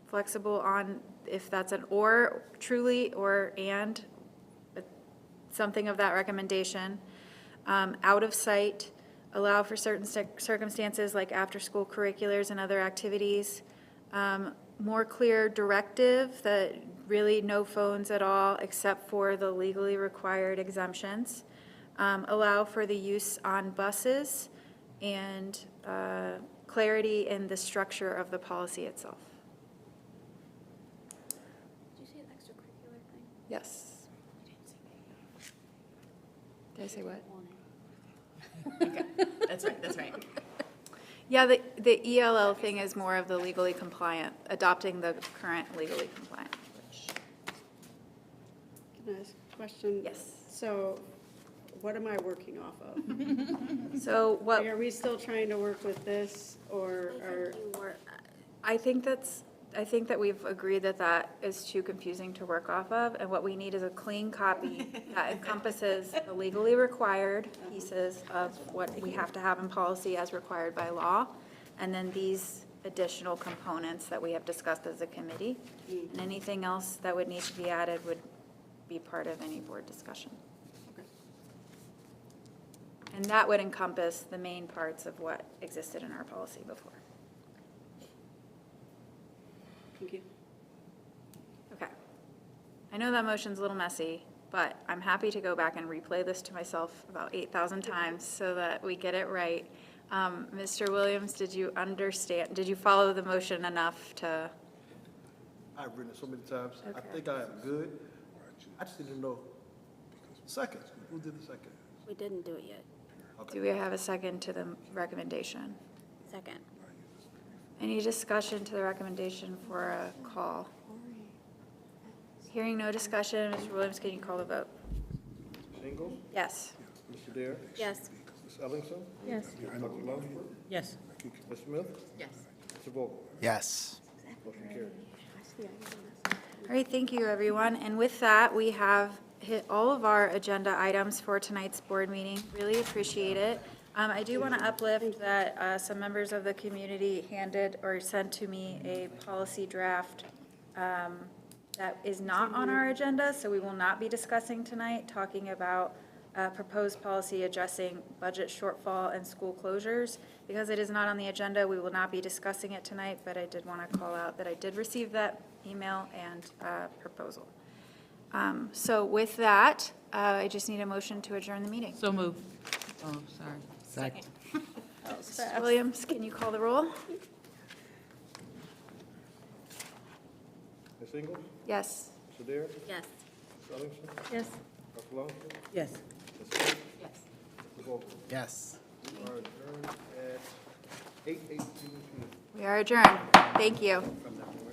flexible on if that's an or truly or and, something of that recommendation. Out of sight, allow for certain circumstances like after-school curriculars and other activities. More clear directive that really no phones at all except for the legally required exemptions. Allow for the use on buses and clarity in the structure of the policy itself. Did you say an extracurricular thing? Yes. Did I say what? That's right. Yeah, the ELL thing is more of the legally compliant, adopting the current legally compliant. Can I ask a question? Yes. So what am I working off of? So what? Are we still trying to work with this or? I think that we've agreed that that is too confusing to work off of, and what we need is a clean copy that encompasses the legally required pieces of what we have to have in policy as required by law, and then these additional components that we have discussed as a committee. And anything else that would need to be added would be part of any board discussion. And that would encompass the main parts of what existed in our policy before. Thank you. Okay. I know that motion's a little messy, but I'm happy to go back and replay this to myself about 8,000 times so that we get it right. Mr. Williams, did you follow the motion enough to? I've written it so many times. I Okay. think I am good. I just didn't know. Second, who did the second? We didn't do it yet. Do we have a second to the recommendation? Second. Any discussion to the recommendation for a call? Hearing no discussion, Mr. Williams, can you call the vote? Ms. Ingles? Yes. Mr. Dare? Yes. Ms. Ellingson? Yes. Dr. Lunsford? Yes. Ms. Smith? Yes. Mr. Vogel? Yes. Motion carries. All right, thank you, everyone. And with that, we have hit all of our agenda items for tonight's board meeting. Really appreciate it. I do want to uplift that some members of the community handed or sent to me a policy draft that is not on our agenda, so we will not be discussing tonight, talking about proposed policy addressing budget shortfall and school closures. Because it is not on the agenda, we will not be discussing it tonight, but I did want to call out that I did receive that email and proposal. So with that, I just need a motion to adjourn the meeting. So move. Oh, sorry. Second. Mr. Williams, can you call the roll? Ms. Ingles? Yes. Mr. Dare? Yes. Ms. Ellingson? Yes. Dr. Longstreet? Yes. Ms. Smith? Yes. Mr. Vogel? Yes. We are adjourned at 8:18 p.m. We are adjourned. Thank you. From that.